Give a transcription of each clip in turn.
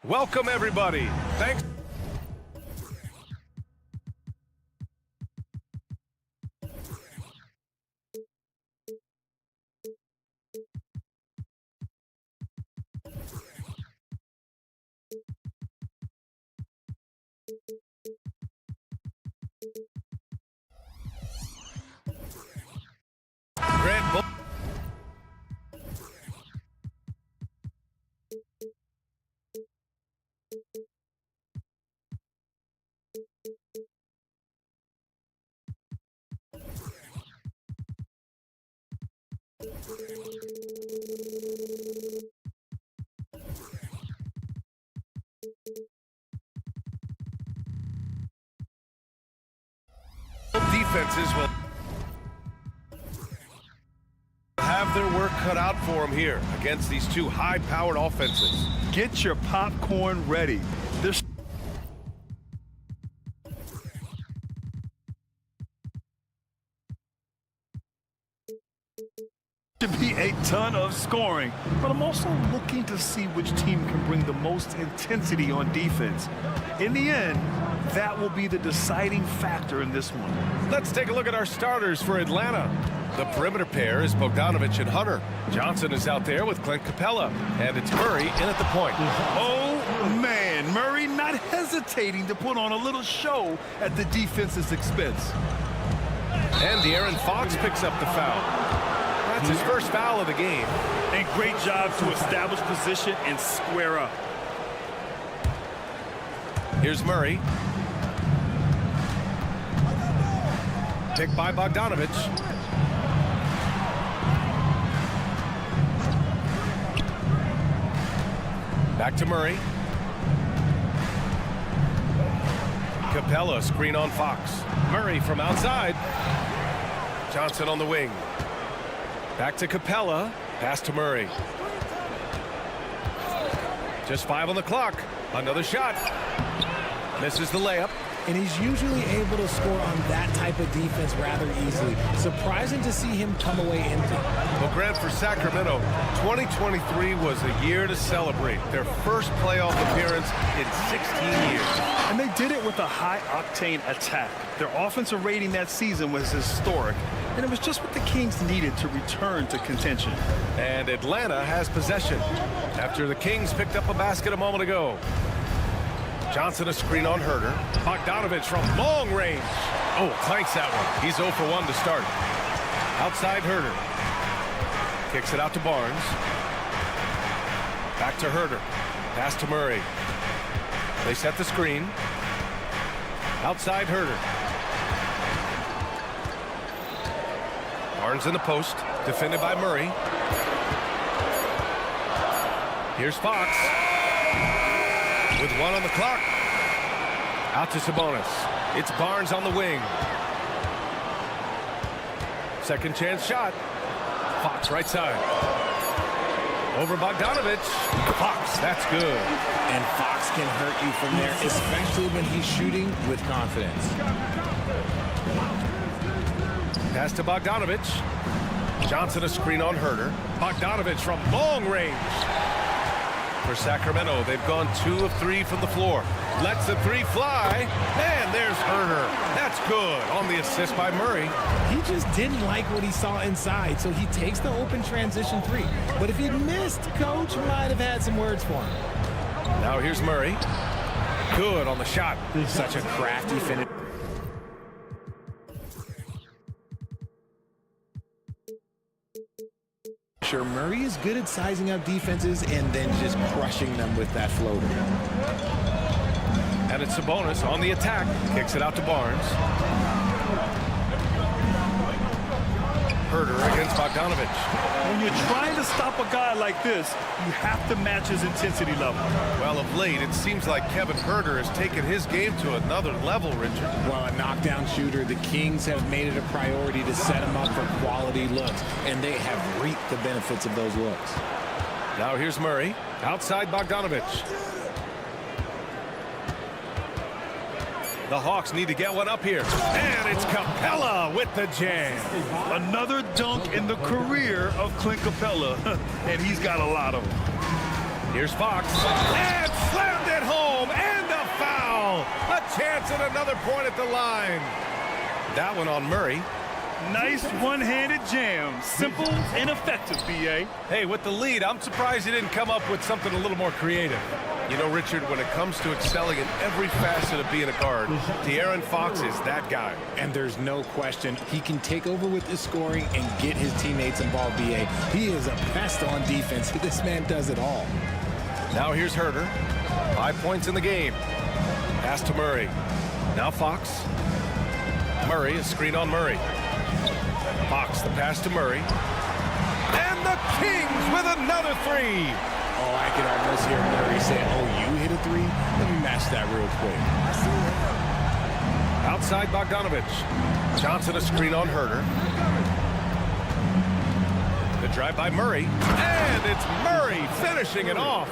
Welcome, everybody. Thanks. Grant Bull. Defenses will have their work cut out for them here against these two high-powered offenses. Get your popcorn ready. There's to be a ton of scoring, but I'm also looking to see which team can bring the most intensity on defense. In the end, that will be the deciding factor in this one. Let's take a look at our starters for Atlanta. The perimeter pair is Bogdanovich and Hunter. Johnson is out there with Clint Capella, and it's Murray in at the point. Oh, man, Murray not hesitating to put on a little show at the defense's expense. And De'Aaron Fox picks up the foul. That's his first foul of the game. And great job to establish position and square up. Here's Murray. Picked by Bogdanovich. Back to Murray. Capella screen on Fox. Murray from outside. Johnson on the wing. Back to Capella. Pass to Murray. Just 5 on the clock. Another shot. Misses the layup. And he's usually able to score on that type of defense rather easily. Surprising to see him come away empty. Well, Grant, for Sacramento, 2023 was a year to celebrate. Their first playoff appearance in 16 years. And they did it with a high-octane attack. Their offensive rating that season was historic, and it was just what the Kings needed to return to contention. And Atlanta has possession after the Kings picked up a basket a moment ago. Johnson a screen on Herter. Bogdanovich from long range. Oh, clanks that one. He's 0 for 1 to start. Outside Herter. Kicks it out to Barnes. Back to Herter. Pass to Murray. They set the screen. Outside Herter. Barnes in the post. Defended by Murray. Here's Fox. With 1 on the clock. Out to Sabonis. It's Barnes on the wing. Second chance shot. Fox right side. Over Bogdanovich. Fox, that's good. And Fox can hurt you from there, especially when he's shooting with confidence. Pass to Bogdanovich. Johnson a screen on Herter. Bogdanovich from long range. For Sacramento, they've gone 2 of 3 from the floor. Lets the 3 fly, and there's Herter. That's good on the assist by Murray. He just didn't like what he saw inside, so he takes the open transition 3. But if he'd missed, Coach might have had some words for him. Now here's Murray. Good on the shot. Such a crafty finish. Murray is good at sizing up defenses and then just crushing them with that floater. And it's Sabonis on the attack. Kicks it out to Barnes. Herter against Bogdanovich. When you're trying to stop a guy like this, you have to match his intensity level. Well, of late, it seems like Kevin Herter has taken his game to another level, Richard. Well, a knockdown shooter, the Kings have made it a priority to set him up for quality looks, and they have reaped the benefits of those looks. Now here's Murray. Outside Bogdanovich. The Hawks need to get one up here. And it's Capella with the jam. Another dunk in the career of Clint Capella, and he's got a lot of them. Here's Fox. And slammed it home. And a foul. A chance at another point at the line. That one on Murray. Nice one-handed jam. Simple and effective, B.A. Hey, with the lead, I'm surprised he didn't come up with something a little more creative. You know, Richard, when it comes to excelling in every facet of being a guard, De'Aaron Fox is that guy. And there's no question he can take over with the scoring and get his teammates involved, B.A. He is a pest on defense. This man does it all. Now here's Herter. 5 points in the game. Pass to Murray. Now Fox. Murray, a screen on Murray. Fox, the pass to Murray. And the Kings with another three. Oh, I could almost hear Murray say, oh, you hit a three? Let me match that real quick. Outside Bogdanovich. Johnson, a screen on Herter. The drive by Murray. And it's Murray finishing it off.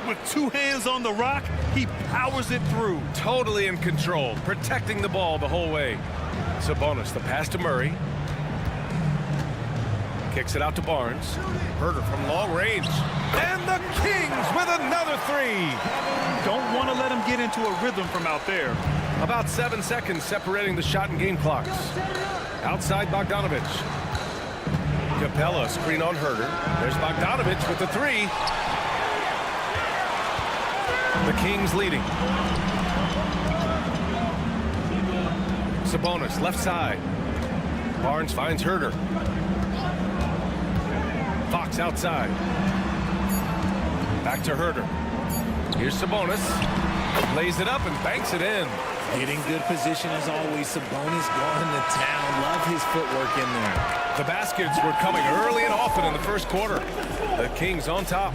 With 2 hands on the rock, he powers it through. Totally in control, protecting the ball the whole way. Sabonis, the pass to Murray. Kicks it out to Barnes. Herter from long range. And the Kings with another three. Don't want to let him get into a rhythm from out there. About 7 seconds separating the shot and game clocks. Outside Bogdanovich. Capella, screen on Herter. There's Bogdanovich with the three. The Kings leading. Sabonis, left side. Barnes finds Herter. Fox outside. Back to Herter. Here's Sabonis. Lays it up and banks it in. Getting good position as always. Sabonis going to town. Love his footwork in there. The baskets were coming early and often in the first quarter. The Kings on top.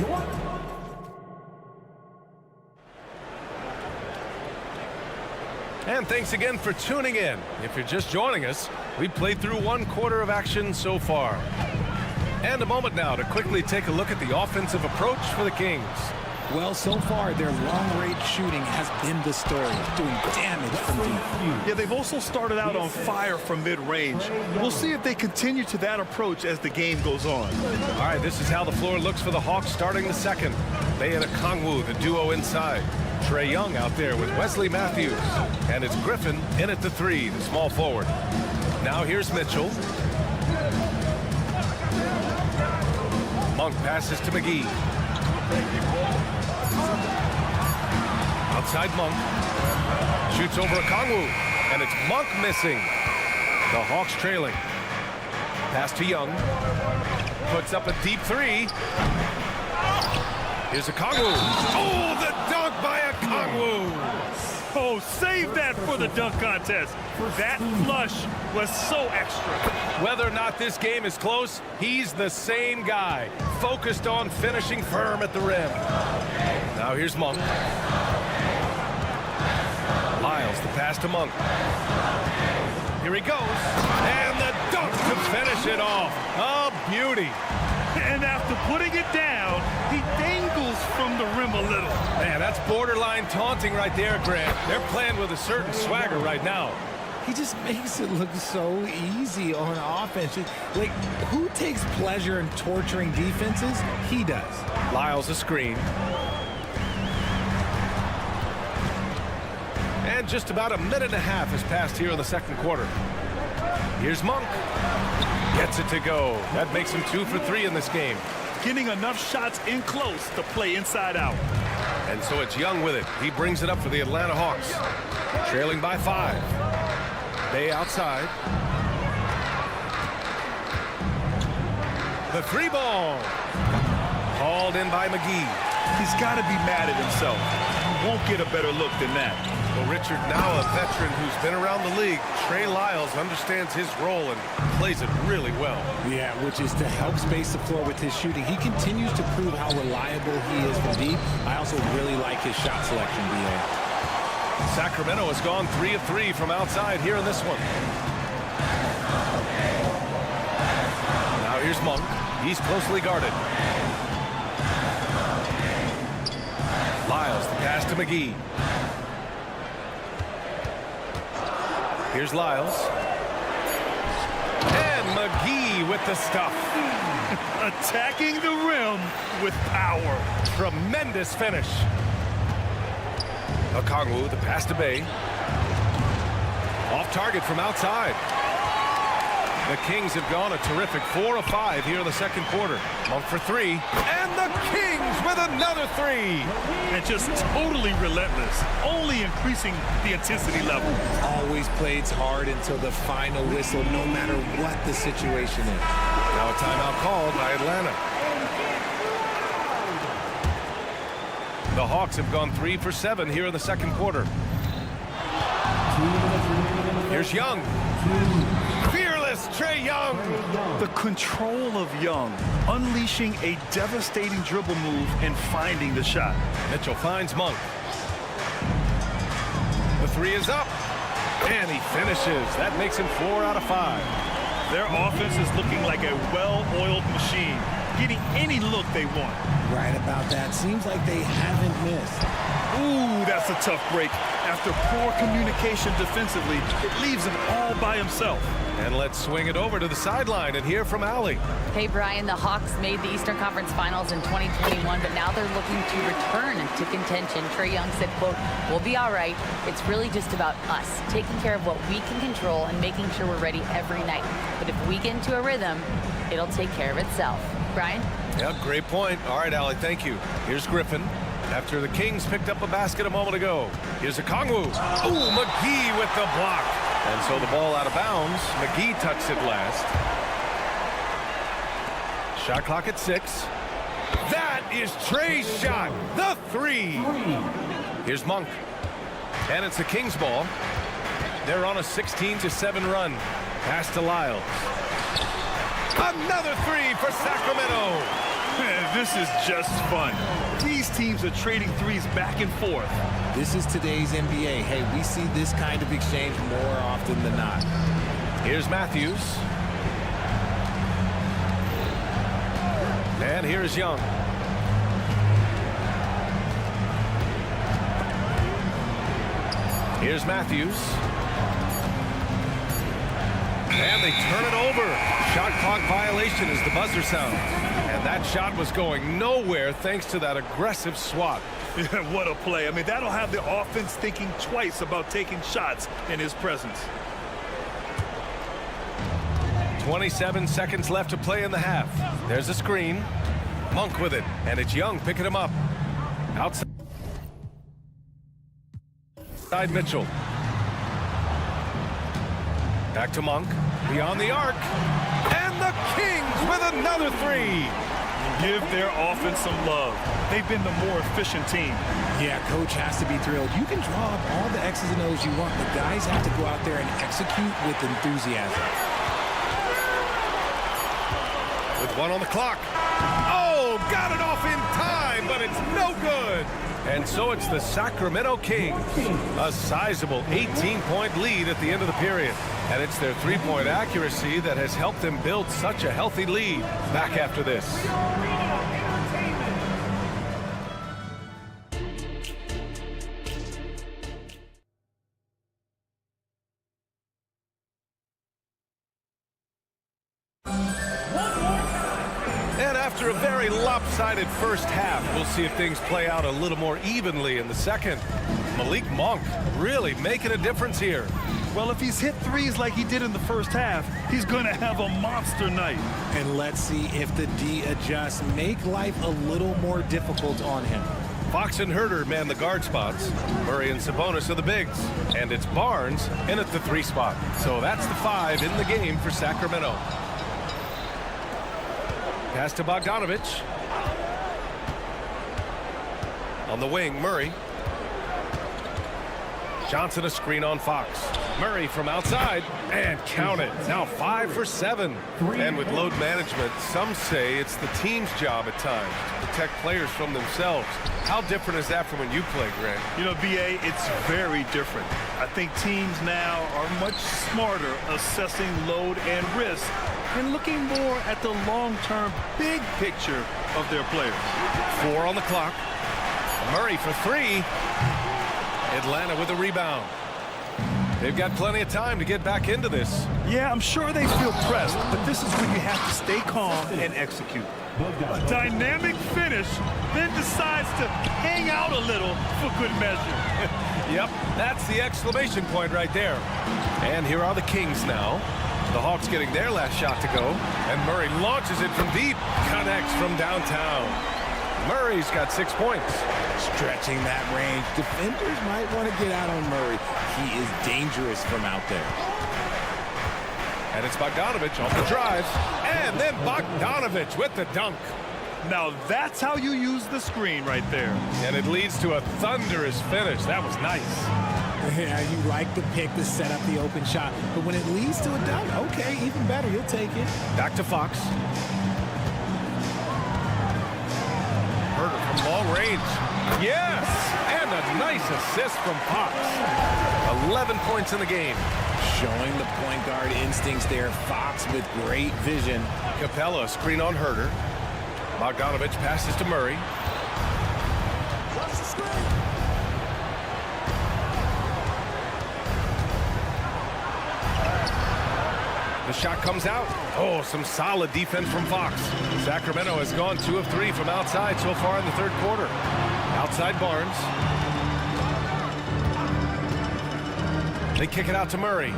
And thanks again for tuning in. If you're just joining us, we've played through 1 quarter of action so far. And a moment now to quickly take a look at the offensive approach for the Kings. Well, so far, their long-range shooting has been the story, doing damage from deep. Yeah, they've also started out on fire from mid-range. We'll see if they continue to that approach as the game goes on. All right, this is how the floor looks for the Hawks starting the second. They and Okongwu, the duo inside. Trae Young out there with Wesley Matthews. And it's Griffin in at the three, the small forward. Now here's Mitchell. Monk passes to McGee. Outside Monk. Shoots over Okongwu. And it's Monk missing. The Hawks trailing. Pass to Young. Puts up a deep three. Here's Okongwu. Oh, the dunk by Okongwu. Oh, save that for the dunk contest. That flush was so extra. Whether or not this game is close, he's the same guy. Focused on finishing firm at the rim. Now here's Monk. Lyles, the pass to Monk. Here he goes. And the dunk to finish it off. A beauty. And after putting it down, he dangles from the rim a little. Man, that's borderline taunting right there, Grant. They're playing with a certain swagger right now. He just makes it look so easy on offense. Like, who takes pleasure in torturing defenses? He does. Lyles a screen. And just about a minute and a half has passed here in the second quarter. Here's Monk. Gets it to go. That makes him 2 for 3 in this game. Getting enough shots in close to play inside out. And so it's Young with it. He brings it up for the Atlanta Hawks. Trailing by 5. Bay outside. The three ball. Hauled in by McGee. He's got to be mad at himself. He won't get a better look than that. Well, Richard, now a veteran who's been around the league, Trey Lyles understands his role and plays it really well. Yeah, which is to help space the floor with his shooting. He continues to prove how reliable he is from deep. I also really like his shot selection, B.A. Sacramento has gone 3 of 3 from outside here in this one. Now here's Monk. He's closely guarded. Lyles, the pass to McGee. Here's Lyles. And McGee with with the stuff. Attacking the rim with power. Tremendous finish. Okongwu, the pass to Bay. Off target from outside. The Kings have gone a terrific 4 of 5 here in the second quarter. Monk for 3. And the Kings with another 3. And just totally relentless. Only increasing the intensity level. Always plays hard until the final whistle, no matter what the situation is. Now a timeout called by Atlanta. The Hawks have gone 3 for 7 here in the second quarter. Here's Young. Fearless Trae Young. The control of Young, unleashing a devastating dribble move and finding the shot. Mitchell finds Monk. The 3 is up. And he finishes. That makes him 4 out of 5. Their offense is looking like a well-oiled machine, getting any look they want. Right about that. Seems like they haven't missed. Ooh, that's a tough break. After poor communication defensively, it leaves him all by himself. And let's swing it over to the sideline and hear from Allie. Hey, Brian, the Hawks made the Eastern Conference Finals in 2021, but now they're looking to return to contention. Trae Young said, quote, "We'll be all right. It's really just about us, taking care of what we can control and making sure we're ready every night. But if we get into a rhythm, it'll take care of itself." Brian? Yeah, great point. All right, Allie, thank you. Here's Griffin. After the Kings picked up a basket a moment ago. Here's Okongwu. Ooh, McGee with the block. And so the ball out of bounds. McGee touched it last. Shot clock at 6. That is Trae's shot. The 3. Here's Monk. And it's the Kings ball. They're on a 16-7 run. Pass to Lyles. Another 3 for Sacramento. This is just fun. These teams are trading threes back and forth. This is today's NBA. Hey, we see this kind of exchange more often than not. Here's Matthews. And here's Young. Here's Matthews. And they turn it over. Shot clock violation as the buzzer sounds. And that shot was going nowhere thanks to that aggressive swat. What a play. I mean, that'll have the offense thinking twice about taking shots in his presence. 27 seconds left to play in the half. There's a screen. Monk with it. And it's Young picking him up. Outside Mitchell. Back to Monk. Beyond the arc. And the Kings with another 3. Give their offense some love. They've been the more efficient team. Yeah, coach has to be thrilled. You can draw up all the X's and O's you want, but guys have to go out there and execute with enthusiasm. With 1 on the clock. Oh, got it off in time, but it's no good. And so it's the Sacramento Kings. A sizable 18-point lead at the end of the period. And it's their three-point accuracy that has helped them build such a healthy lead. Back after this. And after a very lopsided first half, we'll see if things play out a little more evenly in the second. Malik Monk really making a difference here. Well, if he's hit threes like he did in the first half, he's going to have a monster night. And let's see if the D adjusts, make life a little more difficult on him. Fox and Herter man the guard spots. Murray and Sabonis are the bigs. And it's Barnes in at the 3 spot. So that's the 5 in the game for Sacramento. Pass to Bogdanovich. On the wing, Murray. Johnson a screen on Fox. Murray from outside, and count it. Now 5 for 7. And with load management, some say it's the team's job at times to protect players from themselves. How different is that from when you play, Grant? You know, B.A., it's very different. I think teams now are much smarter assessing load and risk and looking more at the long-term big picture of their players. 4 on the clock. Murray for 3. Atlanta with a rebound. They've got plenty of time to get back into this. Yeah, I'm sure they feel pressed, but this is when you have to stay calm and execute. A dynamic finish, then decides to hang out a little for good measure. Yep, that's the exclamation point right there. And here are the Kings now. The Hawks getting their last shot to go. And Murray launches it from deep, connects from downtown. Murray's got 6 points. Stretching that range. Defenders might want to get out on Murray. He is dangerous from out there. And it's Bogdanovich off the drive. And then Bogdanovich with the dunk. Now that's how you use the screen right there. And it leads to a thunderous finish. That was nice. Yeah, you like the pick to set up the open shot. But when it leads to a dunk, okay, even better. You'll take it. Back to Fox. Herder from long range. Yes! And a nice assist from Fox. 11 points in the game. Showing the point guard instincts there. Fox with great vision. Capella screen on Herder. Bogdanovich passes to Murray. The shot comes out. Oh, some solid defense from Fox. Sacramento has gone 2 of 3 from outside so far in the third quarter. Outside Barnes. They kick it out to Murray.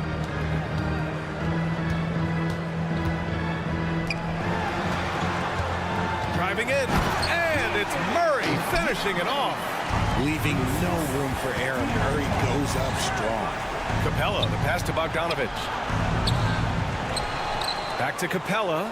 Driving in, and it's Murray finishing it off. Leaving no room for error. Murray goes up strong. Capella, the pass to Bogdanovich. Back to Capella.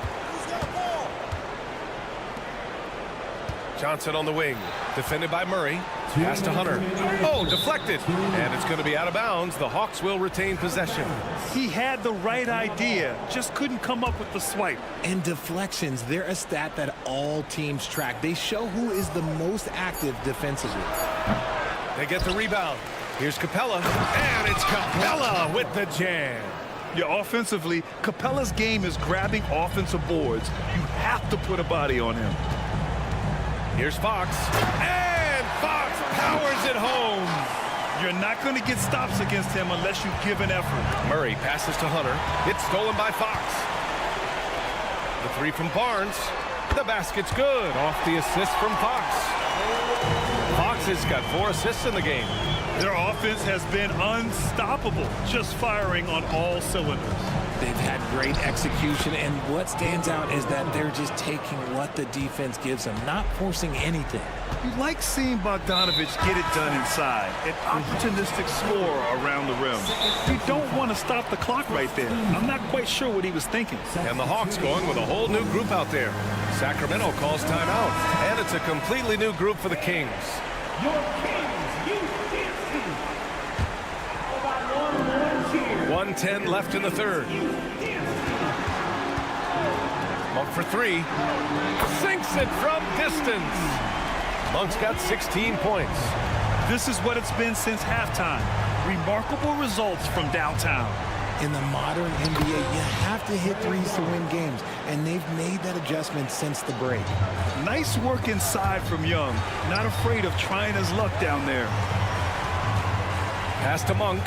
Johnson on the wing, defended by Murray. Pass to Hunter. Oh, deflected. And it's going to be out of bounds. The Hawks will retain possession. He had the right idea, just couldn't come up with the swipe. And deflections, they're a stat that all teams track. They show who is the most active defensively. They get the rebound. Here's Capella. And it's Capella with the jam. Yeah, offensively, Capella's game is grabbing offensive boards. You have to put a body on him. Here's Fox. And Fox powers it home. You're not going to get stops against him unless you give an effort. Murray passes to Hunter. It's stolen by Fox. The three from Barnes. The basket's good off the assist from Fox. Fox has got 4 assists in the game. Their offense has been unstoppable, just firing on all cylinders. They've had great execution, and what stands out is that they're just taking what the defense gives them, not forcing anything. You like seeing Bogdanovich get it done inside, an opportunistic score around the rim. You don't want to stop the clock right there. I'm not quite sure what he was thinking. And the Hawks going with a whole new group out there. Sacramento calls timeout, and it's a completely new group for the Kings. Your Kings, UCC. 1:10 left in the third. Monk for 3. Sinks it from distance. Monk's got 16 points. This is what it's been since halftime. Remarkable results from downtown. In the modern NBA, you have to hit threes to win games, and they've made that adjustment since the break. Nice work inside from Young. Not afraid of trying his luck down there. Pass to Monk.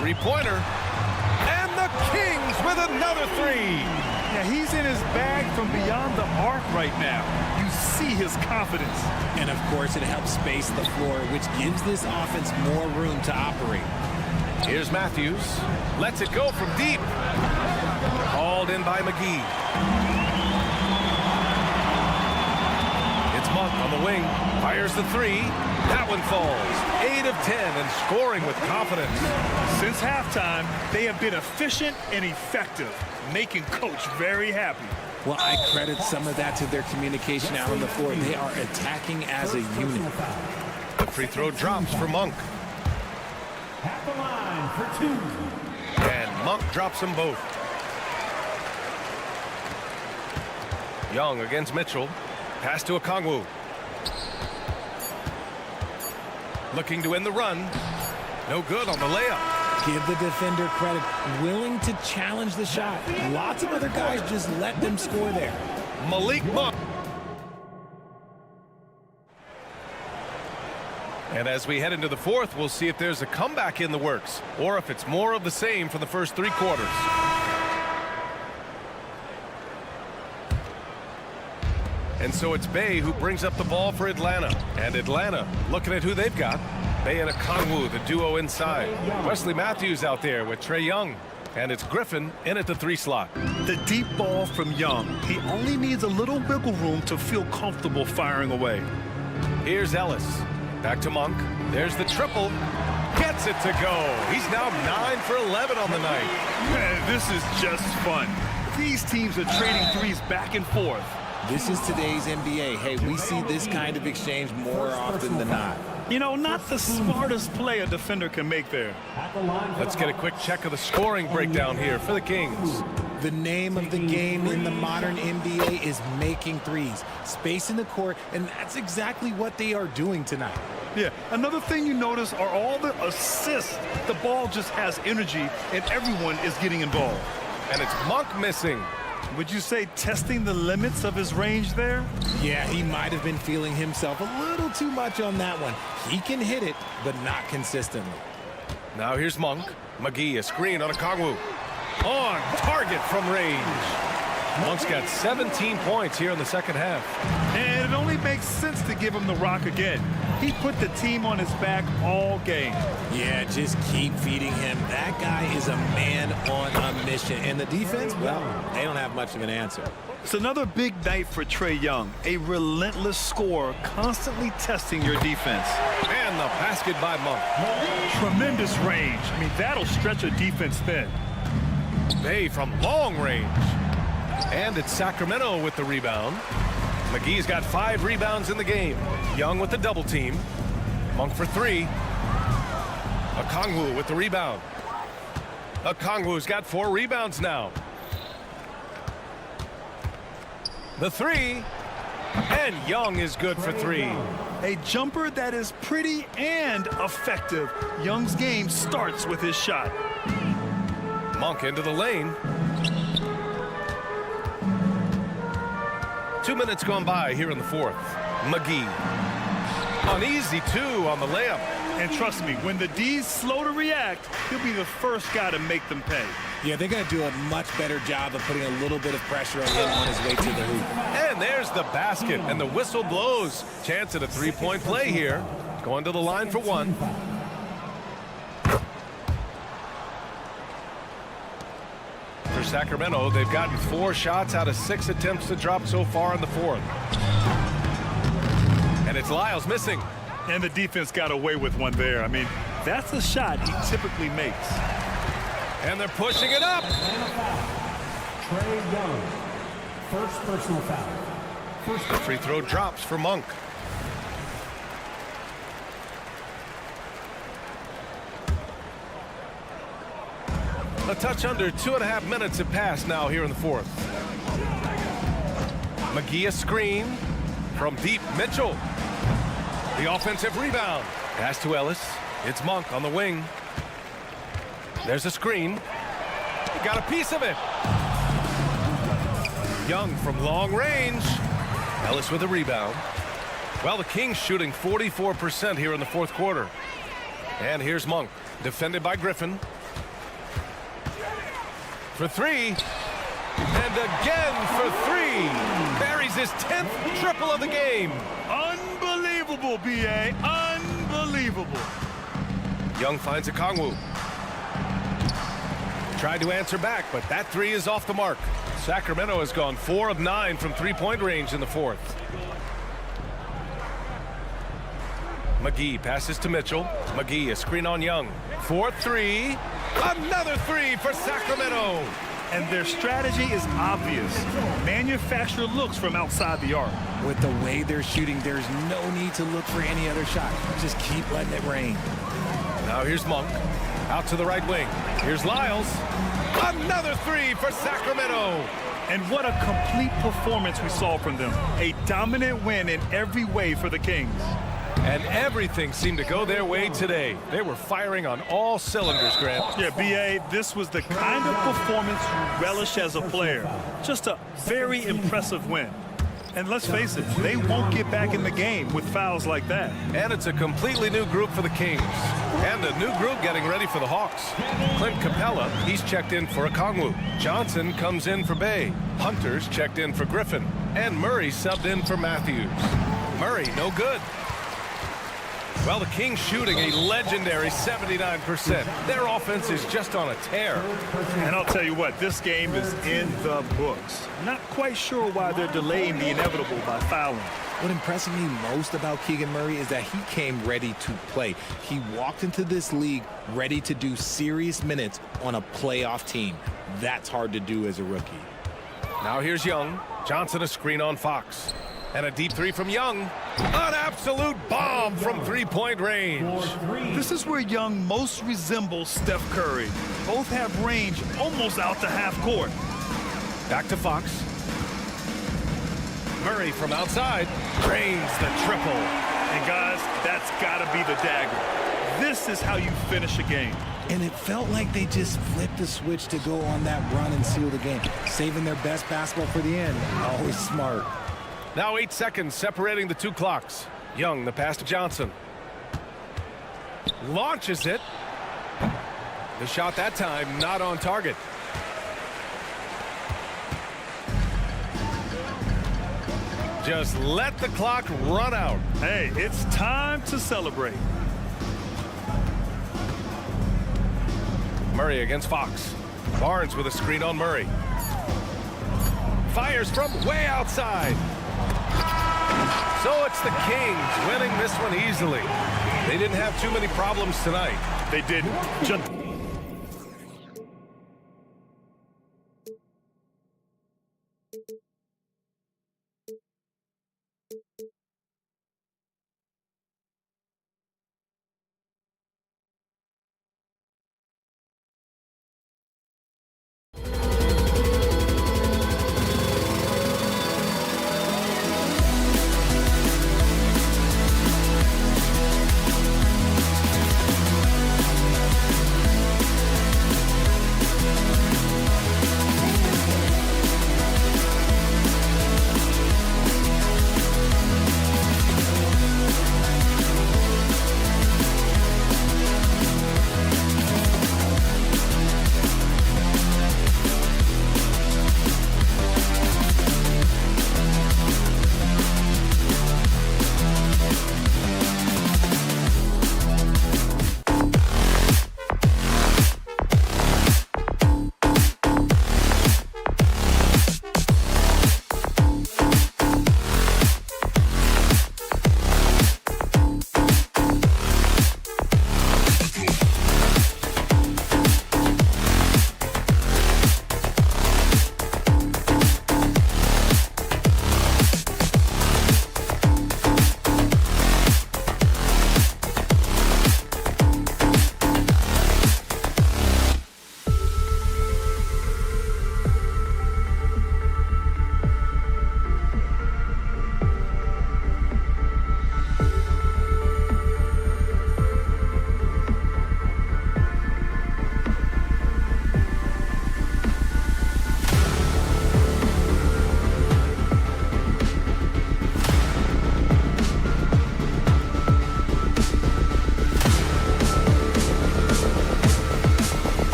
Three-pointer. And the Kings with another 3. Yeah, he's in his bag from beyond the arc right now. You see his confidence. And, of course, it helps space the floor, which gives this offense more room to operate. Here's Matthews. Lets it go from deep. Called in by McGee. It's Monk on the wing. Fires the 3. That one falls. 8 of 10 and scoring with confidence. Since halftime, they have been efficient and effective, making Coach very happy. Well, I credit some of that to their communication out on the floor. They are attacking as a unit. The free throw drops for Monk. At the line for 2. And Monk drops them both. Young against Mitchell. Pass to Okongwu. Looking to end the run. No good on the layup. Give the defender credit. Willing to challenge the shot. Lots of other guys just let them score there. Malik Monk. And as we head into the fourth, we'll see if there's a comeback in the works or if it's more of the same from the first 3 quarters. And so it's Bay who brings up the ball for Atlanta. And Atlanta looking at who they've got. Bay and Okongwu, the duo inside. Wesley Matthews out there with Trae Young. And it's Griffin in at the 3 slot. The deep ball from Young. He only needs a little wiggle room to feel comfortable firing away. Here's Ellis. Back to Monk. There's the triple. Gets it to go. He's now 9 for 11 on the night. Man, this is just fun. These teams are trading threes back and forth. This is today's NBA. Hey, we see this kind of exchange more often than not. You know, not the smartest play a defender can make there. Let's get a quick check of the scoring breakdown here for the Kings. The name of the game in the modern NBA is making threes, spacing the court, and that's exactly what they are doing tonight. Yeah, another thing you notice are all the assists. The ball just has energy, and everyone is getting involved. And it's Monk missing. Would you say testing the limits of his range there? Yeah, he might have been feeling himself a little too much on that one. He can hit it, but not consistently. Now here's Monk. McGee, a screen on Okongwu. On target from range. Monk's got 17 points here in the second half. And it only makes sense to give him the rock again. He put the team on his back all game. Yeah, just keep feeding him. That guy is a man on a mission. And the defense, well, they don't have much of an answer. It's another big night for Trae Young. A relentless scorer, constantly testing your defense. And the basket by Monk. Tremendous range. I mean, that'll stretch a defense thin. Bay from long range. And it's Sacramento with the rebound. McGee's got 5 rebounds in the game. Young with the double team. Monk for 3. Okongwu with the rebound. Okongwu's got 4 rebounds now. The 3. And Young is good for 3. A jumper that is pretty and effective. Young's game starts with his shot. Monk into the lane. 2 minutes gone by here in the fourth. McGee. An easy 2 on the layup. And trust me, when the D's slow to react, he'll be the first guy to make them pay. Yeah, they're going to do a much better job of putting a little bit of pressure on him on his way to the hoop. And there's the basket, and the whistle blows. Chance at a 3-point play here. Going to the line for 1. For Sacramento, they've gotten 4 shots out of 6 attempts to drop so far in the fourth. And it's Lyles missing. And the defense got away with one there. I mean, that's a shot he typically makes. And they're pushing it up. Trae Young, first personal foul. The free throw drops for Monk. A touch under 2.5 minutes have passed now here in the fourth. McGee a screen from deep. Mitchell. The offensive rebound. Pass to Ellis. It's Monk on the wing. There's a screen. Got a piece of it. Young from long range. Ellis with a rebound. Well, the Kings shooting 44% here in the fourth quarter. And here's Monk, defended by Griffin. For 3. And again for 3. Buries his 10th triple of the game. Unbelievable, B.A. Unbelievable. Young finds Okongwu. Tried to answer back, but that 3 is off the mark. Sacramento has gone 4 of 9 from 3-point range in the fourth. McGee passes to Mitchell. McGee a screen on Young. 4-3. Another 3 for Sacramento. And their strategy is obvious. Manufacture looks from outside the arc. With the way they're shooting, there's no need to look for any other shot. Just keep letting it rain. Now here's Monk. Out to the right wing. Here's Lyles. Another 3 for Sacramento. And what a complete performance we saw from them. A dominant win in every way for the Kings. And everything seemed to go their way today. They were firing on all cylinders, Grant. Yeah, B.A., this was the kind of performance you relish as a player. Just a very impressive win. And let's face it, they won't get back in the game with fouls like that. And it's a completely new group for the Kings. And a new group getting ready for the Hawks. Clint Capella, he's checked in for Okongwu. Johnson comes in for Bay. Hunter's checked in for Griffin. And Murray subbed in for Matthews. Murray, no good. Well, the Kings shooting a legendary 79%. Their offense is just on a tear. And I'll tell you what, this game is in the books. Not quite sure why they're delaying the inevitable by fouling. What impressed me most about Keegan Murray is that he came ready to play. He walked into this league ready to do serious minutes on a playoff team. That's hard to do as a rookie. Now here's Young. Johnson a screen on Fox. And a deep three from Young. An absolute bomb from three-point range. This is where Young most resembles Steph Curry. Both have range almost out to half court. Back to Fox. Murray from outside drains the triple. And guys, that's got to be the dagger. This is how you finish a game. And it felt like they just flipped the switch to go on that run and seal the game. Saving their best basketball for the end. Always smart. Now 8 seconds separating the two clocks. Young, the pass to Johnson. Launches it. The shot that time not on target. Just let the clock run out. Hey, it's time to celebrate. Murray against Fox. Barnes with a screen on Murray. Fires from way outside. So it's the Kings winning this one easily. They didn't have too many problems tonight. They didn't. Just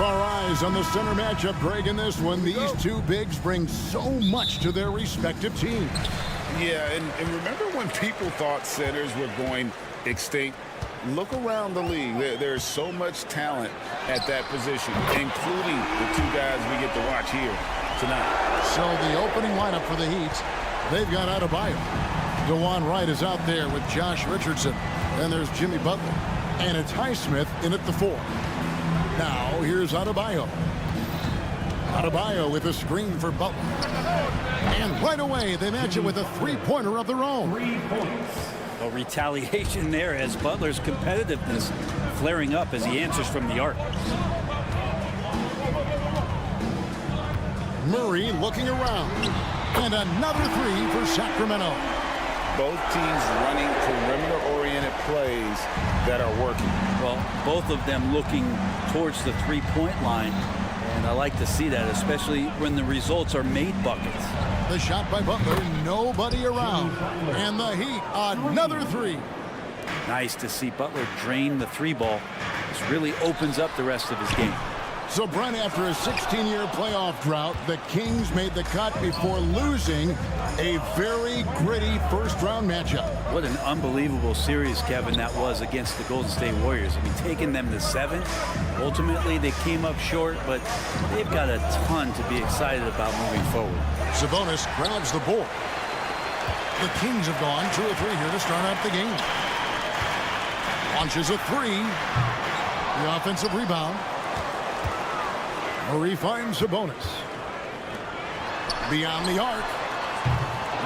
our eyes on the center matchup, Greg, in this one. These two bigs bring so much to their respective teams. Yeah, and remember when people thought centers were going extinct? Look around the league. There's so much talent at that position, including the two guys we get to watch here tonight. So the opening lineup for the Heat, they've got Adebayo. DeJuan Wright is out there with Josh Richardson. And there's Jimmy Butler. And it's Highsmith in at the 4. Now here's Adebayo. Adebayo with a screen for Butler. And right away they match it with a three-pointer of their own. 3 points. Well, retaliation there as Butler's competitiveness flaring up as he answers from the arc. Murray looking around. And another 3 for Sacramento. Both teams running perimeter-oriented plays that are working. Well, both of them looking towards the three-point line. And I like to see that, especially when the results are made buckets. The shot by Butler, nobody around. And the Heat, another 3. Nice to see Butler drain the 3-ball. This really opens up the rest of his game. So, Brent, after a 16-year playoff drought, the Kings made the cut before losing a very gritty first-round matchup. What an unbelievable series, Kevin, that was against the Golden State Warriors. I mean, taking them to 7. Ultimately, they came up short, but they've got a ton to be excited about moving forward. Sabonis grabs the board. The Kings have gone 2 or 3 here to start out the game. Launches a 3. The offensive rebound. Murray finds Sabonis. Beyond the arc.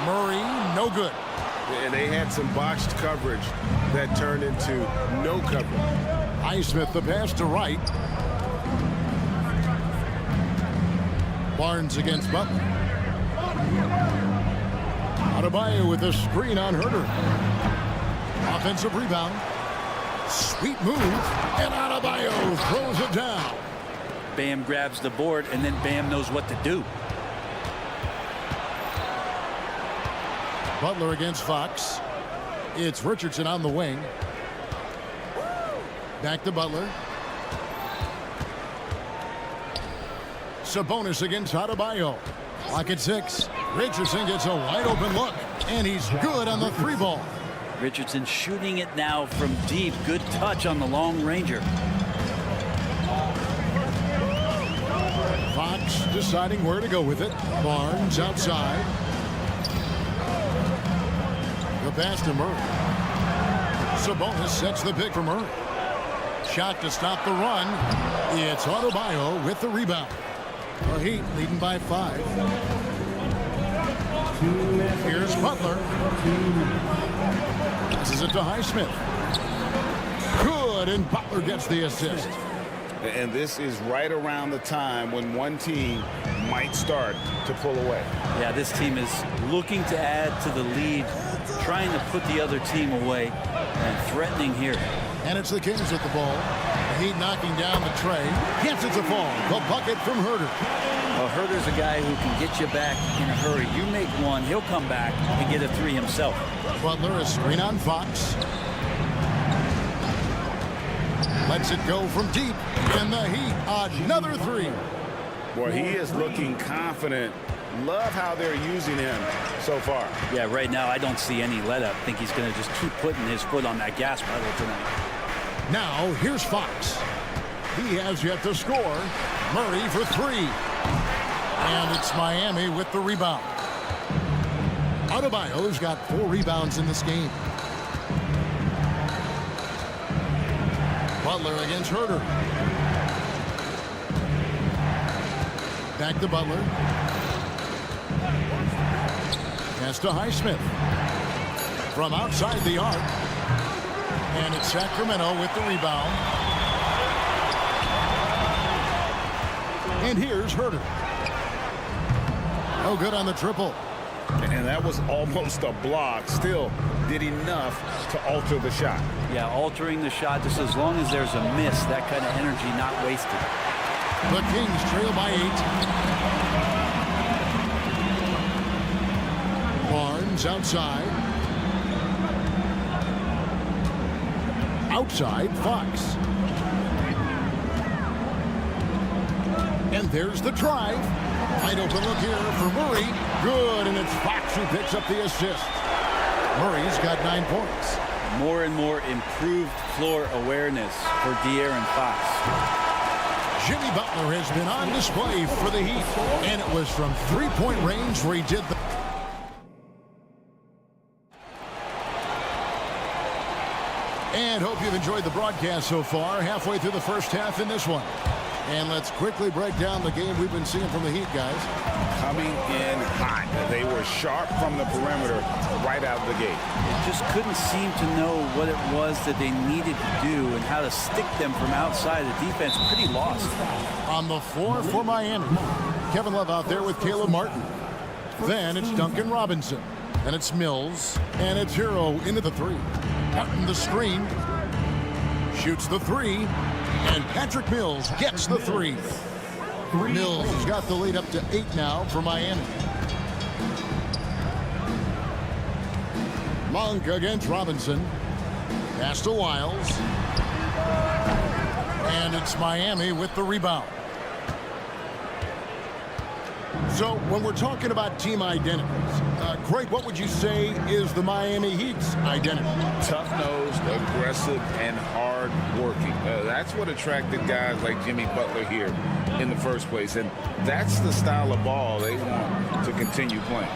Murray, no good. And they had some botched coverage that turned into no coverage. Highsmith the pass to Wright. Barnes against Butler. Adebayo with a screen on Herter. Offensive rebound. Sweet move. And Adebayo throws it down. Bam grabs the board, and then Bam knows what to do. Butler against Fox. It's Richardson on the wing. Back to Butler. Sabonis against Adebayo. Clock at 6. Richardson gets a wide open look, and he's good on the 3-ball. Richardson shooting it now from deep. Good touch on the long ranger. Fox deciding where to go with it. Barnes outside. The pass to Murray. Sabonis sets the pick for Murray. Shot to stop the run. It's Adebayo with the rebound. The Heat leading by 5. Here's Butler. Passes it to Highsmith. Good, and Butler gets the assist. And this is right around the time when one team might start to pull away. Yeah, this team is looking to add to the lead, trying to put the other team away, and threatening here. And it's the Kings at the ball. The Heat knocking down the tray. Yes, it's a fall. The bucket from Herter. Well, Herter's a guy who can get you back in a hurry. You make one, he'll come back and get a 3 himself. Butler, a screen on Fox. Lets it go from deep. And the Heat, another 3. Boy, he is looking confident. Love how they're using him so far. Yeah, right now I don't see any let up. I think he's going to just keep putting his foot on that gas pedal tonight. Now, here's Fox. He has yet to score. Murray for 3. And it's Miami with the rebound. Adebayo's got 4 rebounds in this game. Butler against Herter. Back to Butler. Pass to Highsmith. From outside the arc. And it's Sacramento with the rebound. And here's Herter. No good on the triple. And that was almost a block. Still did enough to alter the shot. Yeah, altering the shot just as long as there's a miss, that kind of energy not wasted. The Kings trail by 8. Barnes outside. Outside, Fox. And there's the drive. Wide open look here for Murray. Good, and it's Fox who picks up the assist. Murray's got 9 points. More and more improved floor awareness for De'Aaron Fox. Jimmy Butler has been on display for the Heat, and it was from three-point range where he did the... And hope you've enjoyed the broadcast so far. Halfway through the first half in this one. And let's quickly break down the game we've been seeing from the Heat, guys. Coming in hot. They were sharp from the perimeter right out of the gate. Just couldn't seem to know what it was that they needed to do and how to stick them from outside. The defense pretty lost. On the floor for Miami, Kevin Love out there with Caleb Martin. Then it's Duncan Robinson. And it's Mills. And it's Hero into the three. Martin the screen. Shoots the three. And Patrick Mills gets the three. Mills has got the lead up to 8 now for Miami. Monk against Robinson. Pass to Wiles. And it's Miami with the rebound. So when we're talking about team identities, Craig, what would you say is the Miami Heat's identity? Tough-nosed, aggressive, and hard-working. That's what attracted guys like Jimmy Butler here in the first place. And that's the style of ball they want to continue playing.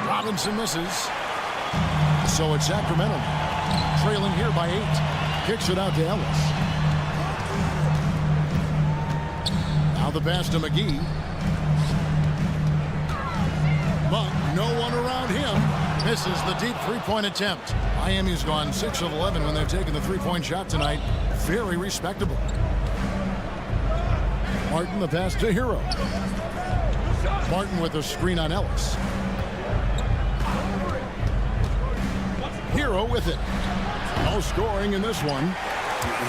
Robinson misses. So it's Sacramento trailing here by 8. Kicks it out to Ellis. Now the pass to McGee. Monk, no one around him. Misses the deep three-point attempt. Miami's gone 6 of 11 when they've taken the three-point shot tonight. Very respectable. Martin the pass to Hero. Martin with a screen on Ellis. Hero with it. No scoring in this one.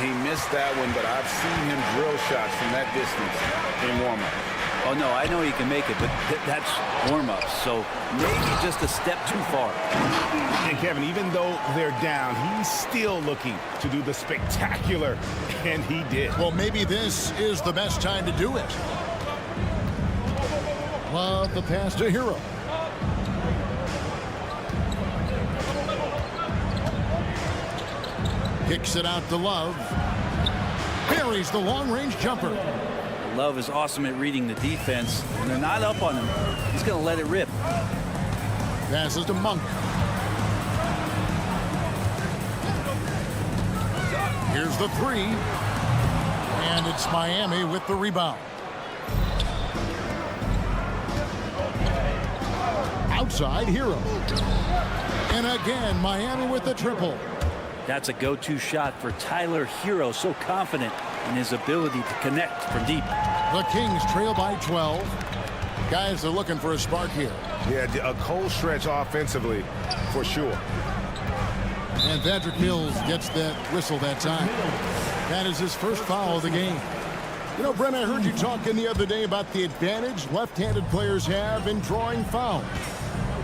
He missed that one, but I've seen him drill shots from that distance in warm-up. Oh, no, I know he can make it, but that's warm-ups, so maybe just a step too far. And Kevin, even though they're down, he's still looking to do the spectacular, and he did. Well, maybe this is the best time to do it. Love the pass to Hero. Kicks it out to Love. Buries the long-range jumper. Love is awesome at reading the defense. When they're not up on him, he's going to let it rip. Passes to Monk. Here's the three. And it's Miami with the rebound. Outside, Hero. And again, Miami with the triple. That's a go-to shot for Tyler Hero, so confident in his ability to connect from deep. The Kings trail by 12. Guys are looking for a spark here. Yeah, a cold stretch offensively, for sure. And Patrick Mills gets that whistle that time. That is his first foul of the game. You know, Brent, I heard you talking the other day about the advantage left-handed players have in drawing fouls.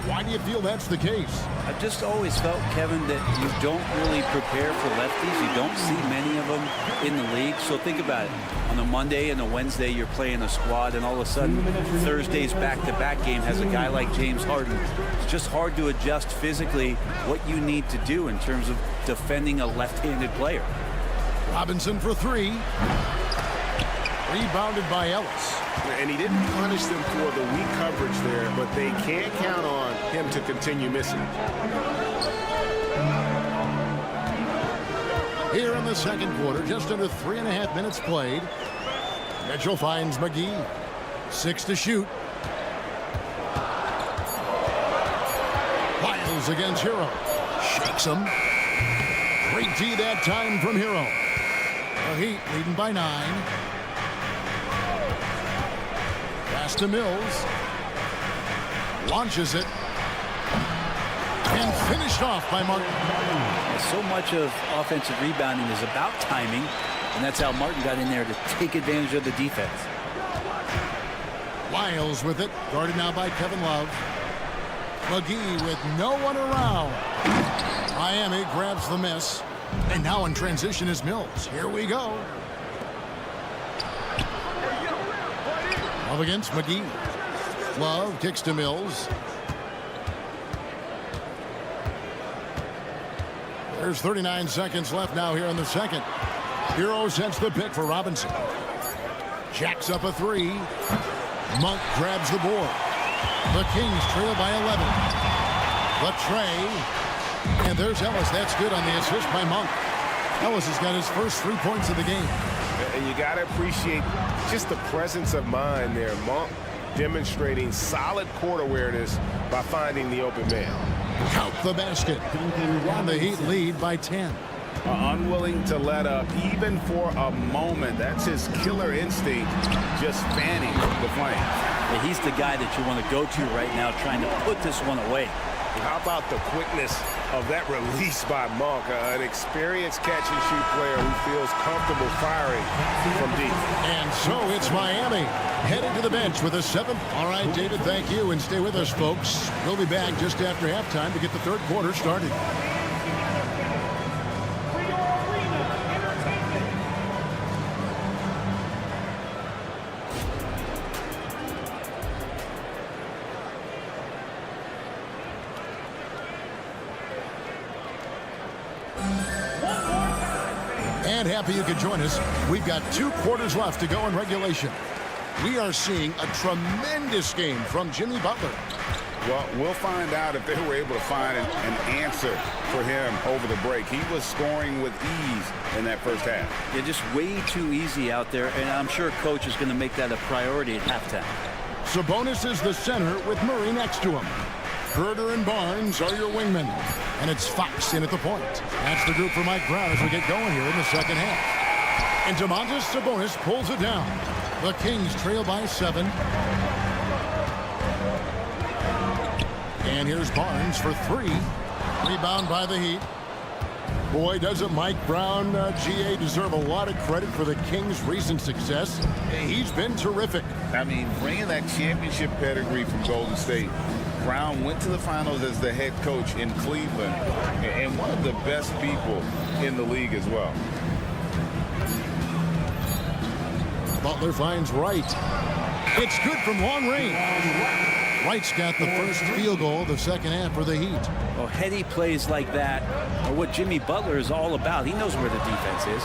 Why do you feel that's the case? I've just always felt, Kevin, that you don't really prepare for lefties. You don't see many of them in the league. So think about it. On a Monday and a Wednesday, you're playing a squad, and all of a sudden, Thursday's back-to-back game has a guy like James Harden. It's just hard to adjust physically what you need to do in terms of defending a left-handed player. Robinson for three. Rebounded by Ellis. And he didn't punish them for the weak coverage there, but they can't count on him to continue missing. Here in the second quarter, just under 3.5 minutes played. Mitchell finds McGee. 6 to shoot. Wiles against Hero. Shakes him. Great D that time from Hero. The Heat leading by 9. Pass to Mills. Launches it. And finished off by Martin. So much of offensive rebounding is about timing, and that's how Martin got in there to take advantage of the defense. Wiles with it. Guarded now by Kevin Love. McGee with no one around. Miami grabs the miss. And now in transition is Mills. Here we go. Up against McGee. Love kicks to Mills. There's 39 seconds left now here in the second. Hero sets the pick for Robinson. Jacks up a three. Monk grabs the board. The Kings trail by 11. The tray. And there's Ellis. That's good on the assist by Monk. Ellis has got his first 3 points of the game. And you got to appreciate just the presence of mind there. Monk demonstrating solid court awareness by finding the open man. Count the basket. And the Heat lead by 10. Unwilling to let up even for a moment. That's his killer instinct, just fanning the flame. Yeah, he's the guy that you want to go to right now, trying to put this one away. How about the quickness of that release by Monk? An experienced catch-and-shoot player who feels comfortable firing from deep. And so it's Miami headed to the bench with a 7th. All right, David, thank you, and stay with us, folks. We'll be back just after halftime to get the third quarter started. And happy you could join us. We've got 2 quarters left to go in regulation. We are seeing a tremendous game from Jimmy Butler. Well, we'll find out if they were able to find an answer for him over the break. He was scoring with ease in that first half. Yeah, just way too easy out there, and I'm sure Coach is going to make that a priority at halftime. Sabonis is the center with Murray next to him. Herter and Barnes are your wingmen. And it's Fox in at the point. That's the group for Mike Brown as we get going here in the second half. And Domantas Sabonis pulls it down. The Kings trail by 7. And here's Barnes for 3. Rebound by the Heat. Boy, doesn't Mike Brown, GA, deserve a lot of credit for the Kings' recent success. He's been terrific. I mean, bringing that championship pedigree from Golden State. Brown went to the finals as the head coach in Cleveland and one of the best people in the league as well. Butler finds Wright. It's good from long range. Wright's got the first field goal of the second half for the Heat. Well, heady plays like that are what Jimmy Butler is all about. He knows where the defense is.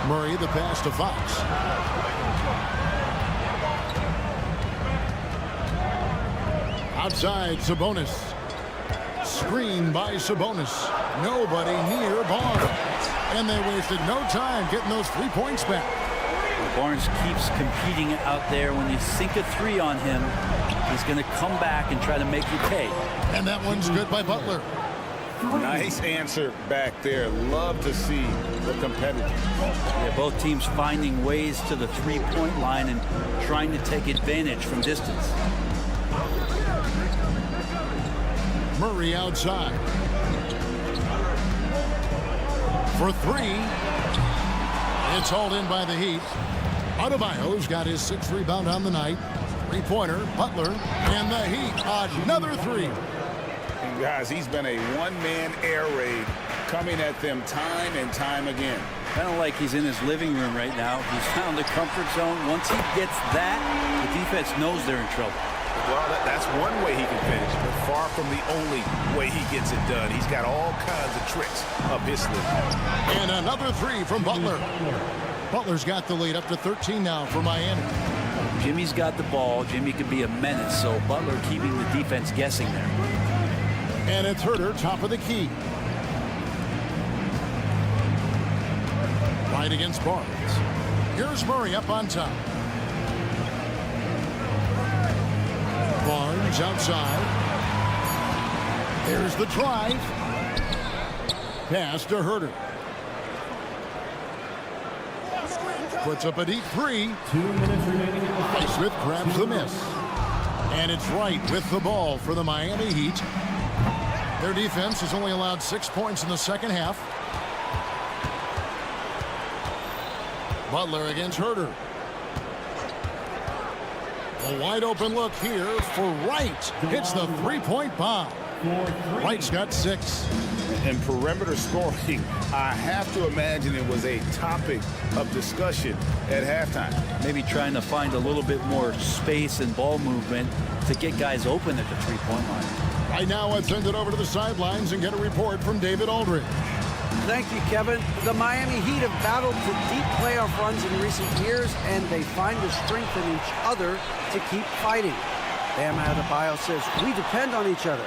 Murray the pass to Fox. Outside, Sabonis. Screen by Sabonis. Nobody near Barnes. And they wasted no time getting those 3 points back. Barnes keeps competing out there. When you sink a 3 on him, he's going to come back and try to make you pay. And that one's good by Butler. Nice answer back there. Love to see the competitors. Yeah, both teams finding ways to the 3-point line and trying to take advantage from distance. Murray outside. For 3. It's hauled in by the Heat. Adebayo's got his 6th rebound on the night. 3-pointer, Butler, and the Heat, another 3. And guys, he's been a one-man air raid coming at them time and time again. Kind of like he's in his living room right now. He's found the comfort zone. Once he gets that, the defense knows they're in trouble. Well, that's one way he can finish, but far from the only way he gets it done. He's got all kinds of tricks up his sleeve. And another 3 from Butler. Butler's got the lead up to 13 now for Miami. Jimmy's got the ball. Jimmy could be a menace, so Butler keeping the defense guessing there. And it's Herter, top of the key. Right against Barnes. Here's Murray up on top. Barnes outside. There's the drive. Pass to Herter. Puts up a deep 3. 2 minutes remaining in the first. Smith grabs the miss. And it's Wright with the ball for the Miami Heat. Their defense has only allowed 6 points in the second half. Butler against Herter. A wide open look here for Wright. Hits the 3-point bomb. Wright's got 6. and perimeter scoring, I have to imagine it was a topic of discussion at halftime. Maybe trying to find a little bit more space and ball movement to get guys open at the three-point line. Right now, let's send it over to the sidelines and get a report from David Aldridge. Thank you, Kevin. The Miami Heat have battled to deep playoff runs in recent years, and they find the strength in each other to keep fighting. Bam Adebayo says, we depend on each other.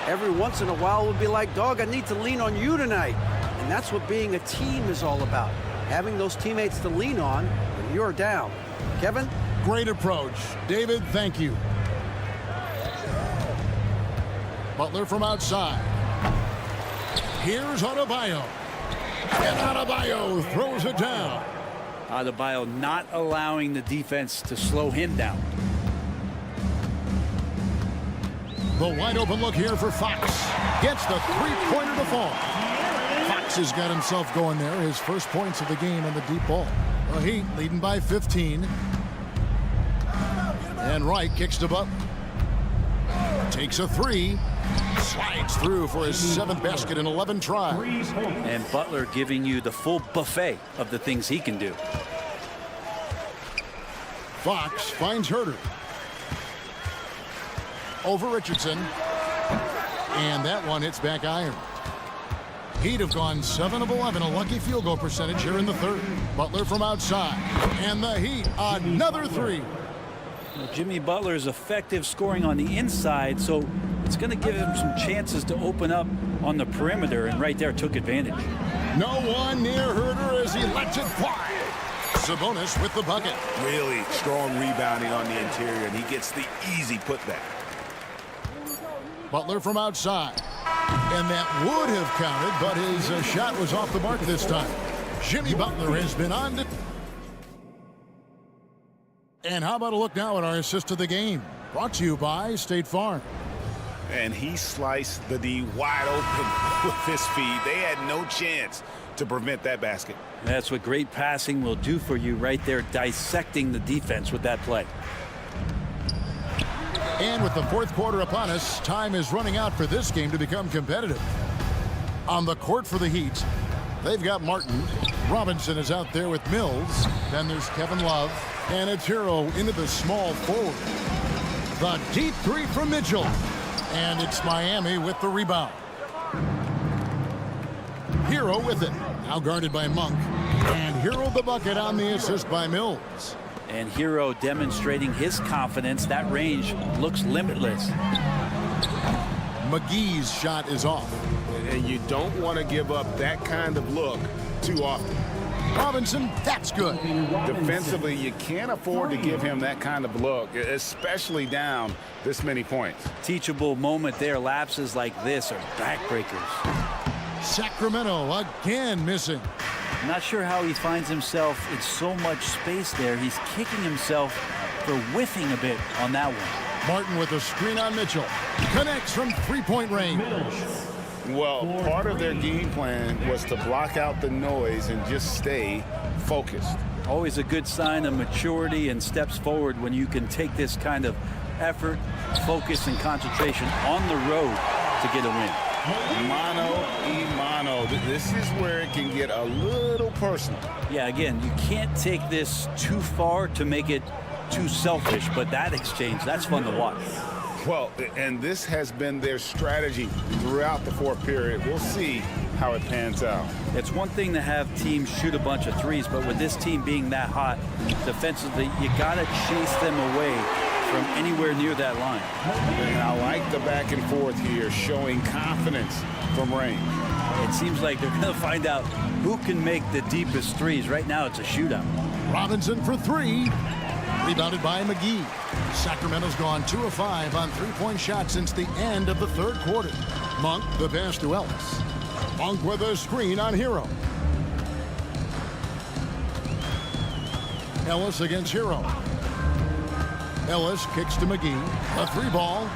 Every once in a while, we'll be like, dog, I need to lean on you tonight. And that's what being a team is all about. Having those teammates to lean on when you're down. Kevin? Great approach. David, thank you. Butler from outside. Here's Adebayo. And Adebayo throws it down. Adebayo not allowing the defense to slow him down. The wide open look here for Fox. Gets the three-pointer to fall. Fox has got himself going there. His first points of the game on the deep ball. The Heat leading by 15. And Wright kicks to Butler. Takes a three. Slides through for his 7th basket in 11 tries. And Butler giving you the full buffet of the things he can do. Fox finds Herter. Over Richardson. And that one hits back iron. Heat have gone 7 of 11, a lucky field goal percentage here in the third. Butler from outside. And the Heat, another three. Jimmy Butler is effective scoring on the inside, so it's going to give him some chances to open up on the perimeter, and right there took advantage. No one near Herter as he lets it fly. Sabonis with the bucket. Really strong rebounding on the interior, and he gets the easy putback. Butler from outside. And that would have counted, but his shot was off the mark this time. Jimmy Butler has been on to... And how about a look now at our assist of the game? Brought to you by State Farm. And he sliced the D wide open with his feed. They had no chance to prevent that basket. That's what great passing will do for you right there, dissecting the defense with that play. And with the fourth quarter upon us, time is running out for this game to become competitive. On the court for the Heat, they've got Martin. Robinson is out there with Mills. Then there's Kevin Love. And it's Hero into the small forward. The deep three from Mitchell. And it's Miami with the rebound. Hero with it. Now guarded by Monk. And Hero the bucket on the assist by Mills. And Hero demonstrating his confidence. That range looks limitless. McGee's shot is off. And you don't want to give up that kind of look too often. Robinson, that's good. Defensively, you can't afford to give him that kind of look, especially down this many points. Teachable moment there. Lapses like this are backbreakers. Sacramento again missing. Not sure how he finds himself in so much space there. He's kicking himself for whiffing a bit on that one. Martin with a screen on Mitchell. Connects from three-point range. Well, part of their game plan was to block out the noise and just stay focused. Always a good sign of maturity and steps forward when you can take this kind of effort, focus, and concentration on the road to get a win. Mano y mano. This is where it can get a little personal. Yeah, again, you can't take this too far to make it too selfish, but that exchange, that's fun to watch. Well, and this has been their strategy throughout the fourth period. We'll see how it pans out. It's one thing to have teams shoot a bunch of threes, but with this team being that hot defensively, you got to chase them away from anywhere near that line. And I like the back and forth here, showing confidence from range. It seems like they're going to find out who can make the deepest threes. Right now, it's a shootout. Robinson for three. Rebounded by McGee. Sacramento's gone 2 of 5 on three-point shots since the end of the third quarter. Monk the pass to Ellis. Monk with a screen on Hero. Ellis against Hero. Ellis kicks to McGee. A three ball.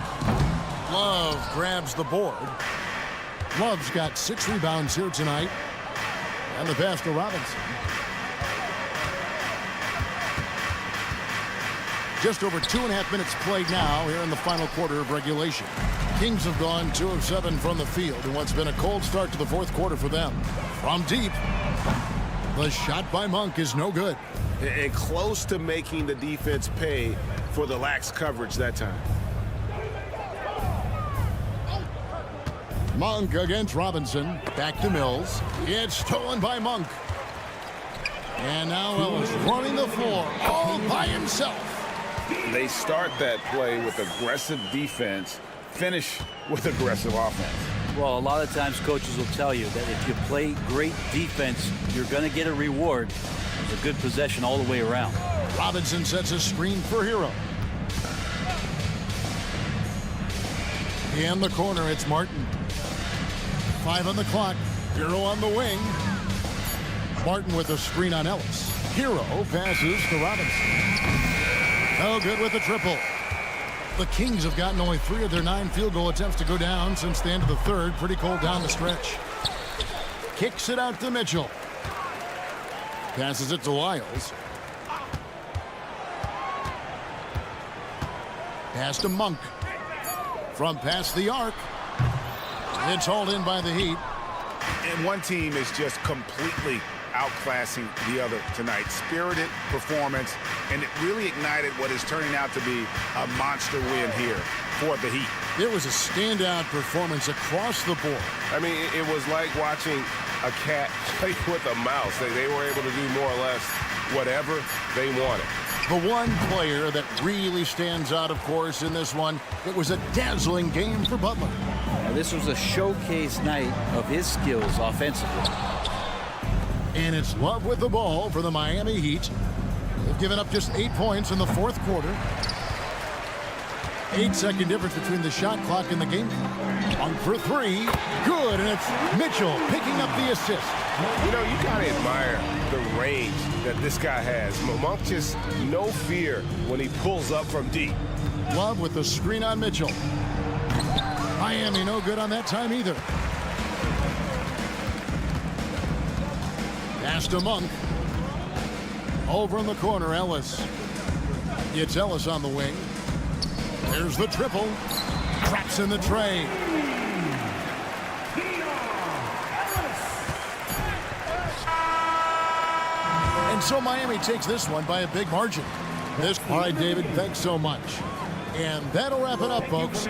Love grabs the board. Love's got 6 rebounds here tonight. And the pass to Robinson. just over 2.5 minutes played now here in the final quarter of regulation. Kings have gone 2 of 7 from the field in what's been a cold start to the fourth quarter for them. From deep, the shot by Monk is no good. And close to making the defense pay for the lax coverage that time. Monk against Robinson. Back to Mills. It's stolen by Monk. And now Ellis running the floor all by himself. They start that play with aggressive defense, finish with aggressive offense. Well, a lot of times coaches will tell you that if you play great defense, you're going to get a reward. It's a good possession all the way around. Robinson sets a screen for Hero. In the corner, it's Martin. 5 on the clock. Hero on the wing. Martin with a screen on Ellis. Hero passes to Robinson. No good with the triple. The Kings have gotten only 3 of their 9 field goal attempts to go down since the end of the third. Pretty cold down the stretch. Kicks it out to Mitchell. Passes it to Wiles. Pass to Monk. From past the arc. It's hauled in by the Heat. And one team is just completely outclassing the other tonight. Spirited performance, and it really ignited what is turning out to be a monster win here for the Heat. It was a standout performance across the board. I mean, it was like watching a cat play with a mouse. They were able to do more or less whatever they wanted. The one player that really stands out, of course, in this one, it was a dazzling game for Butler. Now, this was a showcase night of his skills offensively. And it's Love with the ball for the Miami Heat. They've given up just 8 points in the fourth quarter. 8-second difference between the shot clock and the game clock. Monk for 3. Good, and it's Mitchell picking up the assist. You know, you got to admire the range that this guy has. Monk just no fear when he pulls up from deep. Love with the screen on Mitchell. Miami no good on that time either. Pass to Monk. Over in the corner, Ellis. It's Ellis on the wing. There's the triple. Traps in the tray. And so Miami takes this one by a big margin. All right, David, thanks so much. And that'll wrap it up, folks.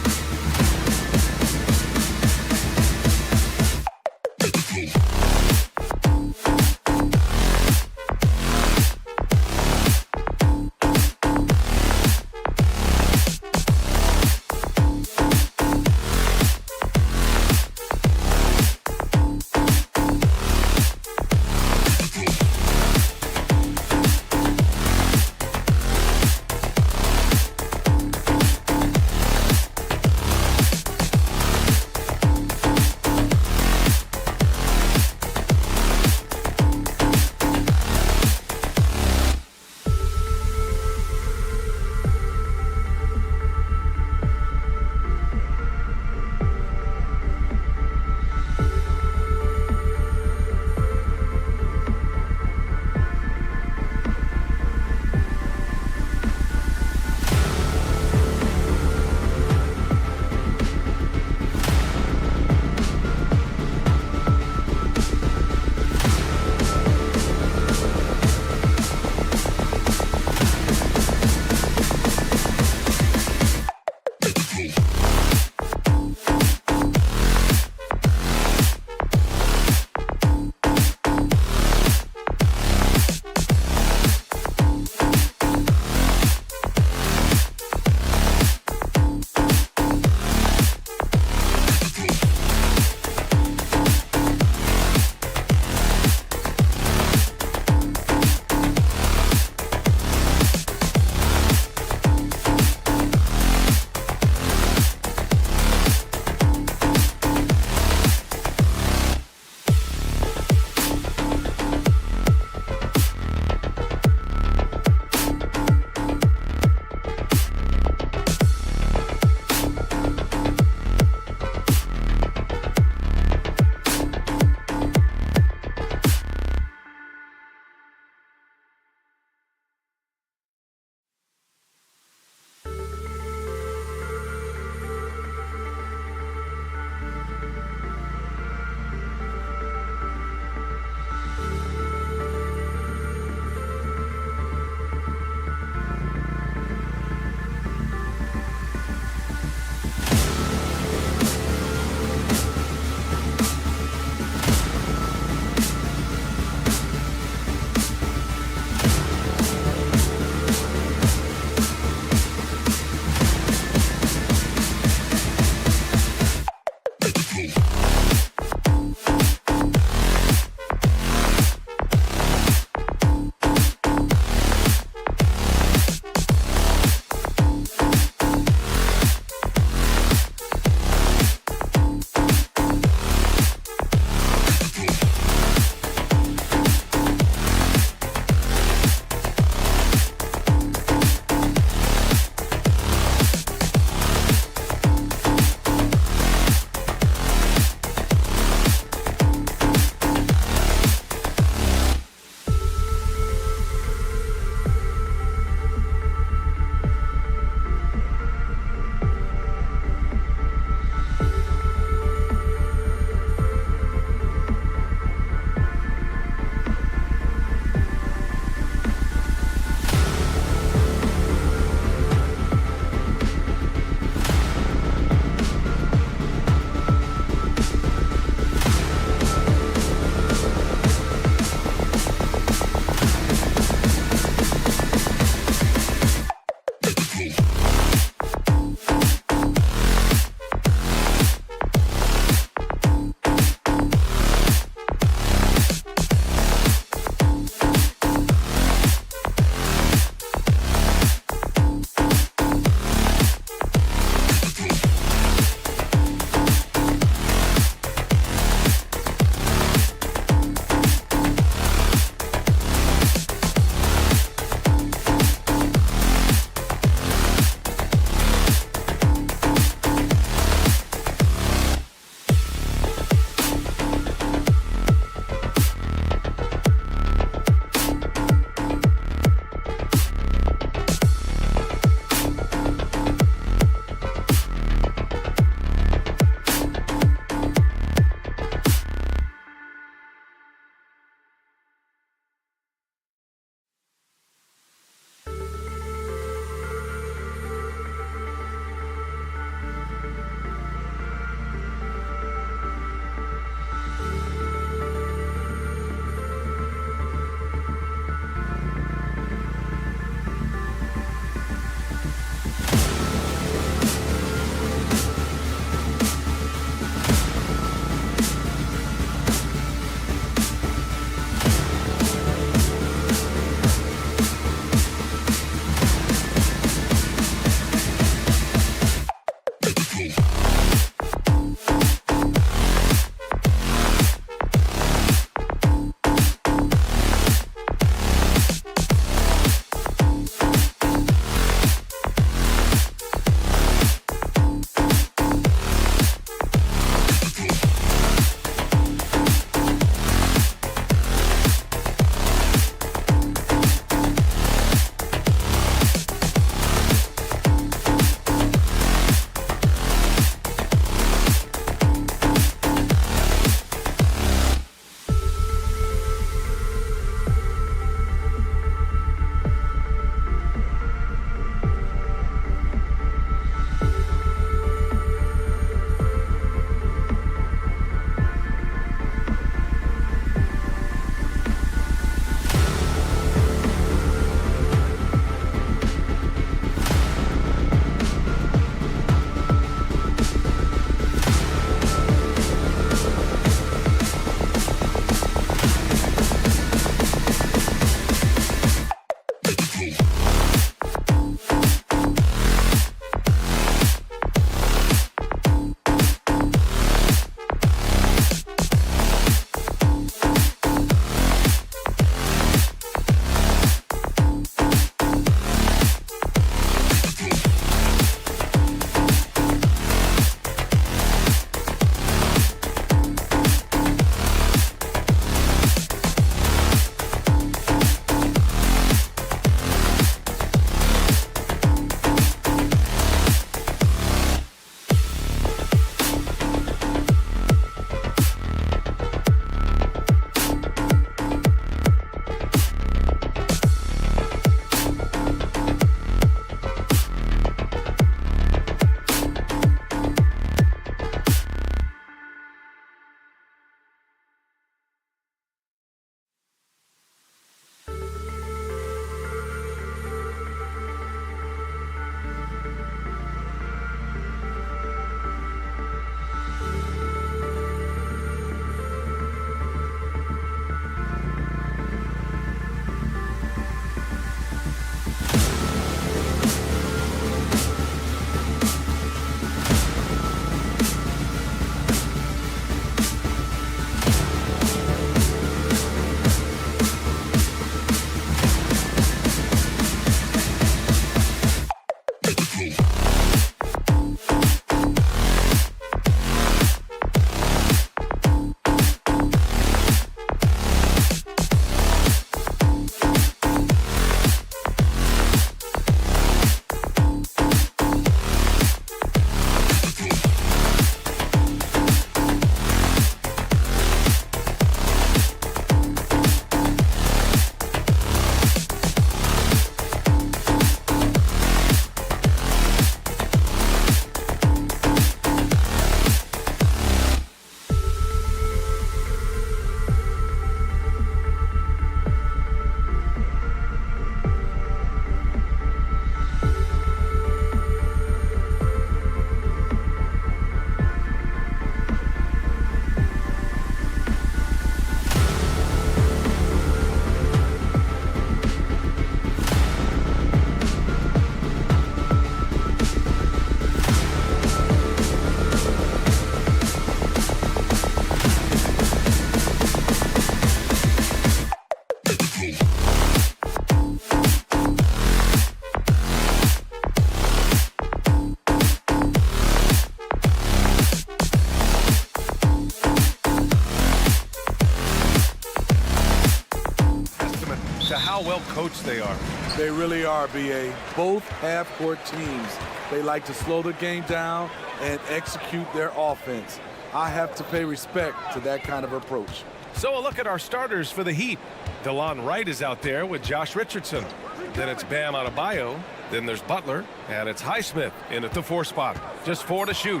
to how well coached they are. They really are, B.A. Both half-court teams. They like to slow the game down and execute their offense. I have to pay respect to that kind of approach. So a look at our starters for the Heat. DeLon Wright is out there with Josh Richardson. Then it's Bam Adebayo. Then there's Butler. And it's Highsmith in at the 4 spot. Just 4 to shoot.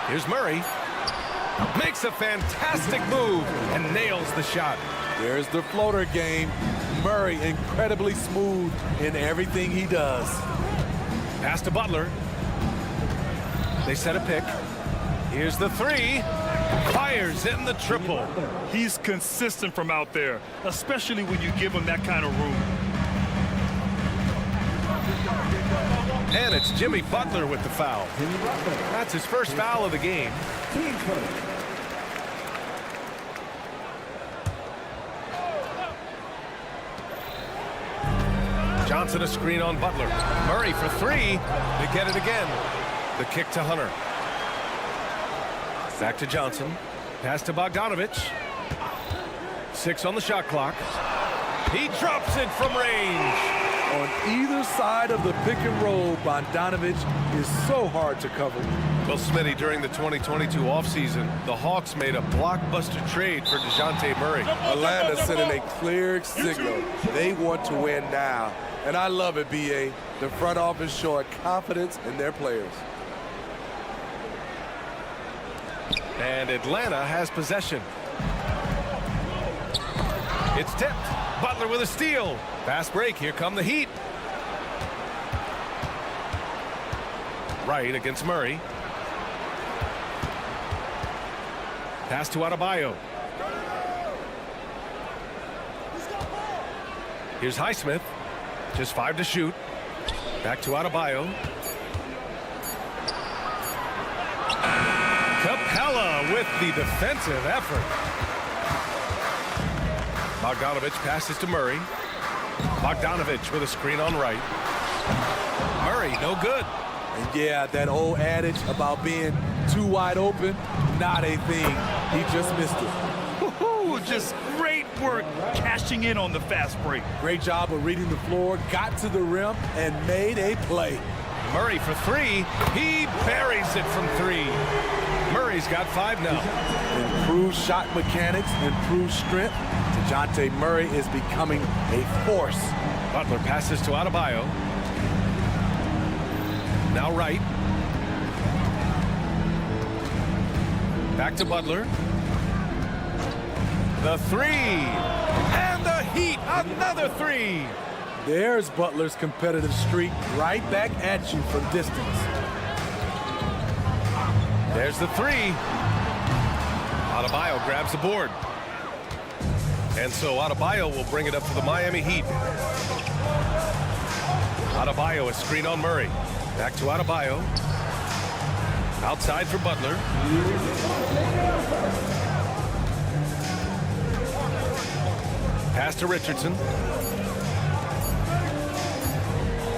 Here's Murray. Makes a fantastic move and nails the shot. There's the floater game. Murray incredibly smooth in everything he does. Pass to Butler. They set a pick. Here's the 3. Fires in the triple. He's consistent from out there, especially when you give him that kind of room. And it's Jimmy Butler with the foul. That's his first foul of the game. Johnson a screen on Butler. Murray for 3. They get it again. The kick to Hunter. Back to Johnson. Pass to Bogdanovich. 6 on the shot clock. He drops it from range. On either side of the pick and roll, Bogdanovich is so hard to cover. Well, Smitty, during the 2022 offseason, the Hawks made a blockbuster trade for DeJounte Murray. Atlanta sending a clear signal. They want to win now. And I love it, B.A. The front office showing confidence in their players. And Atlanta has possession. It's tipped. Butler with a steal. Fast break. Here come the Heat. Wright against Murray. Pass to Adebayo. Here's Highsmith. Just 5 to shoot. Back to Adebayo. Capella with the defensive effort. Bogdanovich passes to Murray. Bogdanovich with a screen on Wright. Murray, no good. And yeah, that old adage about being too wide open, not a thing. He just missed it. Woo-hoo, just great work cashing in on the fast break. Great job of reading the floor, got to the rim, and made a play. Murray for 3. He buries it from 3. Murray's got 5 now. Improved shot mechanics, improved strength. DeJounte Murray is becoming a force. Butler passes to Adebayo. Now Wright. Back to Butler. The 3. And the Heat, another 3. There's Butler's competitive streak right back at you from distance. There's the 3. Adebayo grabs the board. And so Adebayo will bring it up for the Miami Heat. Adebayo, a screen on Murray. Back to Adebayo. Outside for Butler. Pass to Richardson.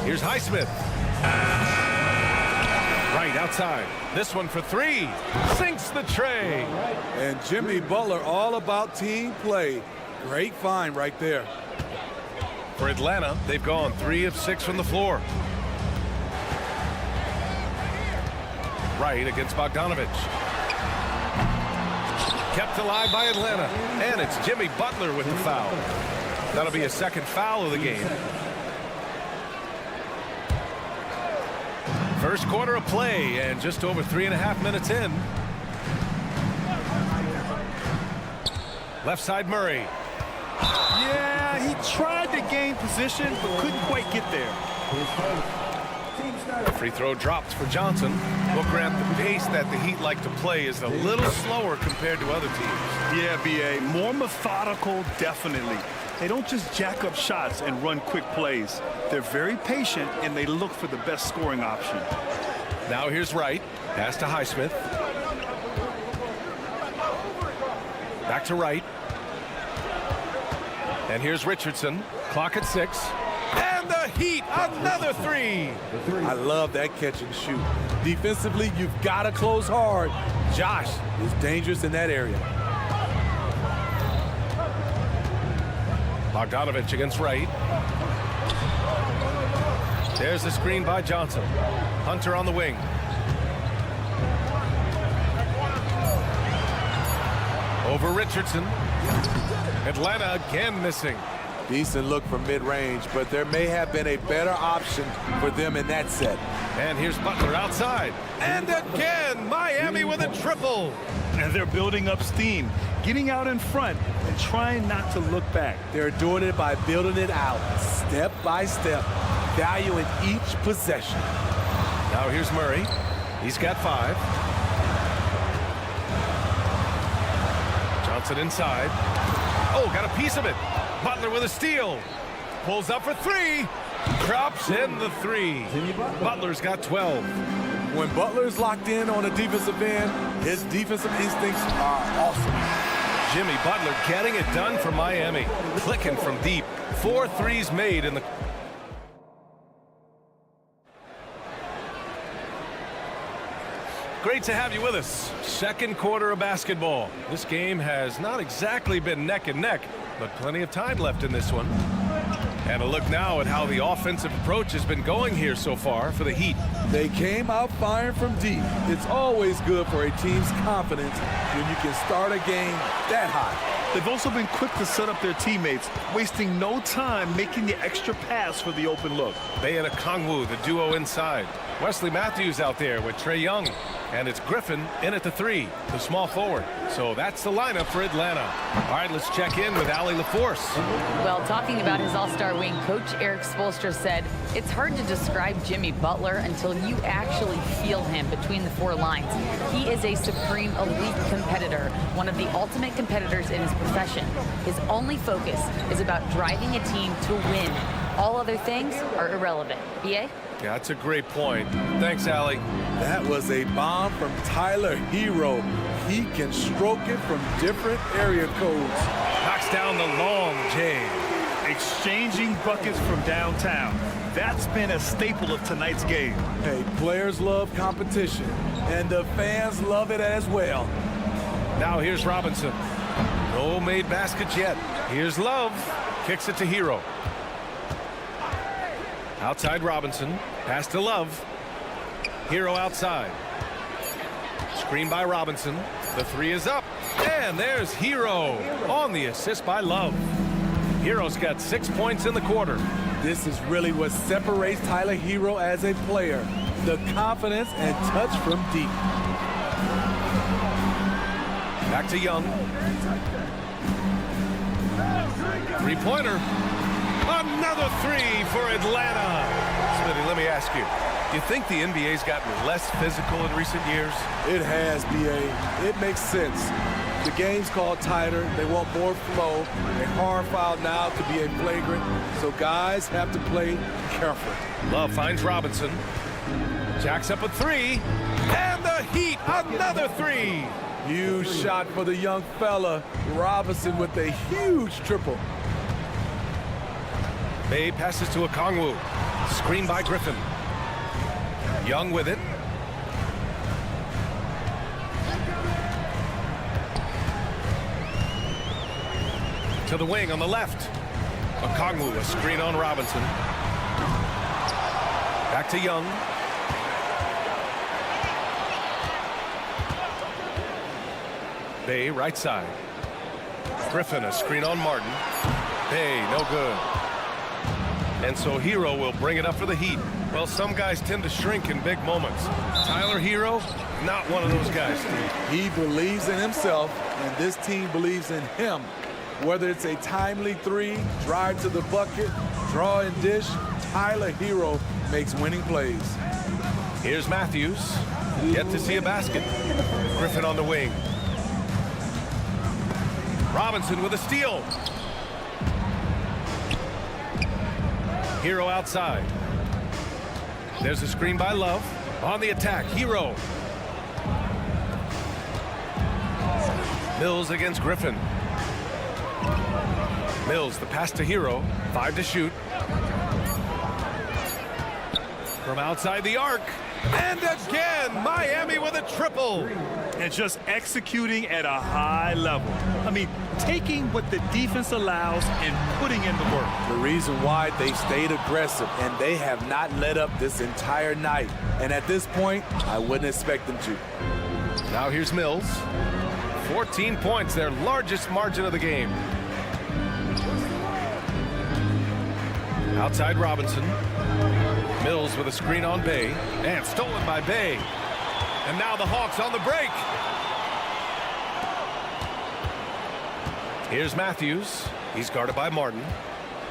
Here's Highsmith. Right outside. This one for 3. Sinks the tray. And Jimmy Butler all about team play. Great find right there. For Atlanta, they've gone 3 of 6 from the floor. Right against Bogdanovich. Kept alive by Atlanta. And it's Jimmy Butler with the foul. That'll be a second foul of the game. First quarter of play and just over 3.5 minutes in. Left side Murray. Yeah, he tried to gain position, but couldn't quite get there. The free throw dropped for Johnson. Well, Grant, the pace that the Heat like to play is a little slower compared to other teams. Yeah, B.A., more methodical, definitely. They don't just jack up shots and run quick plays. They're very patient, and they look for the best scoring option. Now here's Wright. Pass to Highsmith. Back to Wright. And here's Richardson. Clock at 6. And the Heat, another 3. I love that catch and shoot. Defensively, you've got to close hard. Josh is dangerous in that area. Bogdanovich against Wright. There's the screen by Johnson. Hunter on the wing. Over Richardson. Atlanta again missing. Decent look from mid-range, but there may have been a better option for them in that set. And here's Butler outside. And again, Miami with a triple. And they're building up steam, getting out in front and trying not to look back. They're doing it by building it out, step by step, valuing each possession. Now here's Murray. He's got 5. Johnson inside. Oh, got a piece of it. Butler with a steal. Pulls up for 3. Drops in the 3. Butler's got 12. When Butler's locked in on a defensive end, his defensive instincts are awesome. Jimmy Butler getting it done for Miami. Clicking from deep. 4 threes made in the... Great to have you with us. Second quarter of basketball. This game has not exactly been neck and neck, but plenty of time left in this one. And a look now at how the offensive approach has been going here so far for the Heat. They came out firing from deep. It's always good for a team's confidence when you can start a game that high. They've also been quick to set up their teammates, wasting no time making the extra pass for the open look. Bay and Okongwu, the duo inside. Wesley Matthews out there with Trae Young. And it's Griffin in at the 3, the small forward. So that's the lineup for Atlanta. All right, let's check in with Allie LaForce. Well, talking about his all-star wing, Coach Eric Spoelstra said, it's hard to describe Jimmy Butler until you actually feel him between the 4 lines. He is a supreme elite competitor, one of the ultimate competitors in his profession. His only focus is about driving a team to win. All other things are irrelevant. BA? Yeah, that's a great point. Thanks, Allie. That was a bomb from Tyler Hero. He can stroke it from different area codes. Knocks down the long J. Exchanging buckets from downtown. That's been a staple of tonight's game. Hey, players love competition, and the fans love it as well. Now here's Robinson. No made baskets yet. Here's Love. Kicks it to Hero. Outside Robinson. Pass to Love. Hero outside. Screen by Robinson. The 3 is up. And there's Hero on the assist by Love. Hero's got 6 points in the quarter. This is really what separates Tyler Hero as a player. The confidence and touch from deep. Back to Young. 3-pointer. Another 3 for Atlanta. Smitty, let me ask you, do you think the NBA's gotten less physical in recent years? It has, BA. It makes sense. The game's called tighter. They want more flow. A hard foul now could be a flagrant, so guys have to play careful. Love finds Robinson. Jacks up a 3. And the Heat, another 3. Huge shot for the young fella. Robinson with a huge triple. Bay passes to Okongwu. Screen by Griffin. Young with it. To the wing on the left. Okongwu, a screen on Robinson. Back to Young. Bay right side. Griffin, a screen on Martin. Bay, no good. And so Hero will bring it up for the Heat. Well, some guys tend to shrink in big moments. Tyler Hero, not one of those guys. He believes in himself, and this team believes in him. Whether it's a timely 3, drive to the bucket, draw and dish, Tyler Hero makes winning plays. Here's Matthews. Yet to see a basket. Griffin on the wing. Robinson with a steal. Hero outside. There's a screen by Love. On the attack, Hero. Mills against Griffin. Mills, the pass to Hero. 5 to shoot. From outside the arc. And again, Miami with a triple. And just executing at a high level. I mean, taking what the defense allows and putting in the work. The reason why they stayed aggressive, and they have not let up this entire night. And at this point, I wouldn't expect them to. Now here's Mills. 14 points, their largest margin of the game. Outside Robinson. Mills with a screen on Bay. And stolen by Bay. And now the Hawks on the break. Here's Matthews. He's guarded by Martin.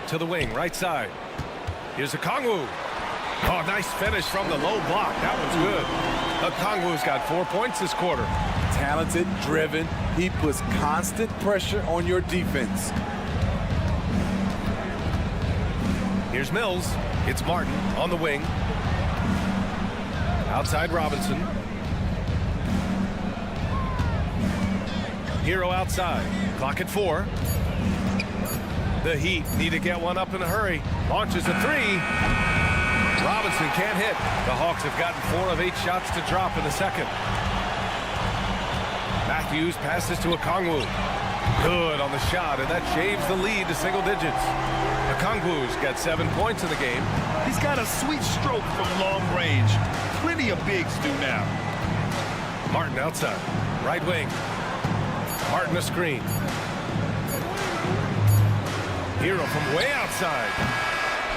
To the wing, right side. Here's Okongwu. Oh, nice finish from the low block. That one's good. Okongwu's got 4 points this quarter. Talented, driven. He puts constant pressure on your defense. Here's Mills. It's Martin on the wing. Outside Robinson. Hero outside. Clock at 4. The Heat need to get one up in a hurry. Launches a 3. Robinson can't hit. The Hawks have gotten 4 of 8 shots to drop in the second. Matthews passes to Okongwu. Good on the shot, and that shaves the lead to single digits. Okongwu's got 7 points in the game. He's got a sweet stroke from long range. Plenty of bigs do now. Martin outside. Right wing. Martin a screen. Hero from way outside.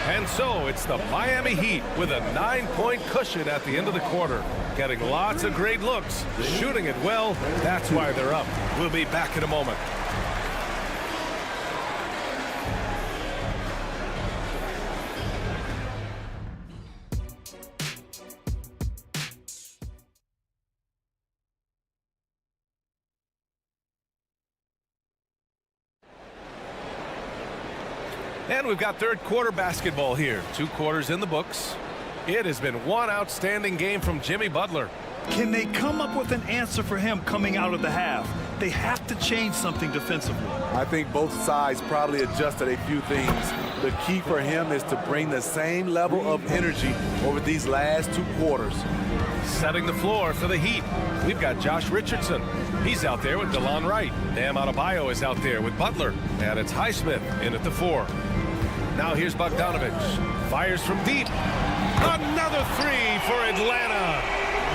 And so it's the Miami Heat with a 9-point cushion at the end of the quarter. Getting lots of great looks, shooting it well. That's why they're up. We'll be back in a moment. And we've got third quarter basketball here. 2 quarters in the books. It has been one outstanding game from Jimmy Butler. Can they come up with an answer for him coming out of the half? They have to change something defensively. I think both sides probably adjusted a few things. The key for him is to bring the same level of energy over these last 2 quarters. Setting the floor for the Heat. We've got Josh Richardson. He's out there with DeLon Wright. Bam Adebayo is out there with Butler. And it's Highsmith in at the 4. Now here's Bogdanovich. Fires from deep. Another 3 for Atlanta.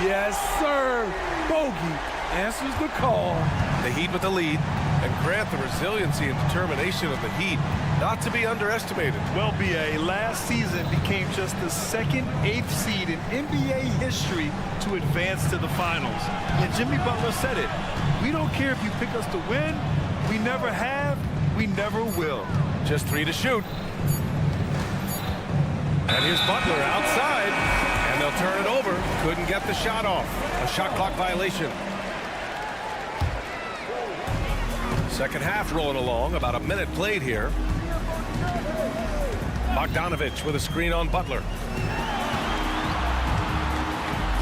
Yes, sir. Bogey answers the call. The Heat with the lead. And Grant, the resiliency and determination of the Heat, not to be underestimated. Well, B.A., last season became just the 2nd 8th seed in NBA history to advance to the finals. And Jimmy Butler said it. We don't care if you pick us to win. We never have. We never will. Just 3 to shoot. And here's Butler outside. And they'll turn it over. Couldn't get the shot off. A shot clock violation. Second half rolling along. About a minute played here. Bogdanovich with a screen on Butler.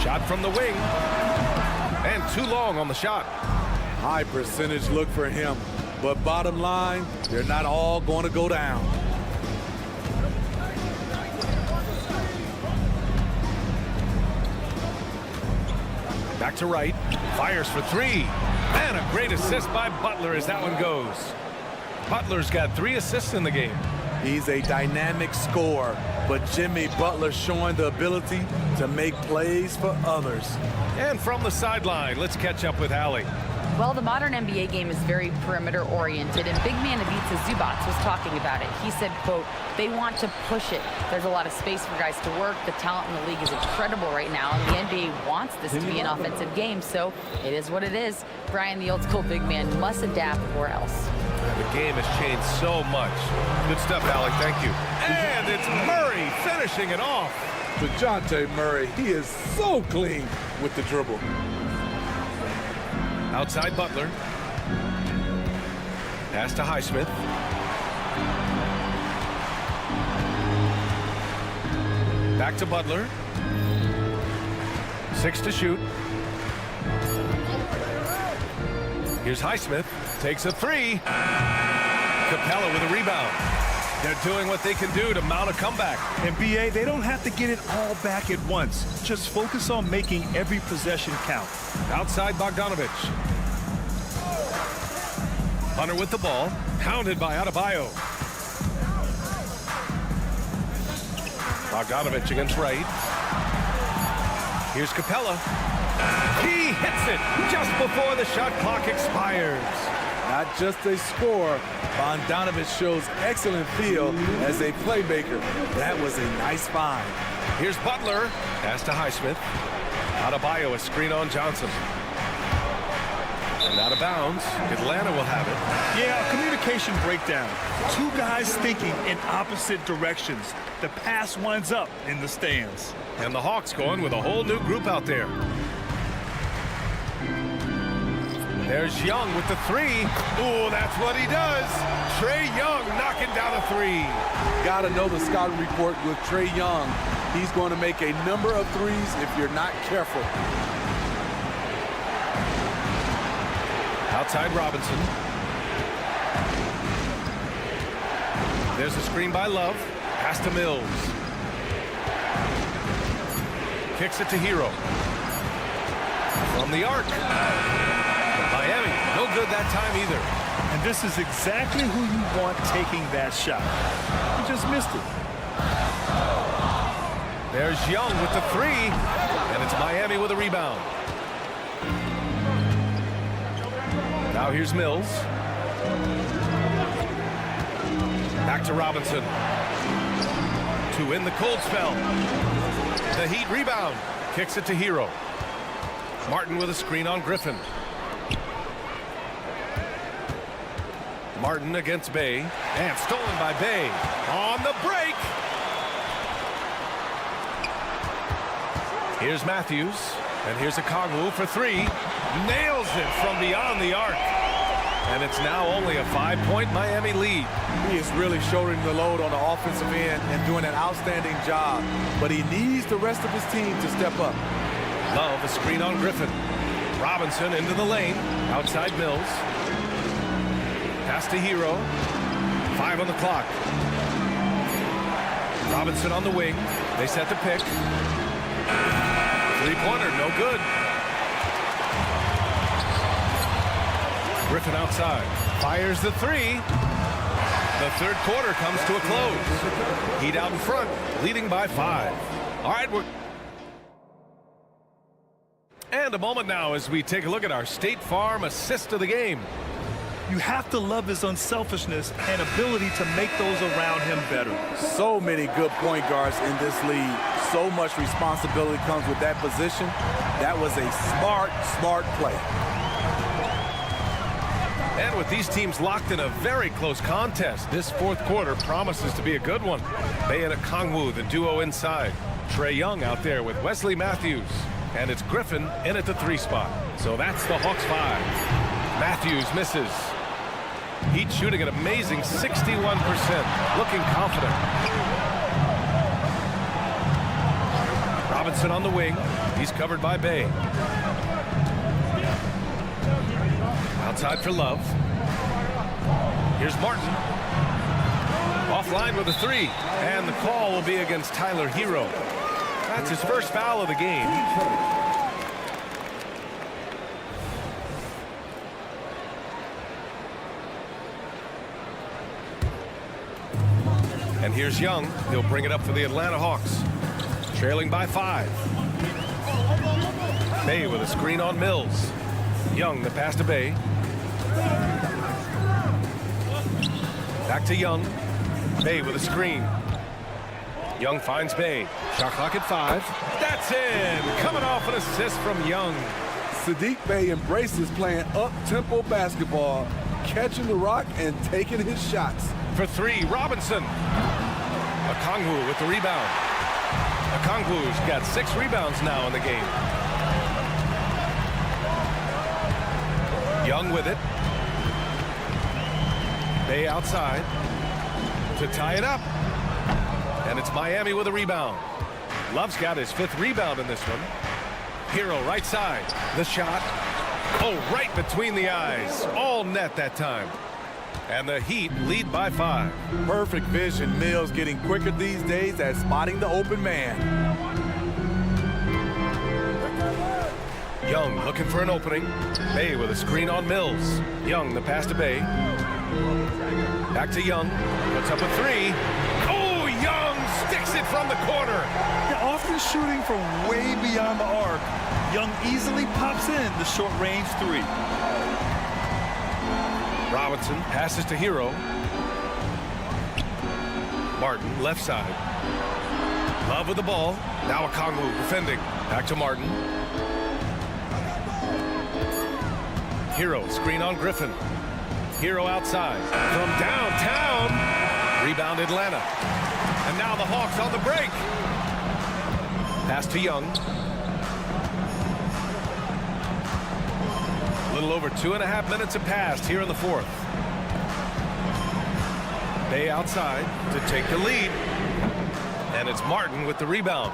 Shot from the wing. And too long on the shot. High percentage look for him. But bottom line, they're not all going to go down. Back to Wright. Fires for 3. And a great assist by Butler as that one goes. Butler's got 3 assists in the game. He's a dynamic scorer, but Jimmy Butler showing the ability to make plays for others. And from the sideline, let's catch up with Allie. Well, the modern NBA game is very perimeter-oriented, and big man Ivica Zubac was talking about it. He said, quote, they want to push it. There's a lot of space for guys to work. The talent in the league is incredible right now, and the NBA wants this to be an offensive game, so it is what it is. Brian, the old-school big man, must adapt or else. The game has changed so much. Good stuff, Allie. Thank you. And it's Murray finishing it off. DeJounte Murray, he is so clean with the dribble. Outside Butler. Pass to Highsmith. Back to Butler. 6 to shoot. Here's Highsmith. Takes a 3. Capella with a rebound. They're doing what they can do to mount a comeback. And B.A., they don't have to get it all back at once. Just focus on making every possession count. Outside Bogdanovich. Hunter with the ball. Pounded by Adebayo. Bogdanovich against Wright. Here's Capella. He hits it just before the shot clock expires. Not just a scorer, Bogdanovich shows excellent feel as a playmaker. That was a nice find. Here's Butler. Pass to Highsmith. Adebayo, a screen on Johnson. And out of bounds. Atlanta will have it. Yeah, a communication breakdown. Two guys thinking in opposite directions. The pass winds up in the stands. And the Hawks going with a whole new group out there. There's Young with the three. Ooh, that's what he does. Trae Young knocking down a three. Got to know the scouting report with Trae Young. He's going to make a number of threes if you're not careful. Outside Robinson. There's a screen by Love. Pass to Mills. Kicks it to Hero. From the arc. Miami, no good that time either. And this is exactly who you want taking that shot. You just missed it. There's Young with the three. And it's Miami with a rebound. Now here's Mills. Back to Robinson. To win the cold spell. The Heat rebound. Kicks it to Hero. Martin with a screen on Griffin. Martin against Bay. And stolen by Bay. On the break. Here's Matthews. And here's Okongwu for three. Nails it from beyond the arc. And it's now only a 5-point Miami lead. He is really shouldering the load on the offensive end and doing an outstanding job. But he needs the rest of his team to step up. Love a screen on Griffin. Robinson into the lane. Outside Mills. Pass to Hero. 5 on the clock. Robinson on the wing. They set the pick. Three-pointer, no good. Griffin outside. Fires the three. The third quarter comes to a close. Heat out in front, leading by 5. All right, and a moment now as we take a look at our State Farm assist of the game. You have to love his unselfishness and ability to make those around him better. So many good point guards in this league. So much responsibility comes with that position. That was a smart play. And with these teams locked in a very close contest, this fourth quarter promises to be a good one. Bay and Okongwu, the duo inside. Trae Young out there with Wesley Matthews. And it's Griffin in at the 3 spot. So that's the Hawks 5. Matthews misses. Heat shooting an amazing 61%. Looking confident. Robinson on the wing. He's covered by Bay. Outside for Love. Here's Martin. Offline with a 3. And the call will be against Tyler Hero. That's his first foul of the game. And here's Young. He'll bring it up for the Atlanta Hawks. Trailing by 5. Bay with a screen on Mills. Young, the pass to Bay. Back to Young. Bay with a screen. Young finds Bay. Shot clock at 5. That's in. Coming off an assist from Young. Saddiq Bey embraces playing up-tempo basketball, catching the rock and taking his shots. For 3, Robinson. Okongwu with the rebound. Okongwu's got 6 rebounds now in the game. Young with it. Bay outside to tie it up. And it's Miami with a rebound. Love's got his 5th rebound in this one. Hero right side. The shot. Oh, right between the eyes. All net that time. And the Heat lead by 5. Perfect vision. Mills getting quicker these days at spotting the open man. Young looking for an opening. Bay with a screen on Mills. Young, the pass to Bay. Back to Young. Puts up a three. Oh, Young sticks it from the corner. Yeah, often shooting from way beyond the arc, Young easily pops in the short-range three. Robinson passes to Hero. Martin, left side. Love with the ball. Now Okongwu defending. Back to Martin. Hero, screen on Griffin. Hero outside. From downtown. Rebound Atlanta. And now the Hawks on the break. Pass to Young. A little over 2.5 minutes have passed here in the fourth. Bay outside to take the lead. And it's Martin with the rebound.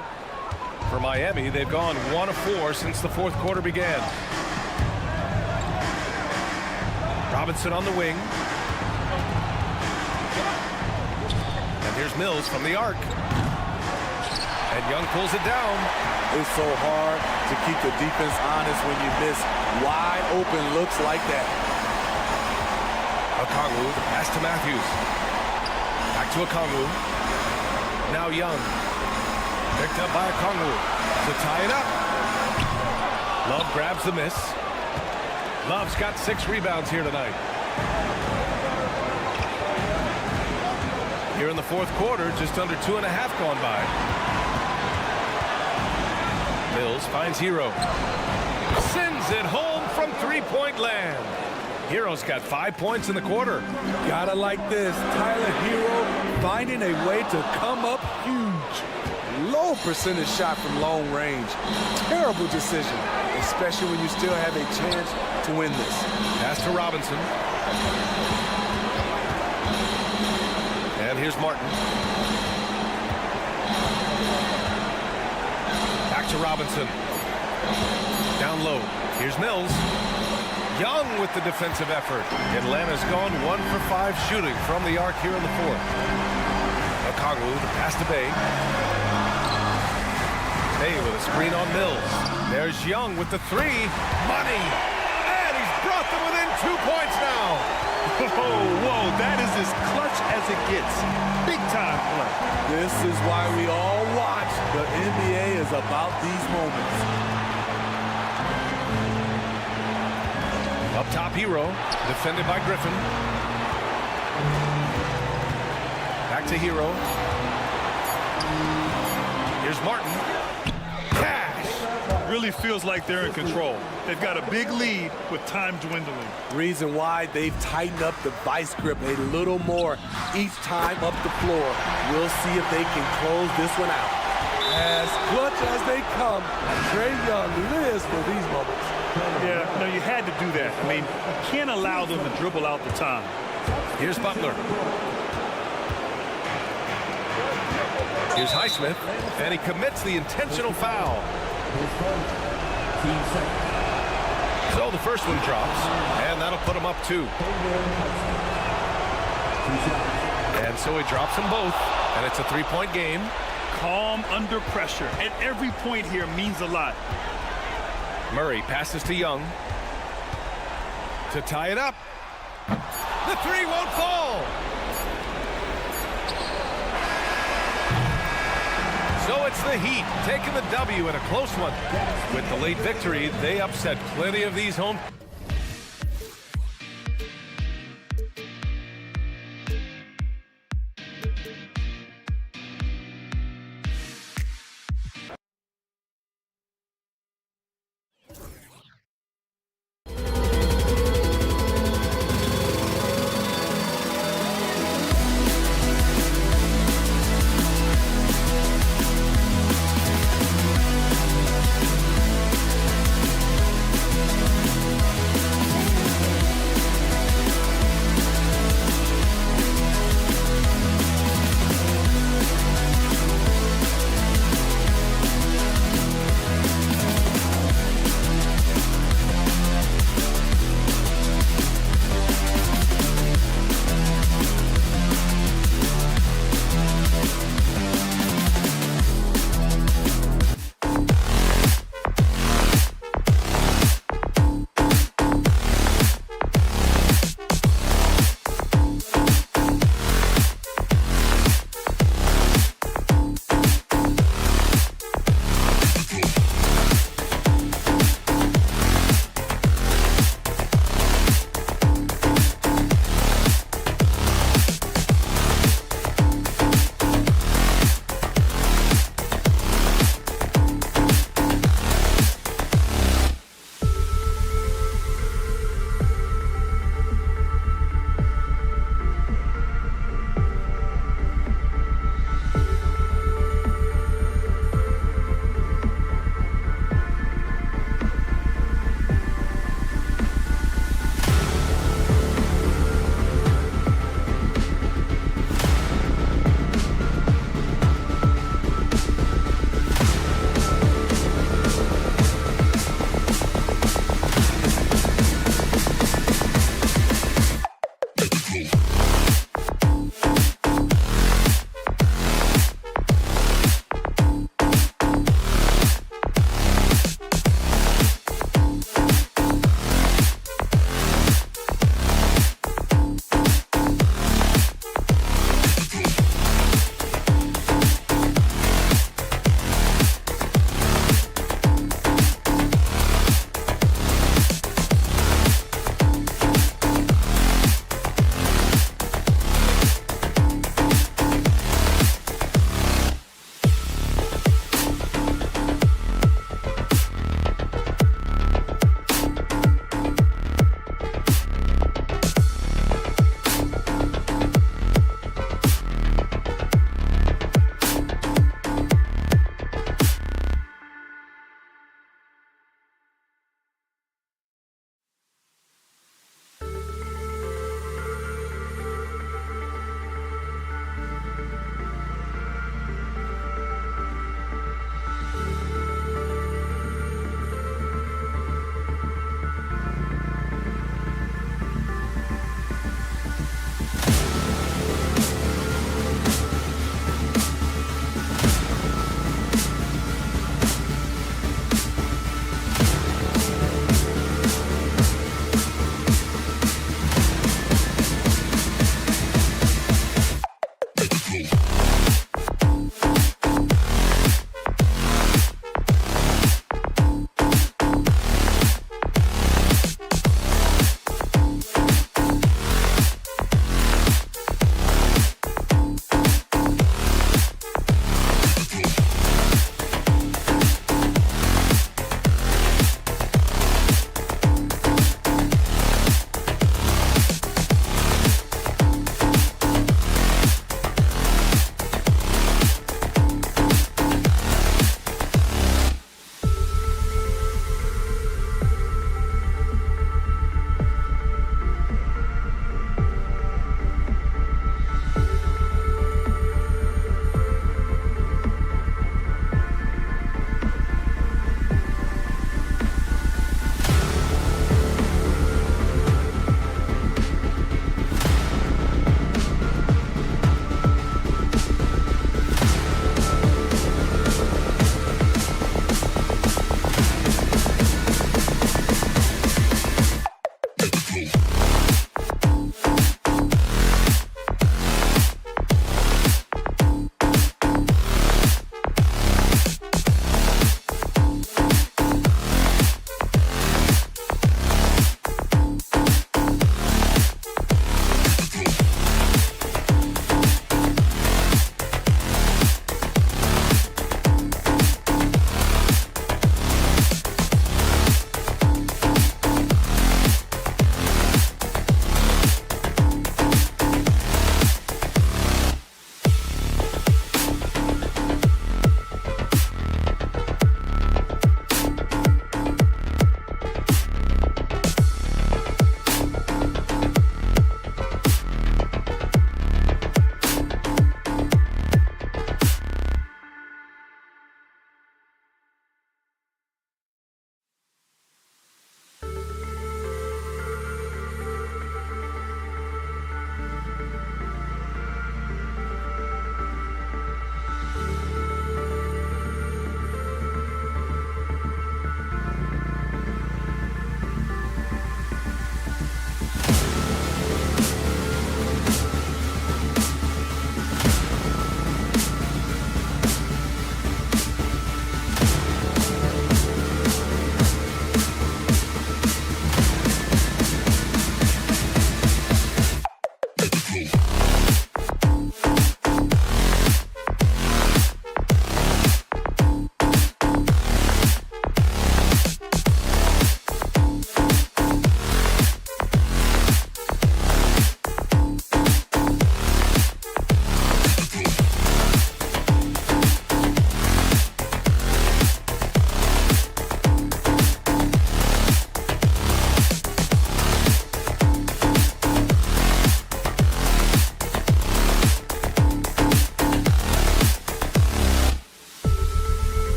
For Miami, they've gone 1 of 4 since the fourth quarter began. Robinson on the wing. And here's Mills from the arc. And Young pulls it down. It's so hard to keep the defense honest when you miss wide open looks like that. Okongwu, the pass to Matthews. Back to Okongwu. Now Young. Picked up by Okongwu to tie it up. Love grabs the miss. Love's got 6 rebounds here tonight. Here in the fourth quarter, just under 2.5 gone by. Mills finds Hero. Sends it home from three-point land. Hero's got 5 points in the quarter. Gotta like this. Tyler Hero finding a way to come up huge. Low percentage shot from long range. Terrible decision, especially when you still have a chance to win this. Pass to Robinson. And here's Martin. Back to Robinson. Down low. Here's Mills. Young with the defensive effort. Atlanta's gone 1 for 5 shooting from the arc here in the fourth. Okongwu, the pass to Bay. Bay with a screen on Mills. There's Young with the three. Money! And he's brought them within 2 points now. Whoa, that is as clutch as it gets. Big time play. This is why we all watch. The NBA is about these moments. Up top, Hero, defended by Griffin. Back to Hero. Here's Martin. Cash! Really feels like they're in control. They've got a big lead with time dwindling. Reason why they've tightened up the vice grip a little more each time up the floor. We'll see if they can close this one out. As clutch as they come, Trae Young lives for these moments. Yeah, no, you had to do that. I mean, you can't allow them to dribble out the time. Here's Butler. Here's Highsmith, and he commits the intentional foul. So the first one drops, and that'll put him up 2. And so he drops them both, and it's a 3-point game. Calm under pressure, and every point here means a lot. Murray passes to Young to tie it up. The three won't fall. So it's the Heat taking the W in a close one. With the late victory, they upset plenty of these home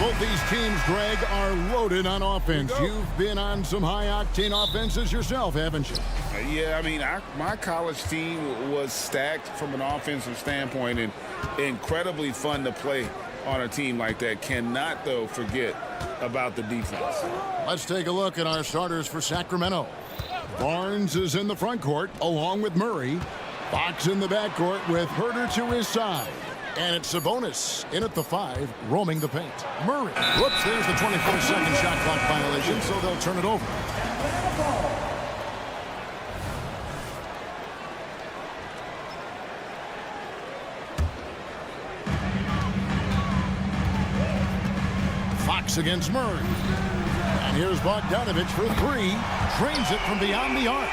Both these teams, Greg, are loaded on offense. You've been on some high-octane offenses yourself, haven't you? Yeah, I mean, my college team was stacked from an offensive standpoint and incredibly fun to play on a team like that. Cannot, though, forget about the defense. Let's take a look at our starters for Sacramento. Barnes is in the front court along with Murray. Fox in the backcourt with Herter to his side. And it's Sabonis in at the 5, roaming the paint. Murray. Whoops, there's the 24-second shot clock violation, so they'll turn it over. Fox against Murray. And here's Bogdanovich for 3. Drains it from beyond the arc.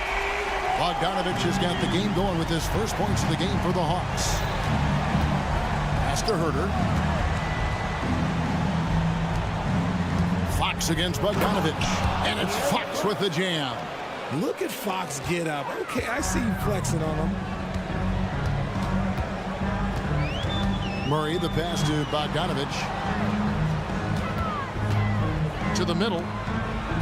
Bogdanovich has got the game going with his first points of the game for the Hawks. Pass to Herter. Fox against Bogdanovich. And it's Fox with the jam. Look at Fox get up. Okay, I see you flexing on him. Murray, the pass to Bogdanovich. To the middle.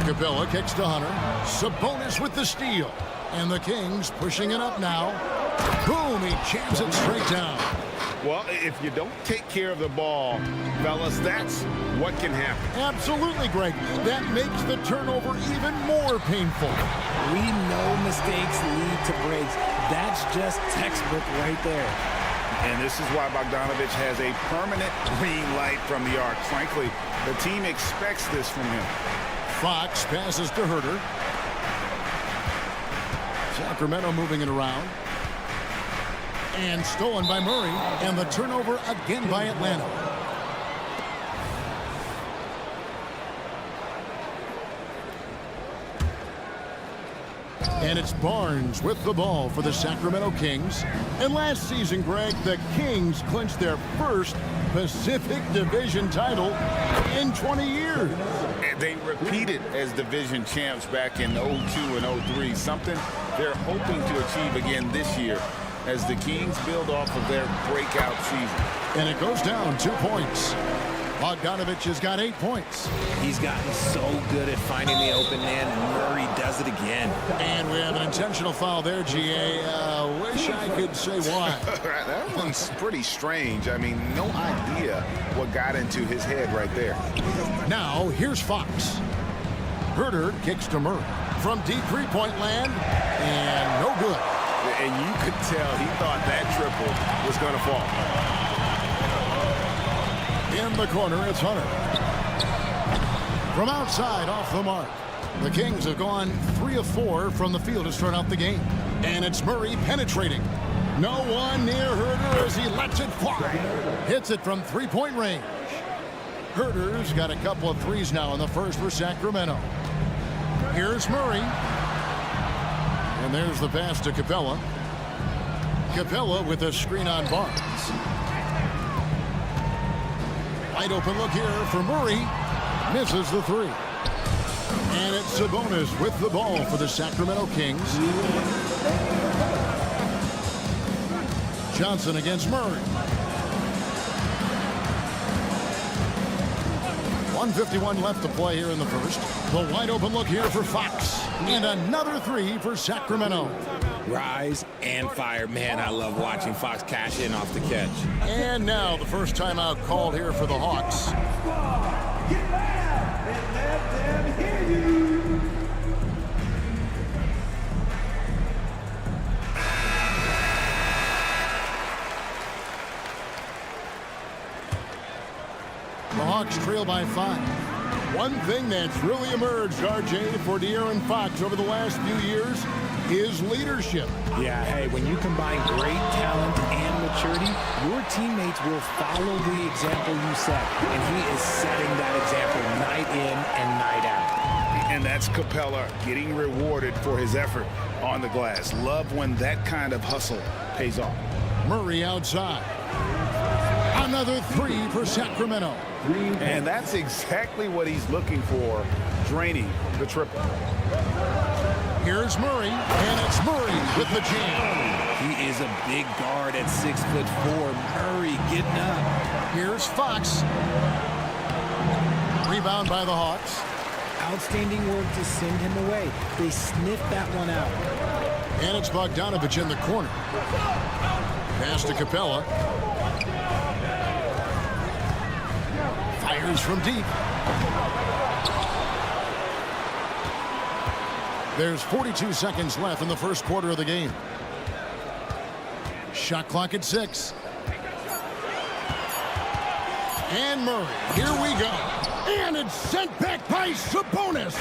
Capella kicks to Hunter. Sabonis with the steal. And the Kings pushing it up now. Boom, he jams it straight down. Well, if you don't take care of the ball, fellas, that's what can happen. Absolutely, Greg. That makes the turnover even more painful. We know mistakes lead to breaks. That's just textbook right there. And this is why Bogdanovich has a permanent green light from the arc. Frankly, the team expects this from him. Fox passes to Herter. Sacramento moving it around. And stolen by Murray. And the turnover again by Atlanta. And it's Barnes with the ball for the Sacramento Kings. And last season, Greg, the Kings clinched their first Pacific Division title in 20 years. And they repeated as division champs back in 02 and 03, something they're hoping to achieve again this year as the Kings build off of their breakout season. And it goes down 2 points. Bogdanovich has got 8 points. He's gotten so good at finding the open man, and Murray does it again. And we have an intentional foul there, GA. Wish I could say why. That one's pretty strange. I mean, no idea what got into his head right there. Now, here's Fox. Herter kicks to Murray from deep three-point land, and no good. And you could tell he thought that triple was going to fall. In the corner, it's Hunter. From outside, off the mark. The Kings have gone 3 of 4 from the field to start out the game. And it's Murray penetrating. No one near Herter as he lets it fly. Hits it from three-point range. Herter's got a couple of threes now in the first for Sacramento. Here's Murray. And there's the pass to Capella. Capella with a screen on Barnes. Wide open look here for Murray. Misses the 3. And it's Sabonis with the ball for the Sacramento Kings. Johnson against Murray. 1:51 left to play here in the first. The wide open look here for Fox. And another 3 for Sacramento. Rise and fire. Man, I love watching Fox cash in off the catch. And now the first timeout called here for the Hawks. Get loud and let them hear you. The Hawks trail by 5. One thing that's really emerged, RJ, for De'Aaron Fox over the last few years is leadership. Yeah, hey, when you combine great talent and maturity, your teammates will follow the example you set. And he is setting that example night in and night out. And that's Capella getting rewarded for his effort on the glass. Love when that kind of hustle pays off. Murray outside. Another 3 for Sacramento. And that's exactly what he's looking for, draining the triple. Here's Murray, and it's Murray with the jam. He is a big guard at 6'4". Murray getting up. Here's Fox. Rebound by the Hawks. Outstanding work to send him away. They sniffed that one out. And it's Bogdanovich in the corner. Pass to Capella. Fires from deep. There's 42 seconds left in the first quarter of the game. Shot clock at 6. And Murray, here we go. And it's sent back by Sabonis.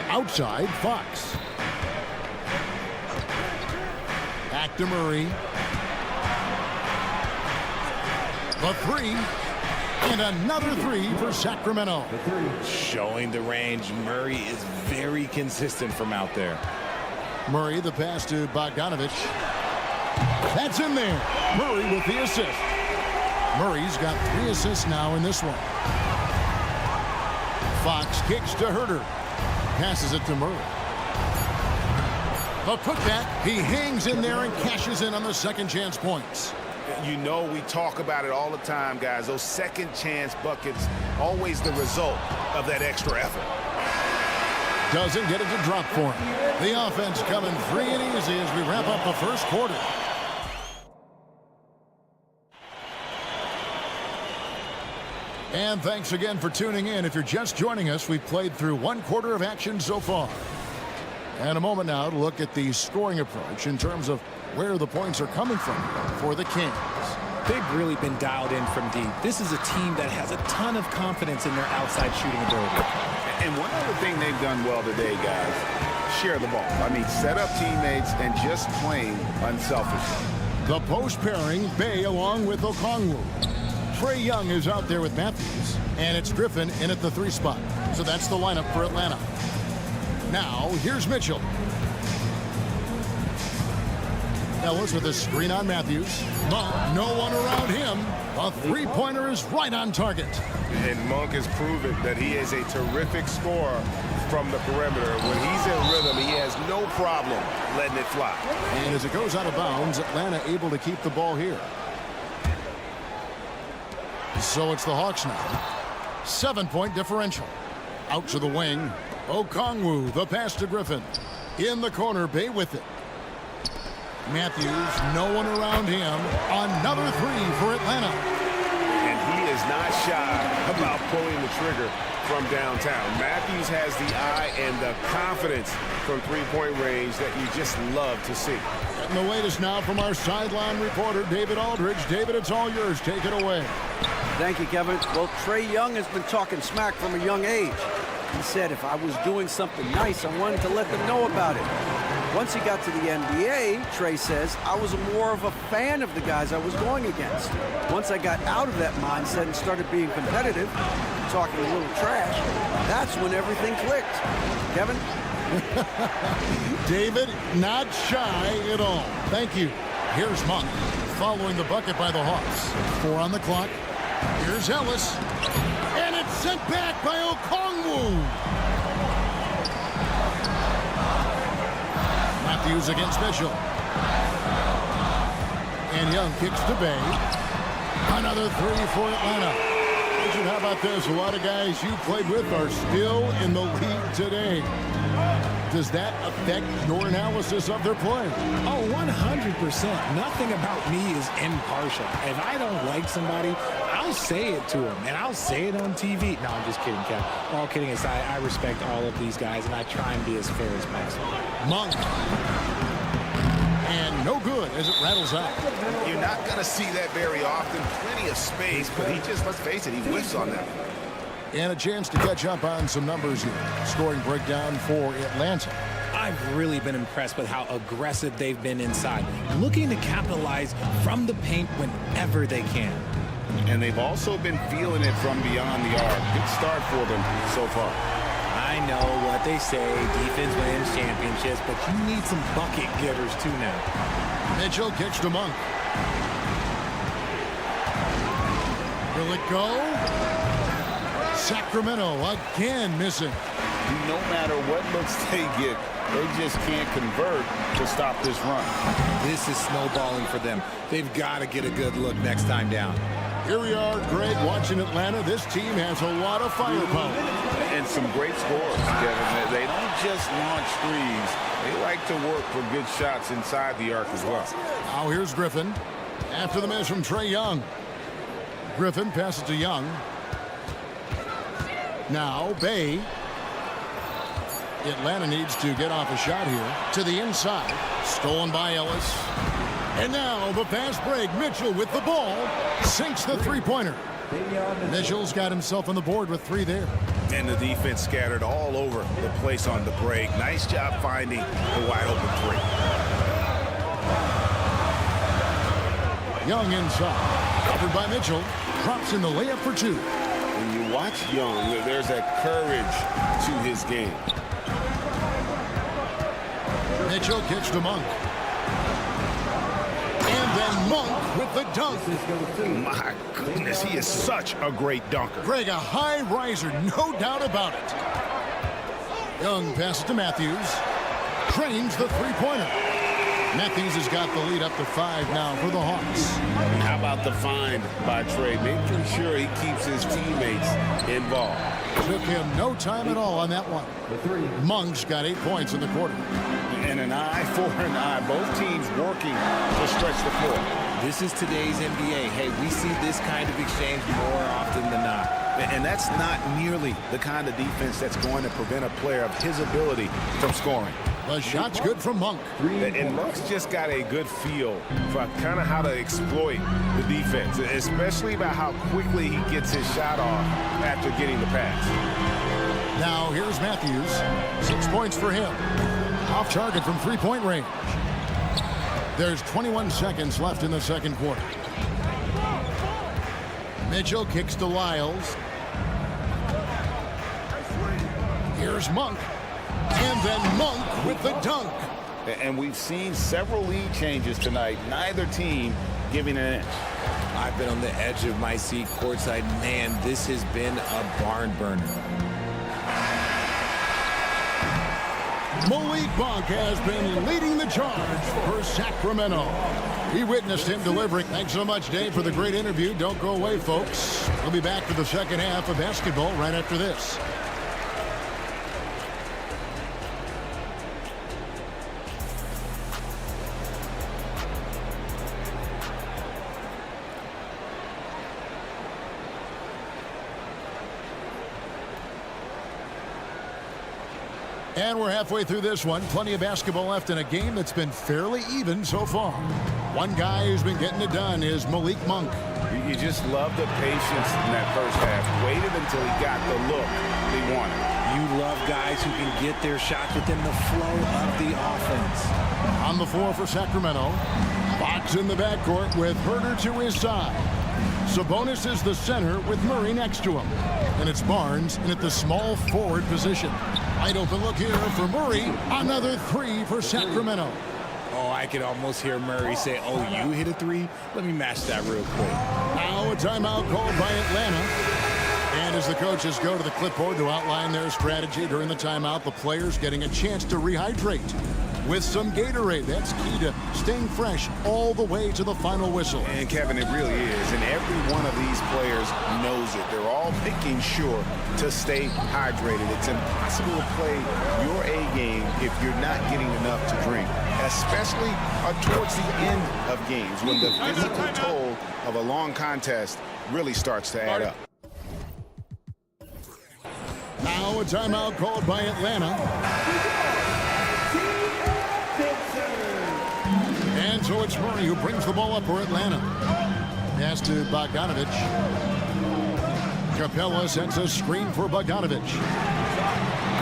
Outside, Fox. Back to Murray. The 3. And another 3 for Sacramento. Showing the range, Murray is very consistent from out there. Murray, the pass to Bogdanovich. That's in there. Murray with the assist. Murray's got 3 assists now in this one. Fox kicks to Herter. Passes it to Murray. The putback. He hangs in there and cashes in on the second chance points. You know, we talk about it all the time, guys. Those second chance buckets, always the result of that extra effort. Doesn't get it to drop for him. The offense coming free and easy as we wrap up the first quarter. And thanks again for tuning in. If you're just joining us, we've played through 1 quarter of action so far. And a moment now to look at the scoring approach in terms of where the points are coming from for the Kings. They've really been dialed in from deep. This is a team that has a ton of confidence in their outside shooting ability. And one other thing they've done well today, guys, share the ball. I mean, set up teammates and just plain unselfishly. The post pairing, Bay along with Okongwu. Trae Young is out there with Matthews, and it's Griffin in at the 3 spot. So that's the lineup for Atlanta. Now, here's Mitchell. Ellis with a screen on Matthews. Monk, no one around him. A 3-pointer is right on target. And Monk has proven that he is a terrific scorer from the perimeter. When he's in rhythm, he has no problem letting it fly. And as it goes out of bounds, Atlanta able to keep the ball here. So it's the Hawks now. 7-point differential. Out to the wing. Okongwu, the pass to Griffin. In the corner, Bay with it. Matthews, no one around him. Another 3 for Atlanta. And he is not shy about pulling the trigger from downtown. Matthews has the eye and the confidence from 3-point range that you just love to see. And the latest now from our sideline reporter, David Aldridge. David, it's all yours. Take it away. Thank you, Kevin. Well, Trae Young has been talking smack from a young age. He said if I was doing something nice, I wanted to let them know about it. Once he got to the NBA, Trae says, I was more of a fan of the guys I was going against. Once I got out of that mindset and started being competitive, talking a little trash, that's when everything clicked. Kevin? David, not shy at all. Thank you. Here's Monk following the bucket by the Hawks. 4 on the clock. Here's Ellis. And it's sent back by Okongwu. Matthews against Mitchell. And Young kicks to Bay. Another 3 for Atlanta. Richard, how about this? A lot of guys you played with are still in the league today. Does that affect your analysis of their play? Oh, 100%. Nothing about me is impartial. If I don't like somebody, I'll say it to them, and I'll say it on TV. No, I'm just kidding, Kevin. All kidding aside, I respect all of these guys, and I try and be as fair as possible. Monk. And no good as it rattles out. You're not going to see that very often. Plenty of space, but he just, let's face it, he whiffs on that. And a chance to catch up on some numbers here. Scoring breakdown for Atlanta. I've really been impressed with how aggressive they've been inside, looking to capitalize from the paint whenever they can. And they've also been feeling it from beyond the arc. Good start for them so far. I know what they say, defense wins championships, but you need some bucket getters too now. Mitchell kicks to Monk. Will it go? Sacramento again missing. No matter what looks they get, they just can't convert to stop this run. This is snowballing for them. They've got to get a good look next time down. Here we are, Greg, watching Atlanta. This team has a lot of firepower. And some great scores, Kevin. They don't just launch threes. They like to work for good shots inside the arc as well. Now here's Griffin. After the miss from Trae Young. Griffin passes to Young. Now Bay. Atlanta needs to get off a shot here. To the inside. Stolen by Ellis. And now the fast break. Mitchell with the ball. Sinks the three-pointer. Mitchell's got himself on the board with 3 there. And the defense scattered all over the place on the break. Nice job finding the wide open 3. Young inside. Covered by Mitchell. Drops in the layup for 2. When you watch Young, there's that courage to his game. Mitchell kicks to Monk. And then Monk with the dunk. My goodness, he is such a great dunker. Greg, a high riser, no doubt about it. Young passes to Matthews. Trains the three-pointer. Matthews has got the lead up to 5 now for the Hawks. How about the find by Trae, making sure he keeps his teammates involved. Took him no time at all on that one. Monk's got 8 points in the quarter. And an eye for an eye. Both teams working to stretch the floor. This is today's NBA. Hey, we see this kind of exchange more often than not. And that's not nearly the kind of defense that's going to prevent a player of his ability from scoring. The shot's good from Monk. And Monk's just got a good feel for kind of how to exploit the defense, especially about how quickly he gets his shot off after getting the pass. Now here's Matthews. 6 points for him. Off target from three-point range. There's 21 seconds left in the second quarter. Mitchell kicks to Lyles. Here's Monk. And then Monk with the dunk. And we've seen several lead changes tonight. Neither team giving an inch. I've been on the edge of my seat courtside. Man, this has been a barn burner. Malik Monk has been leading the charge for Sacramento. He witnessed him delivering. Thanks so much, Dave, for the great interview. Don't go away, folks. We'll be back for the second half of basketball right after this. And we're halfway through this one. Plenty of basketball left in a game that's been fairly even so far. One guy who's been getting it done is Malik Monk. You just love the patience in that first half. Waited until he got the look he wanted. You love guys who can get their shots within the flow of the offense. On the floor for Sacramento. Fox in the backcourt with Herter to his side. Sabonis is the center with Murray next to him. And it's Barnes in at the small forward position. Wide open look here for Murray. Another 3 for Sacramento. Oh, I could almost hear Murray say, oh, you hit a 3? Let me match that real quick. Now a timeout called by Atlanta. And as the coaches go to the clipboard to outline their strategy during the timeout, the players getting a chance to rehydrate with some Gatorade. That's key to staying fresh all the way to the final whistle. And Kevin, it really is. And every one of these players knows it. They're all making sure to stay hydrated. It's impossible to play your A game if you're not getting enough to drink, especially towards the end of games when the physical toll of a long contest really starts to add up. Now a timeout called by Atlanta. And so it's Murray who brings the ball up for Atlanta. Pass to Bogdanovich. Capella sends a screen for Bogdanovich.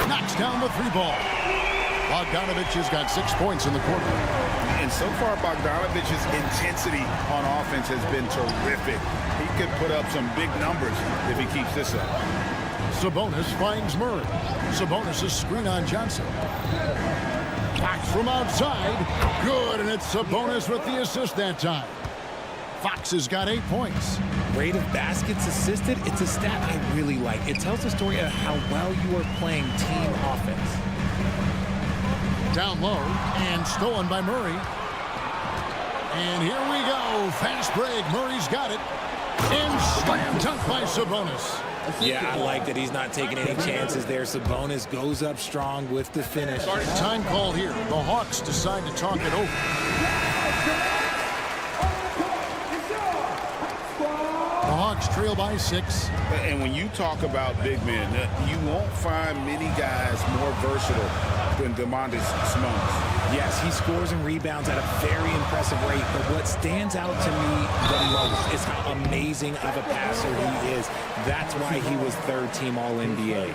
Knocks down the 3 ball. Bogdanovich has got 6 points in the quarter. And so far, Bogdanovich's intensity on offense has been terrific. He could put up some big numbers if he keeps this up. Sabonis finds Murray. Sabonis' screen on Johnson. Fox from outside. Good, and it's Sabonis with the assist that time. Fox has got 8 points. Rate of baskets assisted, it's a stat I really like. It tells the story of how well you are playing team offense. Down low, and stolen by Murray. And here we go. Fast break. Murray's got it. And slam dunk by Sabonis. Yeah, I like that he's not taking any chances there. Sabonis goes up strong with the finish. Time call here. The Hawks decide to talk it over. The Hawks trail by 6. And when you talk about big men, you won't find many guys more versatile than Demontis Sabonis. Yes, he scores and rebounds at a very impressive rate, but what stands out to me the most is how amazing of a passer he is. That's why he was third-team All-NBA.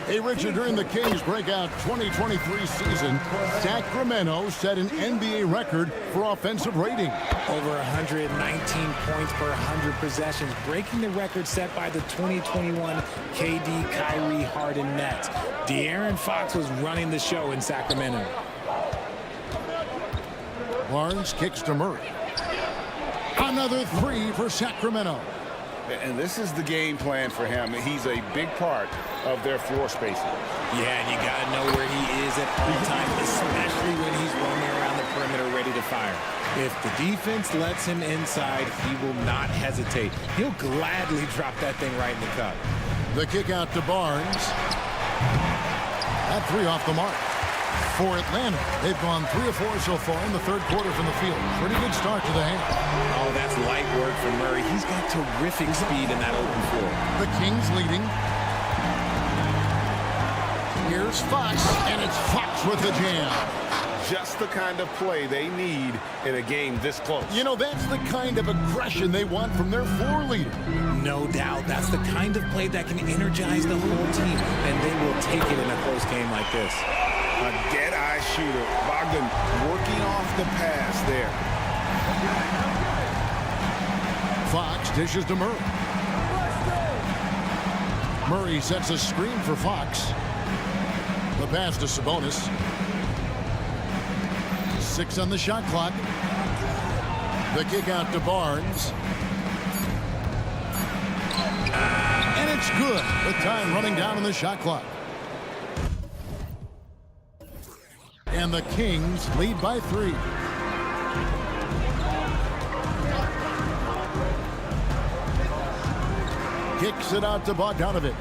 Hey, Richard, during the Kings breakout 2023 season, Sacramento set an NBA record for offensive rating. Over 119 points per 100 possessions, breaking the record set by the 2021 KD Kyrie Harden Nets. De'Aaron Fox was running the show in Sacramento. Barnes kicks to Murray. Another 3 for Sacramento. And this is the game plan for him. He's a big part of their floor spacing. Yeah, and you got to know where he is at all times, especially when he's roaming around the perimeter ready to fire. If the defense lets him inside, he will not hesitate. He'll gladly drop that thing right in the cup. The kick out to Barnes. That 3 off the mark. For Atlanta, they've gone 3 of 4 so far in the third quarter from the field. Pretty good start to the hand. Oh, that's light work for Murray. He's got terrific speed in that open floor. The Kings leading. Here's Fox, and it's Fox with the jam. Just the kind of play they need in a game this close. You know, that's the kind of aggression they want from their floor leader. No doubt. That's the kind of play that can energize the whole team, and they will take it in a close game like this. A dead-eye shooter. Bogdan working off the pass there. Fox dishes to Murray. Murray sets a screen for Fox. The pass to Sabonis. 6 on the shot clock. The kick out to Barnes. And it's good with time running down on the shot clock. And the Kings lead by 3. Kicks it out to Bogdanovich.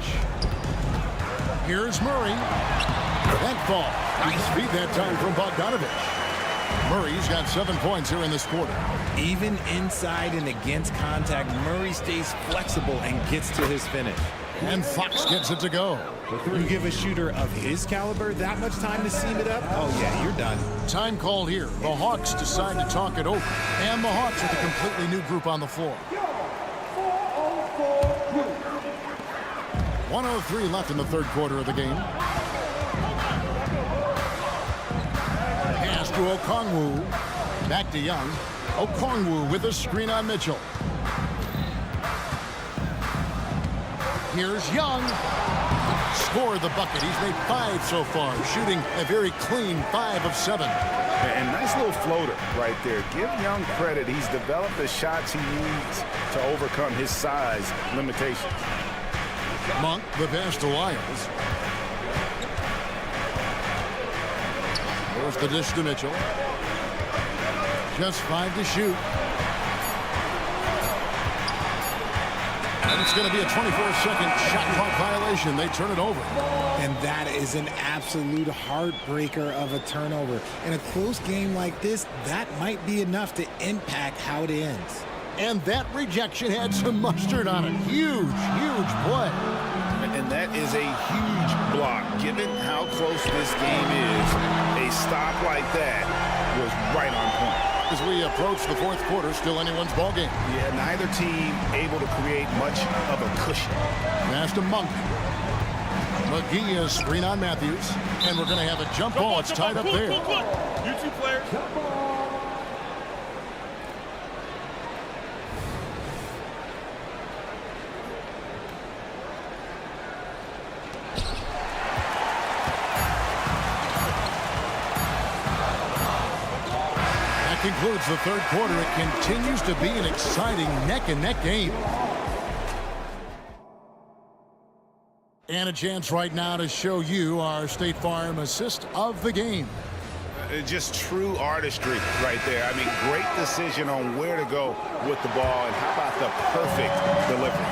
Here's Murray. That ball. Nice feed that time from Bogdanovich. Murray's got 7 points here in this quarter. Even inside and against contact, Murray stays flexible and gets to his finish. And Fox gets it to go. You give a shooter of his caliber that much time to seam it up? Oh, yeah, you're done. Time called here. The Hawks decide to talk it over. And the Hawks with a completely new group on the floor. 1:03 left in the third quarter of the game. Pass to Okongwu. Back to Young. Okongwu with a screen on Mitchell. Here's Young. Scored the bucket. He's made 5 so far, shooting a very clean 5 of 7. And nice little floater right there. Give Young credit. He's developed the shots he needs to overcome his size limitations. Monk, the pass to Lyles. There's the dish to Mitchell. Just 5 to shoot. And it's going to be a 24-second shot clock violation. They turn it over. And that is an absolute heartbreaker of a turnover. In a close game like this, that might be enough to impact how it ends. And that rejection had some mustard on it. Huge, huge play. And that is a huge block. Given how close this game is, a stop like that was right on point. As we approach the fourth quarter, still anyone's ball game. Yeah, neither team able to create much of a cushion. Pass to Monk. McGee is screen on Matthews. And we're going to have a jump ball. It's tied up there. You two players. Concludes the third quarter. It continues to be an exciting neck-and-neck game. And a chance right now to show you our State Farm assist of the game. just true artistry right there. I mean, great decision on where to go with the ball, and how about the perfect delivery?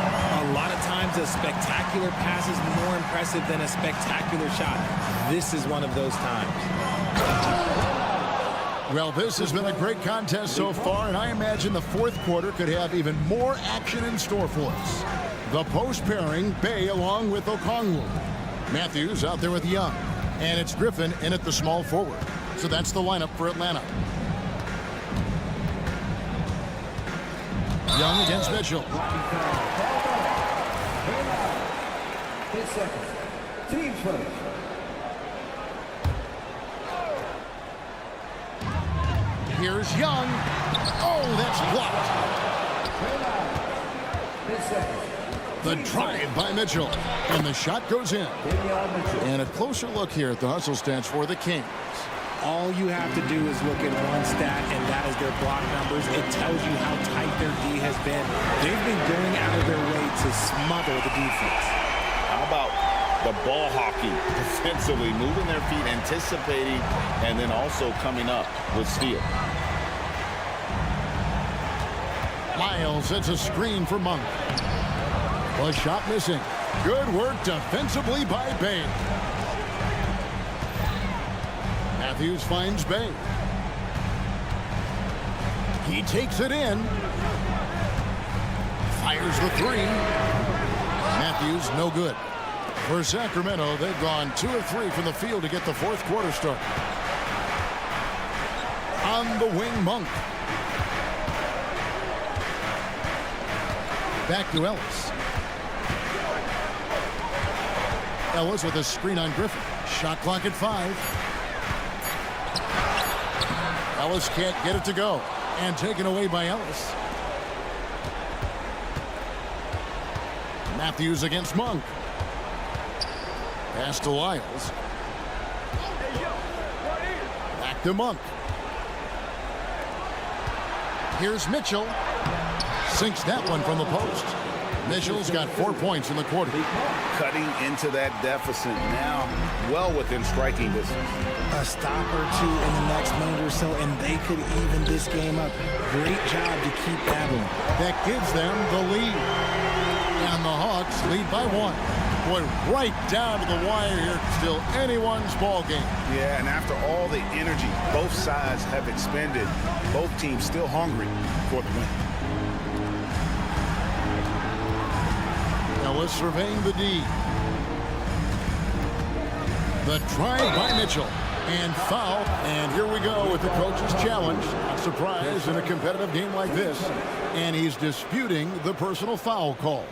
A lot of times a spectacular pass is more impressive than a spectacular shot. This is one of those times. Well, this has been a great contest so far, and I imagine the fourth quarter could have even more action in store for us. The post pairing, Bay along with Okongwu. Matthews out there with Young. And it's Griffin in at the small forward. So that's the lineup for Atlanta. Young against Mitchell. 10 seconds. Team first. Here's Young. Oh, that's blocked. 10 seconds. The drive by Mitchell. And the shot goes in. And a closer look here at the hustle stats for the Kings. All you have to do is look at one stat, and that is their block numbers. It tells you how tight their D has been. They've been going out of their way to smother the defense. How about the ball hockey defensively, moving their feet, anticipating, and then also coming up with steal. Miles sets a screen for Monk. A shot missing. Good work defensively by Bay. Matthews finds Bay. He takes it in. Fires the three. Matthews no good. For Sacramento, they've gone 2 of 3 from the field to get the fourth quarter start. On the wing, Monk. Back to Ellis. Ellis with a screen on Griffin. Shot clock at 5. Ellis can't get it to go. And taken away by Ellis. Matthews against Monk. Pass to Lyles. Back to Monk. Here's Mitchell. Sinks that one from the post. Mitchell's got 4 points in the quarter. Cutting into that deficit now, well within striking distance. A stop or two in the next minute or so, and they could even this game up. Great job to keep battling. That gives them the lead. And the Hawks lead by 1. Boy, right down to the wire here. Still anyone's ball game. Yeah, and after all the energy both sides have expended, both teams still hungry for the win. Ellis surveying the D. The try by Mitchell. And foul. And here we go with the coach's challenge. Not surprised in a competitive game like this. And he's disputing the personal foul call.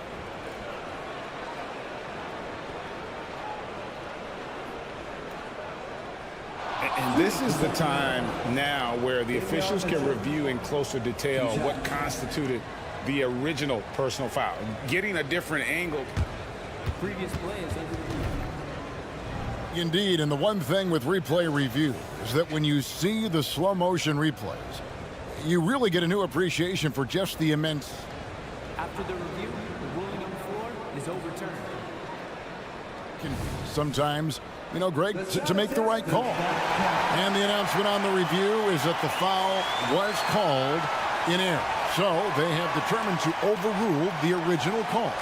And this is the time now where the officials can review in closer detail what constituted the original personal foul. Getting a different angle. Previous play is under review. Indeed, and the one thing with replay review is that when you see the slow motion replays, you really get a new appreciation for just the immense. After the review, the ruling on the floor is overturned. Sometimes, you know, Greg, to make the right call. And the announcement on the review is that the foul was called in error. So they have determined to overrule the original call.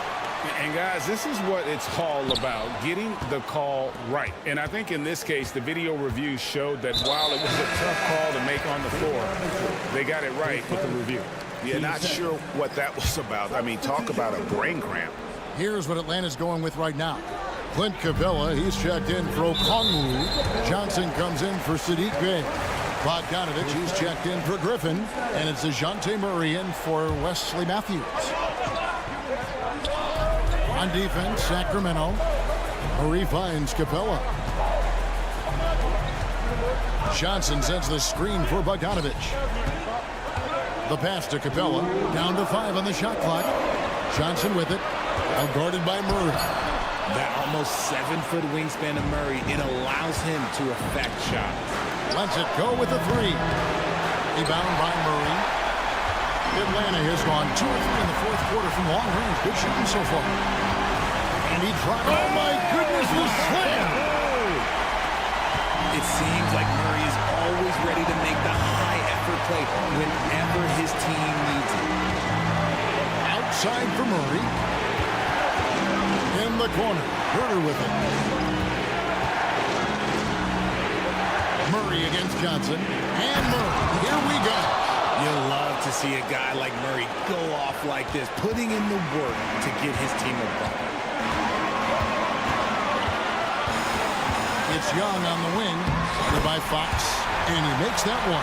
And guys, this is what it's all about, getting the call right. And I think in this case, the video review showed that while it was a tough call to make on the floor, they got it right with the review. Yeah, not sure what that was about. I mean, talk about a brain cramp. Here's what Atlanta's going with right now. Clint Capella, he's checked in for Okongwu. Johnson comes in for Sadiq Bey. Bogdanovich, he's checked in for Griffin. And it's DeJounte Murray in for Wesley Matthews. On defense, Sacramento. Murray finds Capella. Johnson sends the screen for Bogdanovich. The pass to Capella. Down to 5 on the shot clock. Johnson with it. Now guarded by Murray. That almost 7-foot wingspan of Murray, it allows him to affect shots. Lets it go with the 3. Rebound by Murray. Atlanta has gone 2 of 3 in the fourth quarter from long range. Good shooting so far. And he tried. Oh my goodness, the slam! It seems like Murray is always whenever his team needs it. Outside for Murray. In the corner. Herder with it. Murray against Johnson. And Murray. Here we go. You'll love to see a guy like Murray go off like this, putting in the work to get his team a bucket. It's Young on the wing. Here by Fox. And he makes that one.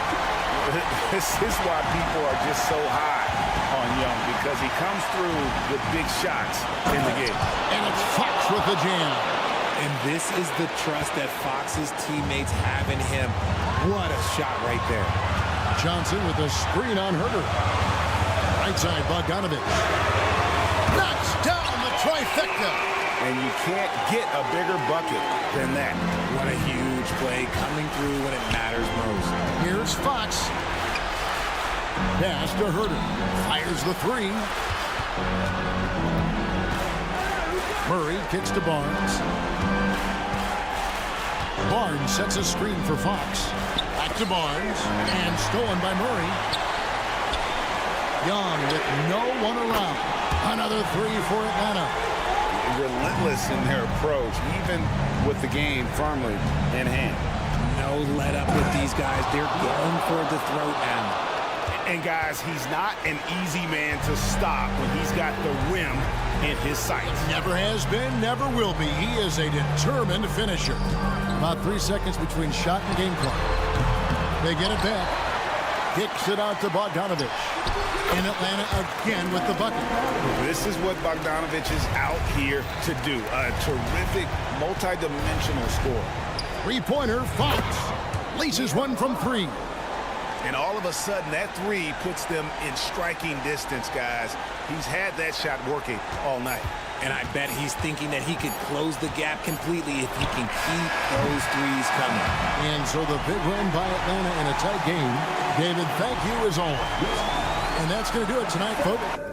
This is why people are just so high on Young, because he comes through with big shots in the game. And it's Fox with the jam. And this is the trust that Fox's teammates have in him. What a shot right there. Johnson with a screen on Herder. Right side, Bogdanovich. Knocks down the trifecta. And you can't get a bigger bucket than that. What a huge play coming through when it matters most. Here's Fox. Pass to Herder. Fires the three. Murray kicks to Barnes. Barnes sets a screen for Fox. Back to Barnes. And stolen by Murray. Young with no one around. Another three for Atlanta. Relentless in their approach, even with the game firmly in hand. No let up with these guys. They're going for the throat now. And guys, he's not an easy man to stop when he's got the rim in his sights. Never has been, never will be. He is a determined finisher. About 3 seconds between shot and game clock. They get it back. Kicks it out to Bogdanovich. In Atlanta again with the bucket. This is what Bogdanovich is out here to do. A terrific, multi-dimensional score. Three-pointer, Fox. Laces one from three. And all of a sudden, that three puts them in striking distance, guys. He's had that shot working all night. And I bet he's thinking that he could close the gap completely if he can keep those threes coming. And so the big win by Atlanta in a tight game. David, thank you as always. And that's going to do it tonight, folks.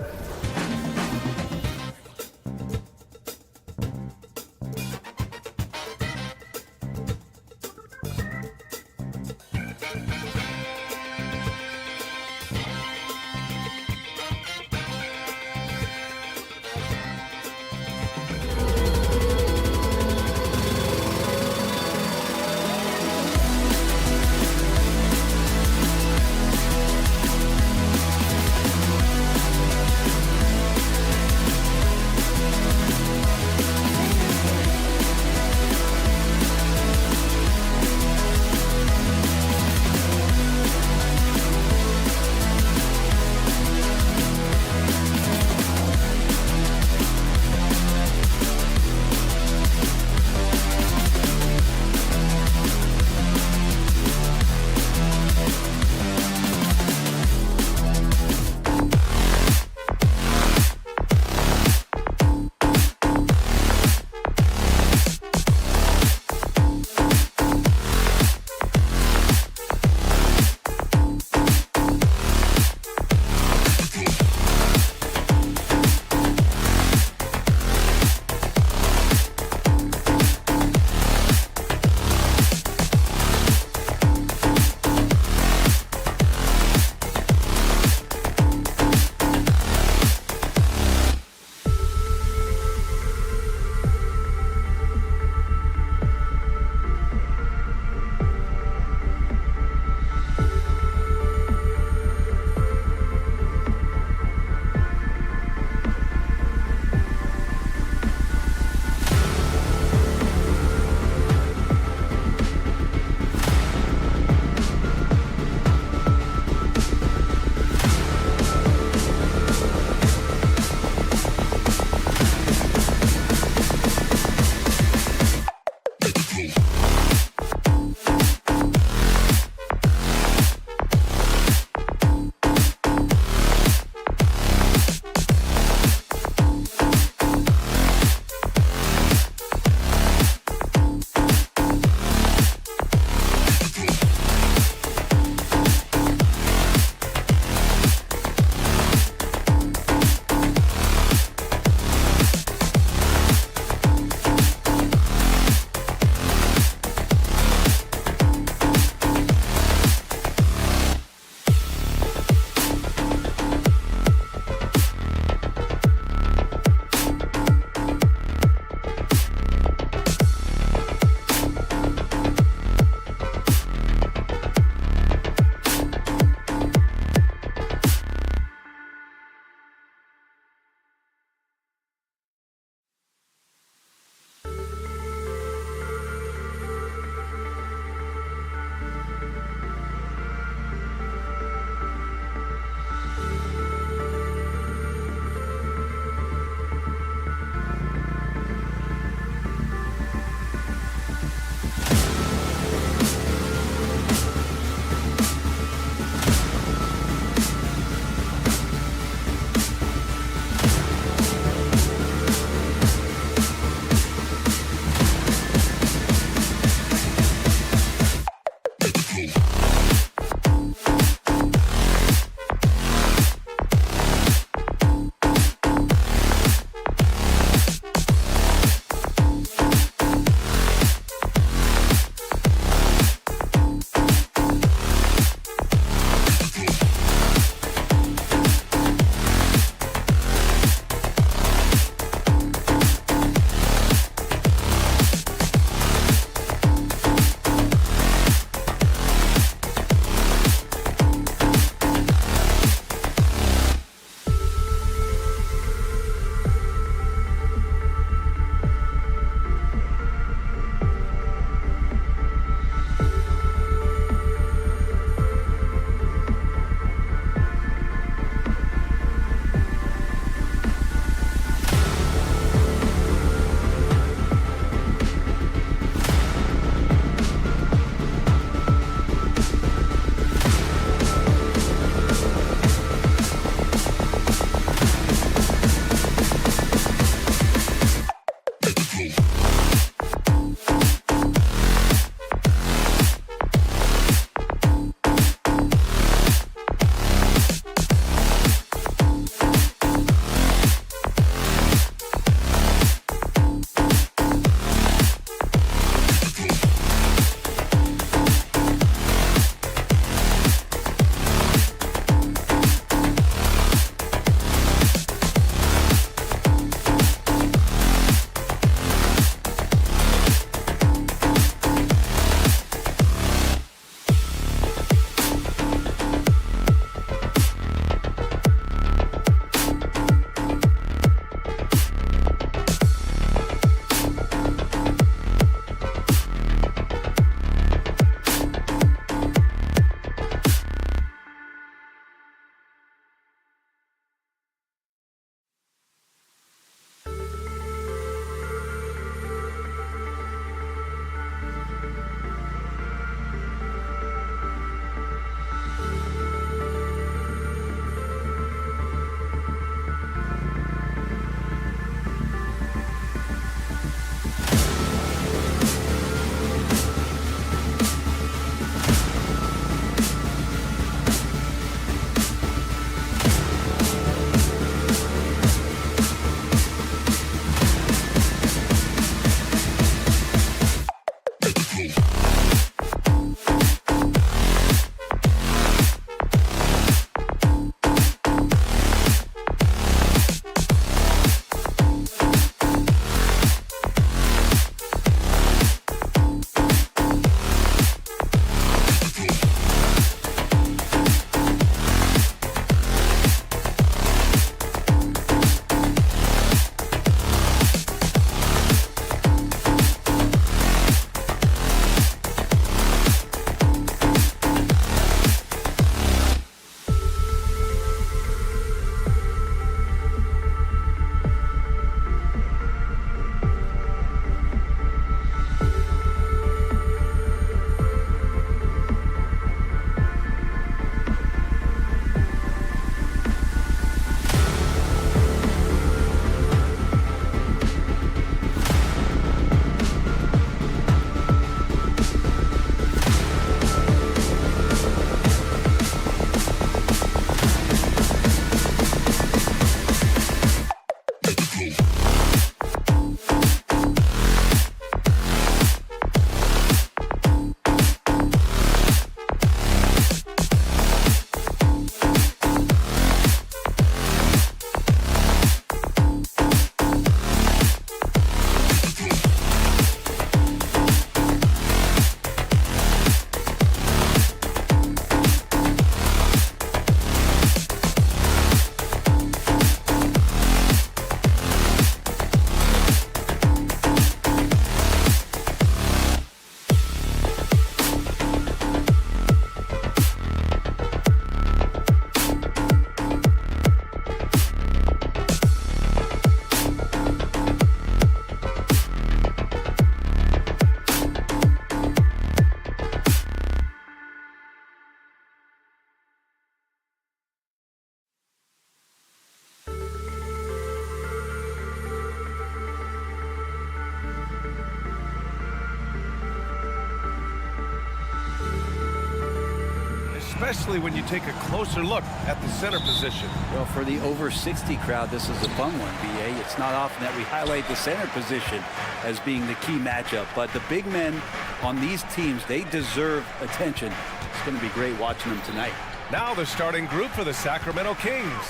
especially when you take a closer look at the center position. Well, for the over 60 crowd, this is a fun one, BA. It's not often that we highlight the center position as being the key matchup, but the big men on these teams, they deserve attention. It's going to be great watching them tonight. Now the starting group for the Sacramento Kings.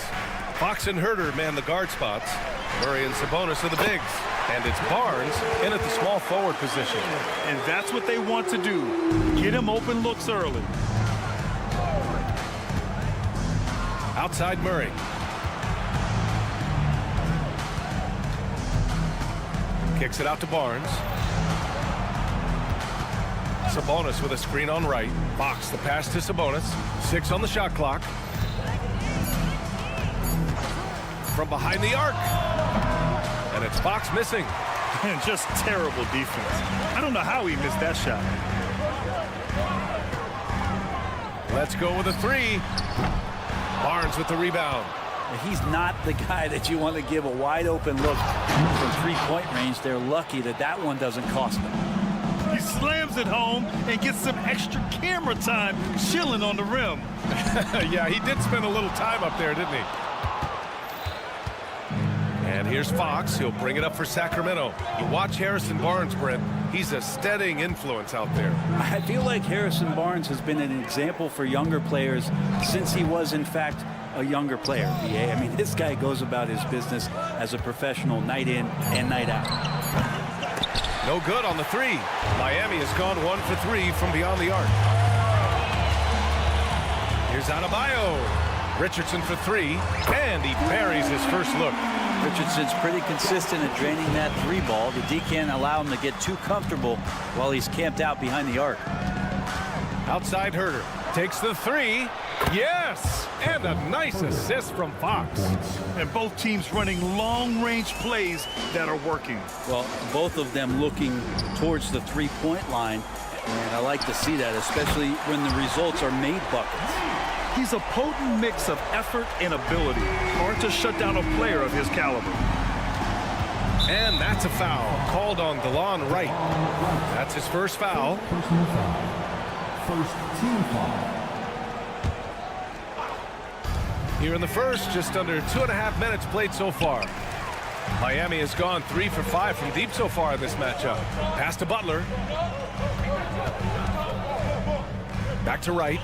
Fox and Herter man the guard spots. Murray and Sabonis are the bigs. And it's Barnes in at the small forward position. And that's what they want to do. Get him open looks early. Outside Murray. Kicks it out to Barnes. Sabonis with a screen on right. Fox the pass to Sabonis. 6 on the shot clock. From behind the arc. And it's Fox missing. And just terrible defense. I don't know how he missed that shot. Let's go with a 3. Barnes with the rebound. He's not the guy that you want to give a wide open look from three-point range. They're lucky that that one doesn't cost them. He slams it home and gets some extra camera time chilling on the rim. Yeah, he did spend a little time up there, didn't he? And here's Fox. He'll bring it up for Sacramento. You watch Harrison Barnes, Brent. He's a steadying influence out there. I feel like Harrison Barnes has been an example for younger players since he was, in fact, a younger player. BA. I mean, this guy goes about his business as a professional night in and night out. No good on the 3. Miami has gone 1 for 3 from beyond the arc. Here's Adebayo. Richardson for 3, and he buries his first look. Richardson's pretty consistent at draining that 3 ball. The D can't allow him to get too comfortable while he's camped out behind the arc. Outside Herter takes the 3. Yes! And a nice assist from Fox. And both teams running long-range plays that are working. Well, both of them looking towards the three-point line. And I like to see that, especially when the results are made buckets. He's a potent mix of effort and ability. Hard to shut down a player of his caliber. And that's a foul called on DeLon Wright. That's his first foul. Personal foul. First team foul. Here in the first, just under 2.5 minutes played so far. Miami has gone 3 for 5 from deep so far in this matchup. Pass to Butler. Back to Wright.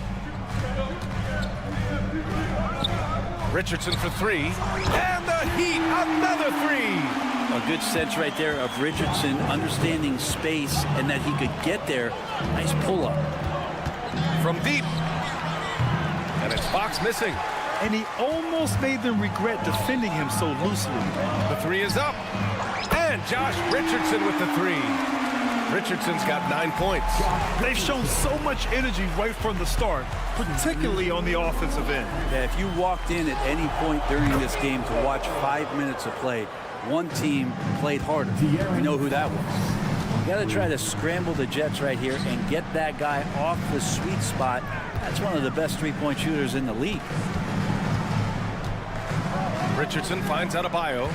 Richardson for 3. And the Heat, another 3. A good sense right there of Richardson understanding space and that he could get there. Nice pull-up. From deep. And it's Fox missing. And he almost made them regret defending him so loosely. The 3 is up. And Josh Richardson with the 3. Richardson's got 9 points. They've shown so much energy right from the start, particularly on the offensive end. Yeah, if you walked in at any point during this game to watch 5 minutes of play, one team played harder. We know who that was. You got to try to scramble the Jets right here and get that guy off the sweet spot. That's one of the best three-point shooters in the league. Richardson finds Adebayo.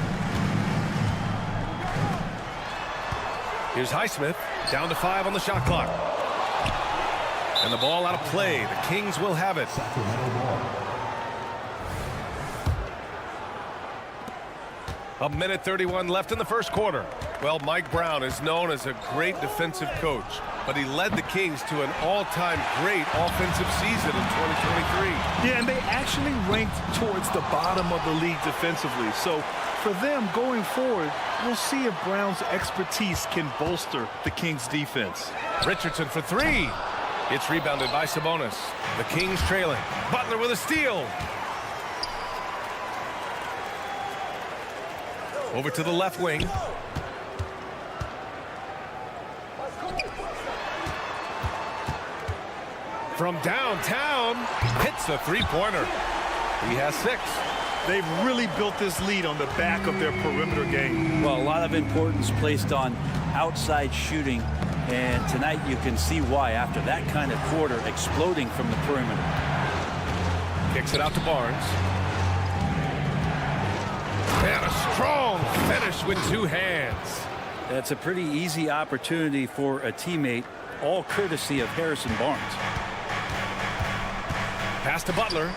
Here's Highsmith, down to 5 on the shot clock. And the ball out of play. The Kings will have it. A minute 31 left in the first quarter. Well, Mike Brown is known as a great defensive coach, but he led the Kings to an all-time great offensive season in 2023. Yeah, and they actually ranked towards the bottom of the league defensively. So for them going forward, we'll see if Brown's expertise can bolster the Kings defense. Richardson for 3. It's rebounded by Sabonis. The Kings trailing. Butler with a steal. Over to the left wing. From downtown, hits the three-pointer. He has 6. They've really built this lead on the back of their perimeter game. Well, a lot of importance placed on outside shooting, and tonight you can see why after that kind of quarter exploding from the perimeter. Kicks it out to Barnes. And a strong finish with 2 hands. That's a pretty easy opportunity for a teammate, all courtesy of Harrison Barnes. Pass to Butler.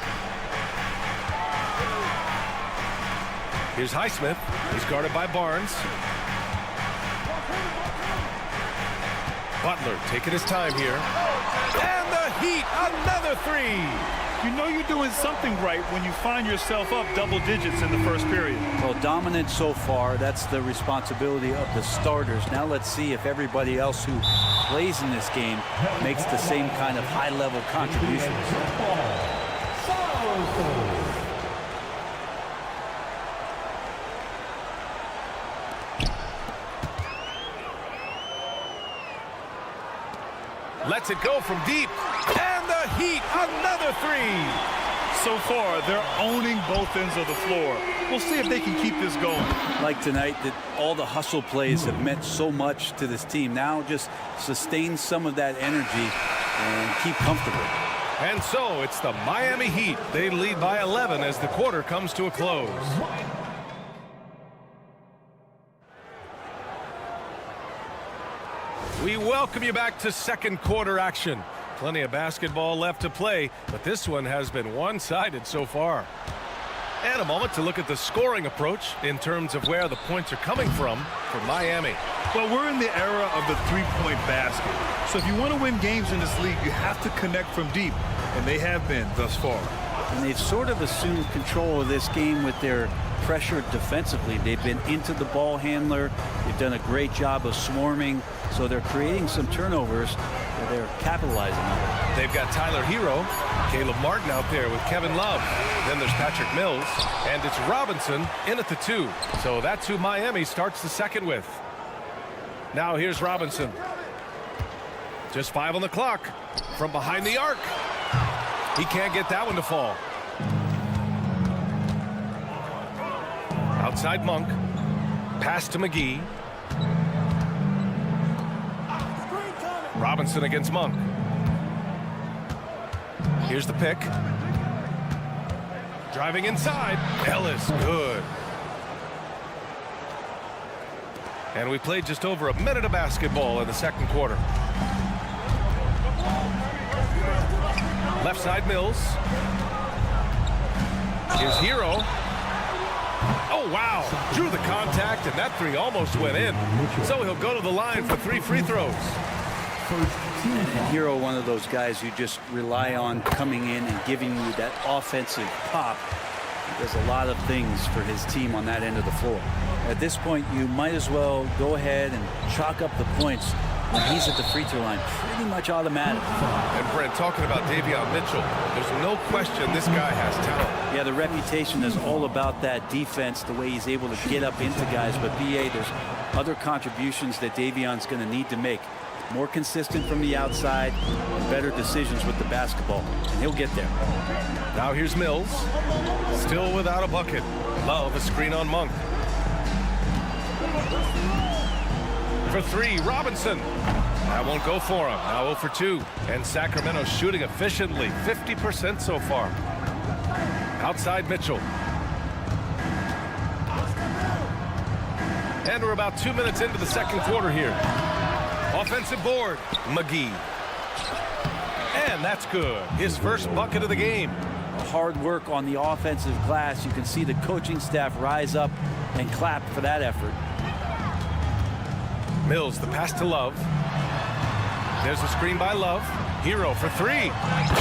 Here's Highsmith. He's guarded by Barnes. Butler taking his time here. And the Heat, another three. You know you're doing something right when you find yourself up double digits in the first period. Well, dominant so far. That's the responsibility of the starters. Now let's see if everybody else who plays in this game makes the same kind of high-level contributions. Lets it go from deep. And the Heat, another three. So far, they're owning both ends of the floor. We'll see if they can keep this going. Like tonight, that all the hustle plays have meant so much to this team. Now just sustain some of that energy and keep comfortable. And so it's the Miami Heat. They lead by 11 as the quarter comes to a close. We welcome you back to second quarter action. Plenty of basketball left to play, but this one has been one-sided so far. And a moment to look at the scoring approach in terms of where the points are coming from for Miami. Well, we're in the era of the three-point basket. So if you want to win games in this league, you have to connect from deep, and they have been thus far. And they've sort of assumed control of this game with their pressure defensively. They've been into the ball handler. They've done a great job of swarming. So they're creating some turnovers that they're capitalizing on. They've got Tyler Hero, Caleb Martin out there with Kevin Love. Then there's Patrick Mills, and it's Robinson in at the 2. So that's who Miami starts the second with. Now here's Robinson. Just 5 on the clock from behind the arc. He can't get that one to fall. Outside Monk. Pass to McGee. Robinson against Monk. Here's the pick. Driving inside. Ellis, good. And we played just over a minute of basketball in the second quarter. Left side Mills. Here's Hero. Oh, wow. Drew the contact, and that three almost went in. So he'll go to the line for 3 free throws. And Hero, one of those guys you just rely on coming in and giving you that offensive pop. He does a lot of things for his team on that end of the floor. At this point, you might as well go ahead and chalk up the points when he's at the free throw line. Pretty much automatic. And Brent, talking about Davion Mitchell, there's no question this guy has talent. Yeah, the reputation is all about that defense, the way he's able to get up into guys. But BA, there's other contributions that Davion's going to need to make. More consistent from the outside, and better decisions with the basketball, and he'll get there. Now here's Mills, still without a bucket. Love a screen on Monk. For 3, Robinson. That won't go for him. Now 0 for 2. And Sacramento shooting efficiently, 50% so far. Outside Mitchell. And we're about 2 minutes into the second quarter here. Offensive board, McGee. And that's good. His first bucket of the game. Hard work on the offensive glass. You can see the coaching staff rise up and clap for that effort. Mills, the pass to Love. There's a screen by Love. Hero for 3.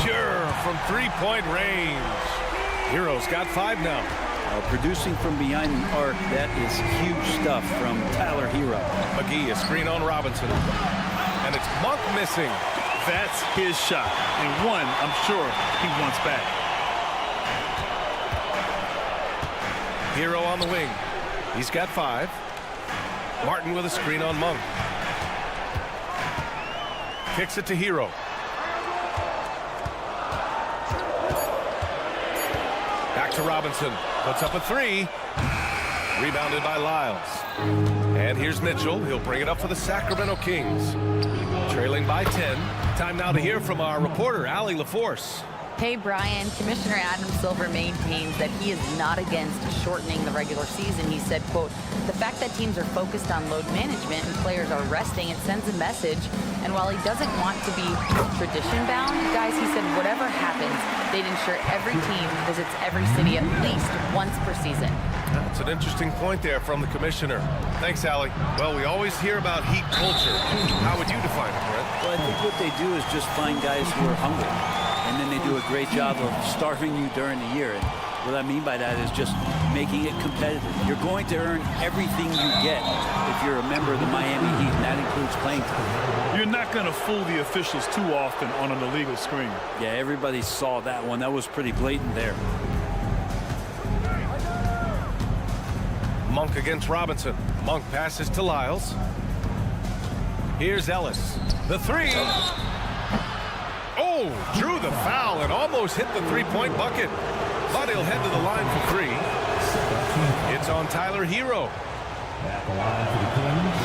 Sure, from 3-point range. Hero's got 5 now. Producing from behind the arc, that is huge stuff from Tyler Hero. McGee, a screen on Robinson. And it's Monk missing. That's his shot. And one, I'm sure, he wants back. Hero on the wing. He's got 5. Martin with a screen on Monk. Kicks it to Hero. Back to Robinson. Puts up a 3. Rebounded by Lyles. And here's Mitchell. He'll bring it up for the Sacramento Kings. Trailing by 10. Time now to hear from our reporter, Allie LaForce. Hey, Brian, Commissioner Adam Silver maintains that he is not against shortening the regular season. He said, quote, the fact that teams are focused on load management and players are resting, it sends a message. And while he doesn't want to be tradition-bound, guys, he said whatever happens, they'd ensure every team visits every city at least once per season. That's an interesting point there from the commissioner. Thanks, Allie. Well, we always hear about heat culture. How would you define it, Brett? Well, I think what they do is just find guys who are hungry. And then they do a great job of starving you during the year. And what I mean by that is just making it competitive. You're going to earn everything you get if you're a member of the Miami Heat, and that includes playing time. You're not going to fool the officials too often on an illegal screen. Yeah, everybody saw that one. That was pretty blatant there. Monk against Robinson. Monk passes to Lyles. Here's Ellis. The three. Oh, drew the foul and almost hit the three-point bucket. But he'll head to the line for three. It's on Tyler Hero.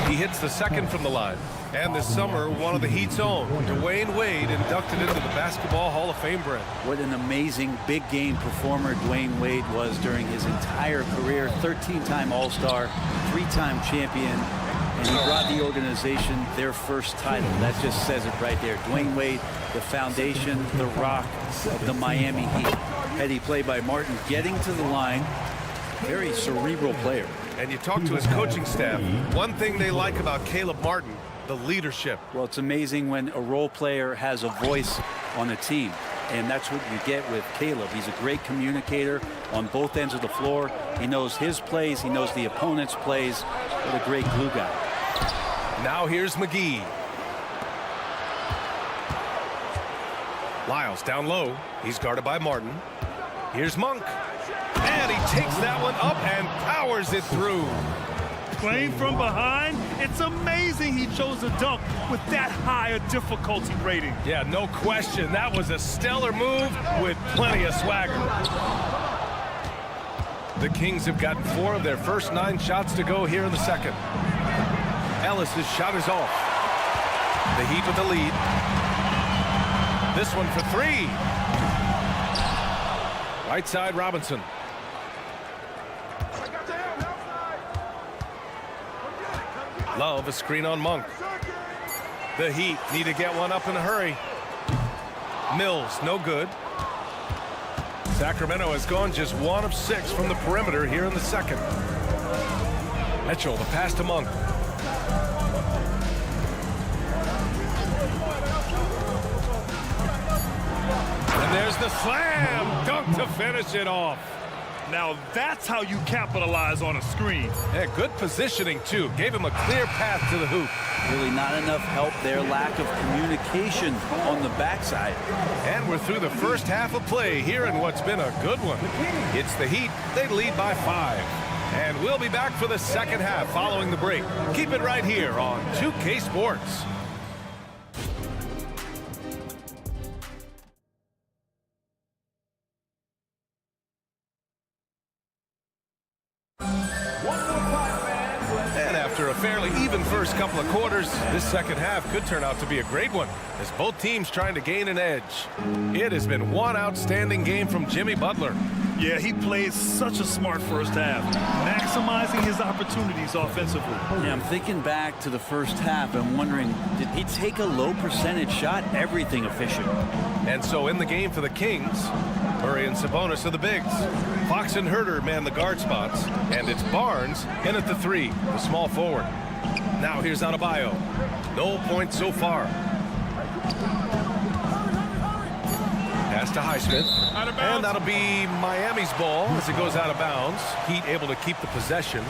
He hits the second from the line. And this summer, one of the Heat's own, Dwayne Wade, inducted into the Basketball Hall of Fame, Brent. What an amazing big game performer Dwayne Wade was during his entire career. 13-time All-Star, 3-time champion, and he brought the organization their first title. That just says it right there. Dwayne Wade, the foundation, the rock of the Miami Heat. Heady play by Martin, getting to the line. Very cerebral player. And you talk to his coaching staff. One thing they like about Caleb Martin, the leadership. Well, it's amazing when a role player has a voice on a team. And that's what you get with Caleb. He's a great communicator on both ends of the floor. He knows his plays. He knows the opponent's plays. What a great glue guy. Now here's McGee. Lyles down low. He's guarded by Martin. Here's Monk. And he takes that one up and powers it through. Playing from behind, it's amazing he chose a dunk with that high a difficulty rating. Yeah, no question. That was a stellar move with plenty of swagger. The Kings have gotten 4 of their first 9 shots to go here in the second. Ellis's shot is off. The Heat with the lead. This one for 3. Right side, Robinson. Love a screen on Monk. The Heat need to get one up in a hurry. Mills, no good. Sacramento has gone just 1 of 6 from the perimeter here in the second. Mitchell, the pass to Monk. And there's the slam dunk to finish it off. Now that's how you capitalize on a screen. Yeah, good positioning, too. Gave him a clear path to the hoop. Really not enough help there. Lack of communication on the backside. And we're through the first half of play here in what's been a good one. It's the Heat. They lead by 5. And we'll be back for the second half following the break. Keep it right here on 2K Sports. After a fairly even first couple of quarters, this second half could turn out to be a great one as both teams trying to gain an edge. It has been one outstanding game from Jimmy Butler. Yeah, he played such a smart first half, maximizing his opportunities offensively. Yeah, I'm thinking back to the first half and wondering, did he take a low percentage shot? Everything efficient. And so in the game for the Kings, Murray and Sabonis are the bigs. Fox and Herter man the guard spots, and it's Barnes in at the 3, the small forward. Now here's Adebayo. No points so far. Pass to Highsmith. And that'll be Miami's ball as it goes out of bounds. Heat able to keep the possession.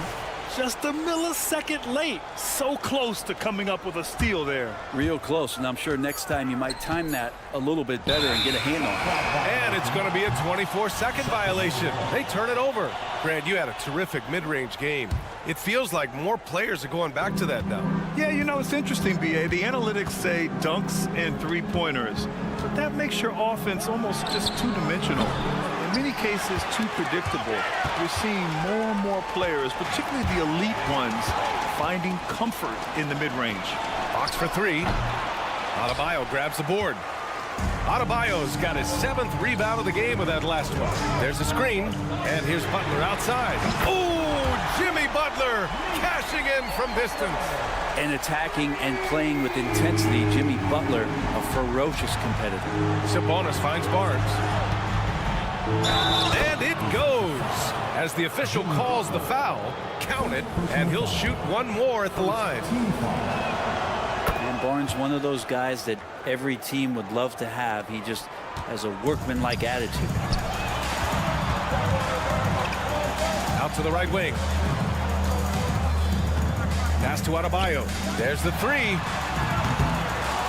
Just a millisecond late. So close to coming up with a steal there. Real close, and I'm sure next time you might time that a little bit better and get a hand on it. And it's going to be a 24-second violation. They turn it over. Grant, you had a terrific mid-range game. It feels like more players are going back to that now. Yeah, you know, it's interesting, B.A. The analytics say dunks and three-pointers, but that makes your offense almost just two-dimensional. In many cases, too predictable. We're seeing more and more players, particularly the elite ones, finding comfort in the mid-range. Fox for 3. Adebayo grabs the board. Adebayo's got his 7th rebound of the game with that last one. There's a screen, and here's Butler outside. Oh, Jimmy Butler cashing in from distance. And attacking and playing with intensity, Jimmy Butler, a ferocious competitor. Sabonis finds Barnes. And it goes. As the official calls the foul, count it, and he'll shoot one more at the line. And Barnes, one of those guys that every team would love to have. He just has a workmanlike attitude. Out to the right wing. Pass to Adebayo. There's the three.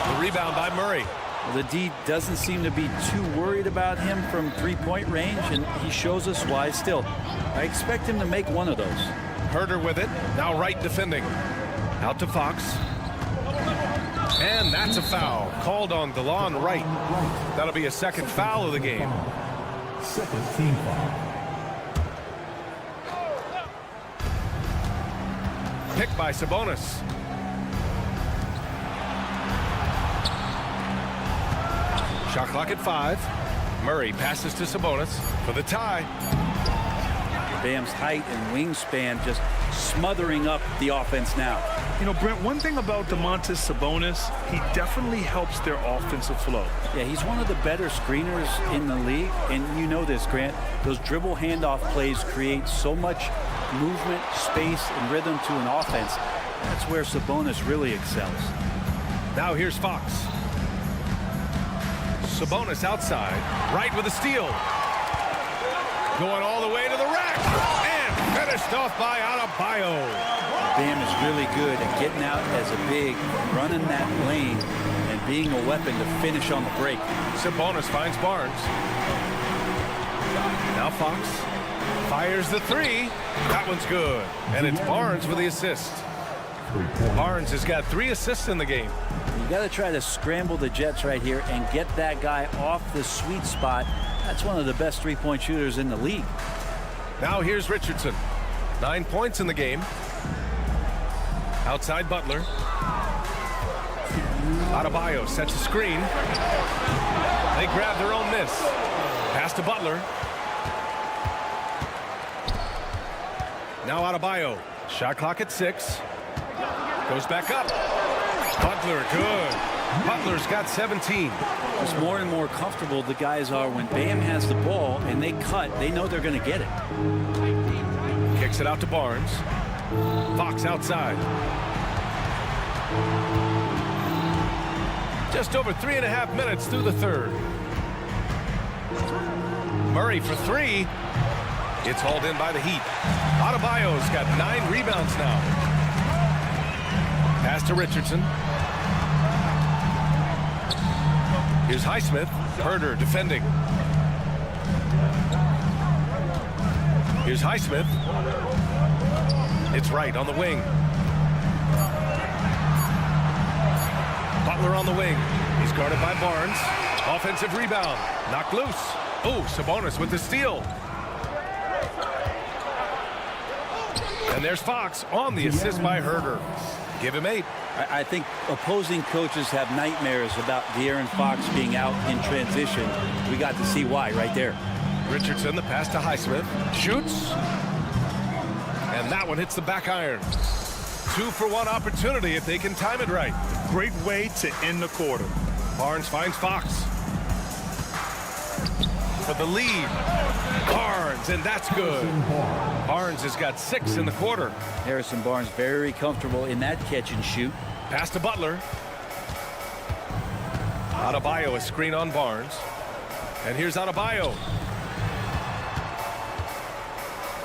The rebound by Murray. Well, the D doesn't seem to be too worried about him from three-point range, and he shows us why still. I expect him to make one of those. Herder with it. Now Wright defending. Out to Fox. And that's a foul called on DeLon Wright. That'll be a second foul of the game. Second team foul. Picked by Sabonis. Shot clock at 5. Murray passes to Sabonis for the tie. Bam's height and wingspan just smothering up the offense now. You know, Brent, one thing about Domantas Sabonis, he definitely helps their offensive flow. Yeah, he's one of the better screeners in the league, and you know this, Grant. Those dribble handoff plays create so much movement, space, and rhythm to an offense. That's where Sabonis really excels. Now here's Fox. Sabonis outside, right with a steal. Going all the way to the rack, and finished off by Adebayo. Bam is really good at getting out as a big, running that lane, and being a weapon to finish on the break. Sabonis finds Barnes. Now Fox fires the three. That one's good. And it's Barnes with the assist. Barnes has got 3 assists in the game. You got to try to scramble the Jets right here and get that guy off the sweet spot. That's one of the best three-point shooters in the league. Now here's Richardson. 9 points in the game. Outside Butler. Adebayo sets a screen. They grab their own miss. Pass to Butler. Now Adebayo. Shot clock at 6. Goes back up. Butler, good. Butler's got 17. It's more and more comfortable the guys are when Bam has the ball and they cut. They know they're going to get it. Kicks it out to Barnes. Fox outside. Just over 3.5 minutes through the third. Murray for 3. It's hauled in by the Heat. Adebayo's got 9 rebounds now. Pass to Richardson. Here's Highsmith. Herder defending. Here's Highsmith. It's Wright on the wing. Butler on the wing. He's guarded by Barnes. Offensive rebound. Knocked loose. Oh, Sabonis with the steal. And there's Fox on the assist by Herder. Give him 8. I think opposing coaches have nightmares about De'Aaron Fox being out in transition. We got to see why right there. Richardson, the pass to Highsmith. Shoots. And that one hits the back iron. 2-for-1 opportunity if they can time it right. Great way to end the quarter. Barnes finds Fox. For the lead. Barnes, and that's good. Barnes has got 6 in the quarter. Harrison Barnes very comfortable in that catch and shoot. Pass to Butler. Adebayo, a screen on Barnes. And here's Adebayo.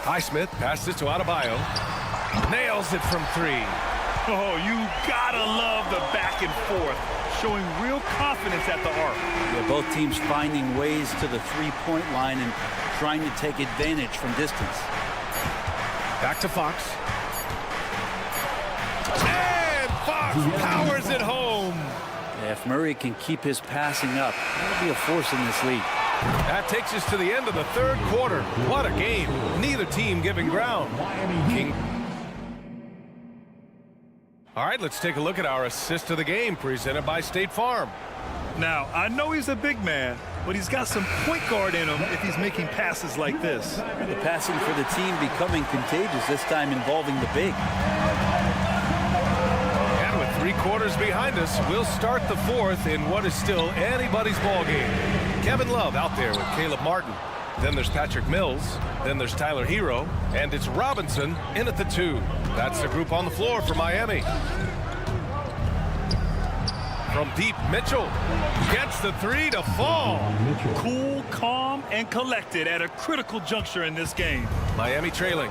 Highsmith passes to Adebayo. Nails it from 3. Oh, you gotta love the back and forth. Showing real confidence at the arc. Yeah, both teams finding ways to the three-point line and trying to take advantage from distance. Back to Fox. And Fox powers it home. Yeah, if Murray can keep his passing up, that'll be a force in this league. That takes us to the end of the third quarter. What a game. Neither team giving ground. King. All right, let's take a look at our assist of the game presented by State Farm. Now, I know he's a big man, but he's got some point guard in him if he's making passes like this. The passing for the team becoming contagious, this time involving the big. And with 3 quarters behind us, we'll start the 4th in what is still anybody's ball game. Kevin Love out there with Caleb Martin. Then there's Patrick Mills. Then there's Tyler Hero. And it's Robinson in at the 2. That's the group on the floor for Miami. From deep, Mitchell gets the 3 to fall. Cool, calm, and collected at a critical juncture in this game. Miami trailing.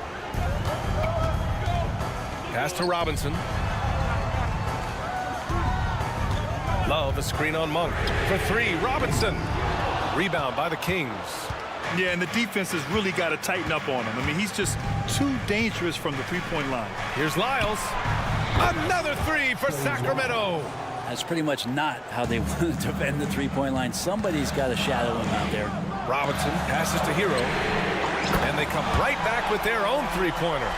Pass to Robinson. Love, a screen on Monk. For 3, Robinson. Rebound by the Kings. Yeah, and the defense has really got to tighten up on him. I mean, he's just too dangerous from the three-point line. Here's Lyles. Another 3 for Sacramento. That's pretty much not how they want to defend the three-point line. Somebody's got to shadow him out there. Robinson passes to Hero. And they come right back with their own three-pointer.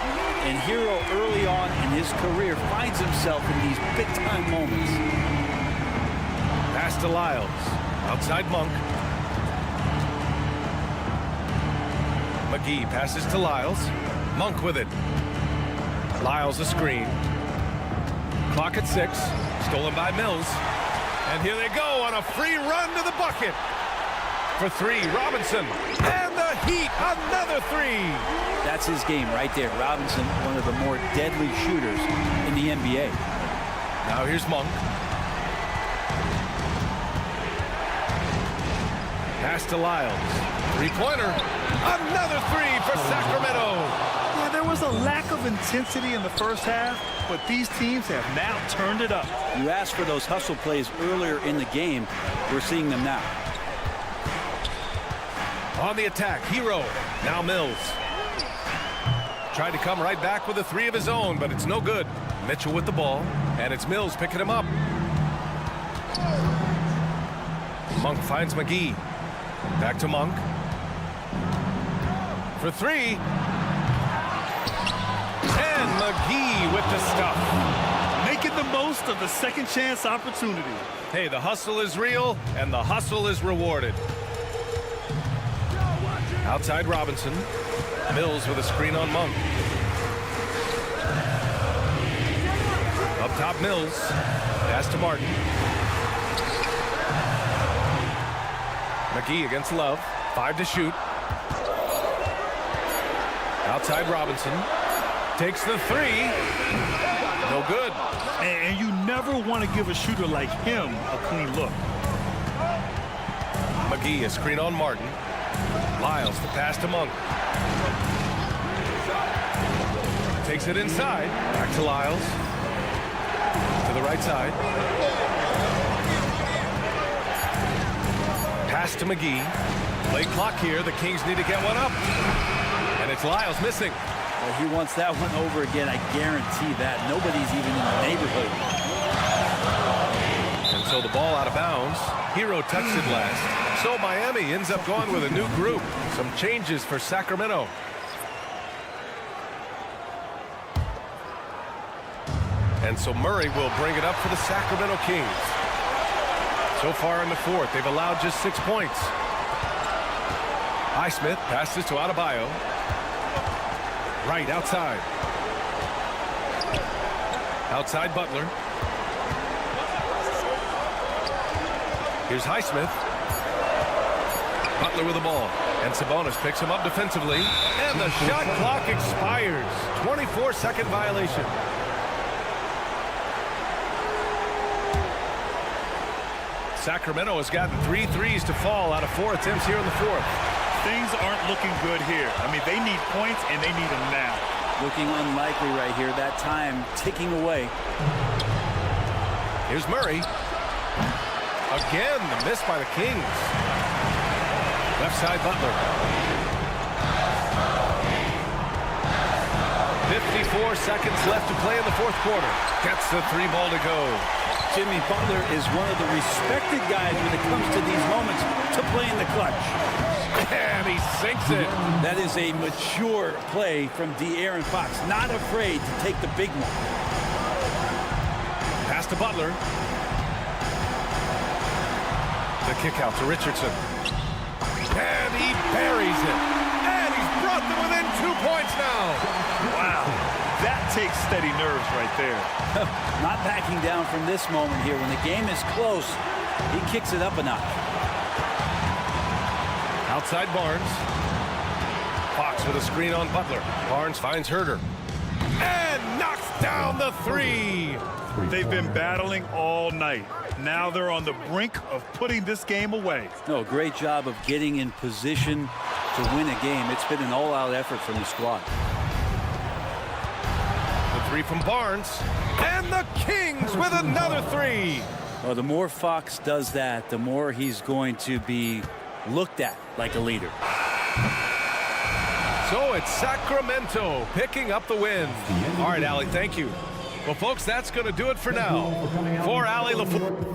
And Hero early on in his career finds himself in these big-time moments. Pass to Lyles. Outside Monk. McGee passes to Lyles. Monk with it. Lyles a screen. Clock at 6. Stolen by Mills. And here they go on a free run to the bucket. For 3, Robinson. And the Heat, another 3. That's his game right there. Robinson, one of the more deadly shooters in the NBA. Now here's Monk. Pass to Lyles. 3-pointer. Another 3 for Sacramento. Yeah, there was a lack of intensity in the first half, but these teams have now turned it up. You asked for those hustle plays earlier in the game. We're seeing them now. On the attack, Hero. Now Mills. Tried to come right back with a 3 of his own, but it's no good. Mitchell with the ball, and it's Mills picking him up. Monk finds McGee. Back to Monk. For 3. And McGee with the stuff. Making the most of the second chance opportunity. Hey, the hustle is real, and the hustle is rewarded. Outside Robinson. Mills with a screen on Monk. Up top Mills. Pass to Martin. McGee against Love. 5 to shoot. Outside Robinson. Takes the 3. No good. And you never want to give a shooter like him a clean look. McGee, a screen on Martin. Lyles, the pass to Monk. Takes it inside. Back to Lyles. To the right side. Pass to McGee. Play clock here. The Kings need to get one up. And it's Lyles missing. Well, he wants that one over again. I guarantee that. Nobody's even in the neighborhood. And so the ball out of bounds. Hero touched it last. So Miami ends up going with a new group. Some changes for Sacramento. And so Murray will bring it up for the Sacramento Kings. So far in the 4th, they've allowed just 6 points. Highsmith passes to Adebayo. Right outside. Outside Butler. Here's Highsmith. Butler with the ball. And Sabonis picks him up defensively. And the shot clock expires. 24-second violation. Sacramento has gotten 3 threes to fall out of 4 attempts here in the 4th. Things aren't looking good here. I mean, they need points, and they need them now. Looking unlikely right here. That time ticking away. Here's Murray. Again, the miss by the Kings. Left side, Butler. 54 seconds left to play in the 4th quarter. Gets the 3 ball to go. Jimmy Butler is one of the respected guys when it comes to these moments to play in the clutch. And he sinks it. That is a mature play from De'Aaron Fox. Not afraid to take the big one. Pass to Butler. Kick out to Richardson. And he buries it. And he's brought them within 2 points now. Wow, that takes steady nerves right there. Not backing down from this moment here. When the game is close, he kicks it up a notch. Outside Barnes. Fox with a screen on Butler. Barnes finds Herder. And knocks down the three. They've been battling all night. Now they're on the brink of putting this game away. No, great job of getting in position to win a game. It's been an all-out effort from the squad. The three from Barnes. And the Kings with another three. Well, the more Fox does that, the more he's going to be looked at like a leader. So it's Sacramento picking up the win. All right, Allie, thank you. Well, folks, that's going to do it for now. For Allie LaFleur.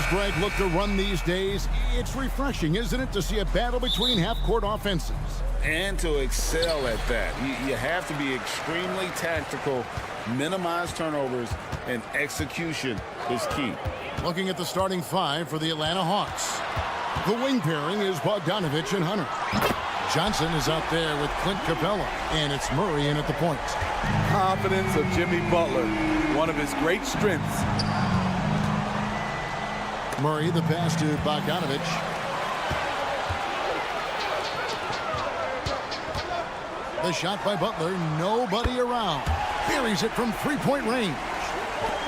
Greg look to run these days. It's refreshing, isn't it, to see a battle between half-court offenses? And to excel at that. You have to be extremely tactical, minimize turnovers, and execution is key. Looking at the starting five for the Atlanta Hawks. The wing pairing is Bogdanovich and Hunter. Johnson is out there with Clint Capella, and it's Murray in at the point. Confidence of Jimmy Butler, one of his great strengths. Murray, the pass to Bogdanovich. The shot by Butler, nobody around. Buries it from three-point range.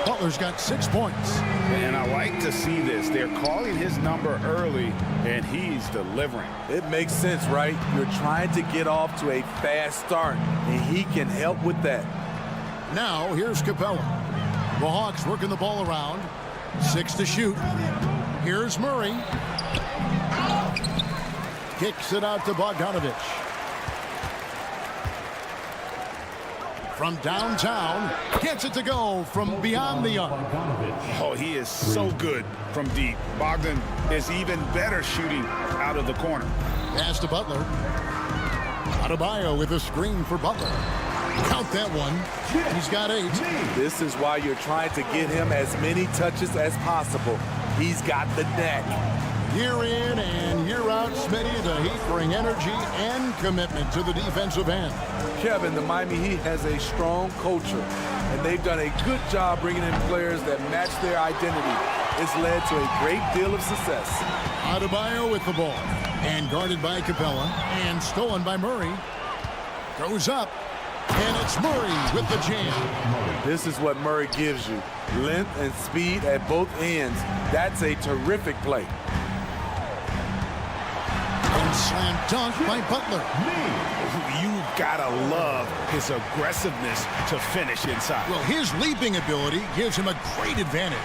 Butler's got 6 points. And I like to see this. They're calling his number early, and he's delivering. It makes sense, right? You're trying to get off to a fast start, and he can help with that. Now, here's Capella. The Hawks working the ball around. 6 to shoot. Here's Murray. Kicks it out to Bogdanovich. From downtown, gets it to go from beyond the arc. Oh, he is so good from deep. Bogdan is even better shooting out of the corner. Pass to Butler. Adebayo with a screen for Butler. Count that one. He's got 8. This is why you're trying to get him as many touches as possible. He's got the knack. Year in and year out, Smitty, the Heat bring energy and commitment to the defensive end. Kevin, the Miami Heat has a strong culture, and they've done a good job bringing in players that match their identity. It's led to a great deal of success. Adebayo with the ball, and guarded by Capella, and stolen by Murray. Goes up, and it's Murray with the jam. This is what Murray gives you, length and speed at both ends. That's a terrific play. And slam dunk by Butler. You gotta love his aggressiveness to finish inside. Well, his leaping ability gives him a great advantage.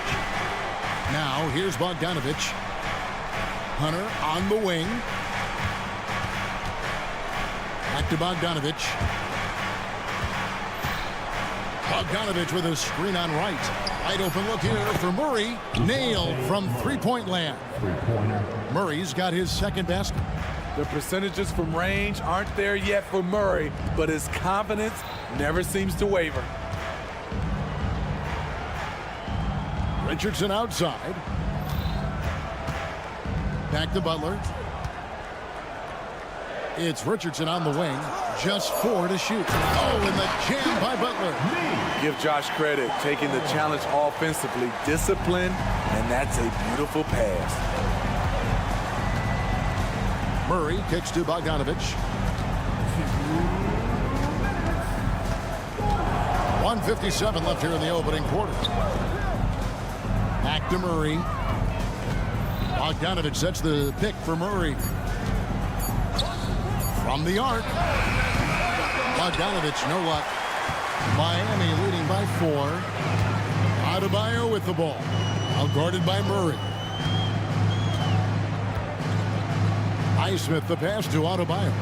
Now, here's Bogdanovich. Hunter on the wing. Back to Bogdanovich. Bogdanovich with a screen on right. Wide open look here for Murray. Nailed from three-point land. Murray's got his second basket. The percentages from range aren't there yet for Murray, but his confidence never seems to waver. Richardson outside. Back to Butler. It's Richardson on the wing. Just 4 to shoot. Oh, and the jam by Butler. Give Josh credit, taking the challenge offensively, disciplined, and that's a beautiful pass. Murray kicks to Bogdanovich. 1:57 left here in the opening quarter. Back to Murray. Bogdanovich sets the pick for Murray. From the arc. Bogdanovich, no luck. Miami leading by 4. Adebayo with the ball. Now guarded by Murray. Highsmith the pass to Adebayo.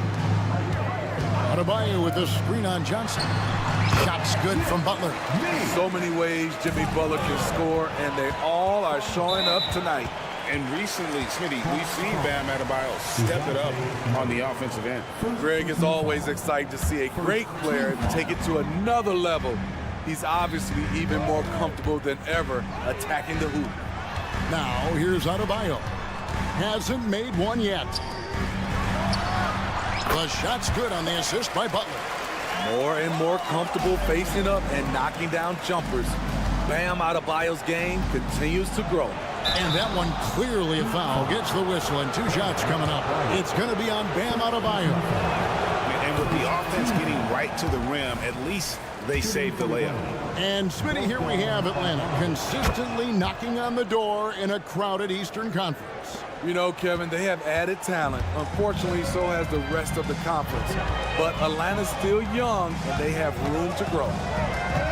Adebayo with the screen on Johnson. Shots good from Butler. So many ways Jimmy Butler can score, and they all are showing up tonight. And recently, Smitty, we've seen Bam Adebayo step it up on the offensive end. Greg, is always exciting to see a great player take it to another level. He's obviously even more comfortable than ever attacking the hoop. Now, here's Adebayo. Hasn't made one yet. The shot's good on the assist by Butler. More and more comfortable facing up and knocking down jumpers. Bam Adebayo's game continues to grow. And that one clearly a foul. Gets the whistle, and 2 shots coming up. It's going to be on Bam Adebayo. And with the offense getting right to the rim, at least they saved the layup. And Smitty, here we have Atlanta consistently knocking on the door in a crowded Eastern Conference. You know, Kevin, they have added talent. Unfortunately, so has the rest of the conference. But Atlanta's still young, and they have room to grow.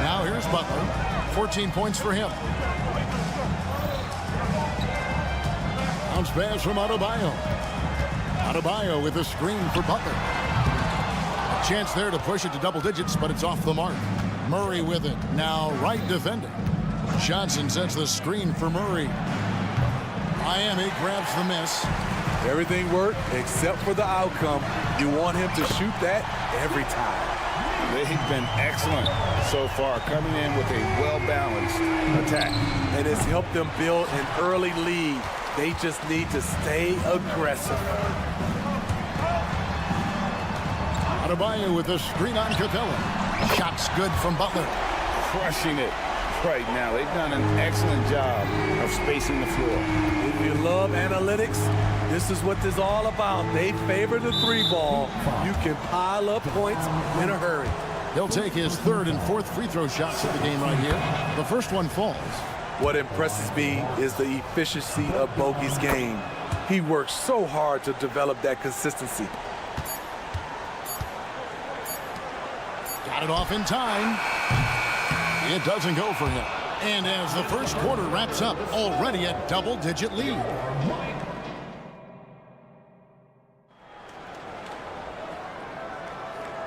Now here's Butler. 14 points for him. Bounce pass from Adebayo. Adebayo with a screen for Butler. A chance there to push it to double digits, but it's off the mark. Murray with it. Now right defending. Johnson sets the screen for Murray. Miami grabs the miss. Everything worked except for the outcome. You want him to shoot that every time. They've been excellent so far, coming in with a well-balanced attack. And it's helped them build an early lead. They just need to stay aggressive. Adebayo with a screen on Capella. Shots good from Butler. Crushing it right now. They've done an excellent job of spacing the floor. If you love analytics, this is what this is all about. They favor the 3-ball. You can pile up points in a hurry. He'll take his 3rd and 4th free throw shots of the game right here. The first one falls. What impresses me is the efficiency of Bogey's game. He works so hard to develop that consistency. Got it off in time. It doesn't go for him. And as the first quarter wraps up, already a double-digit lead.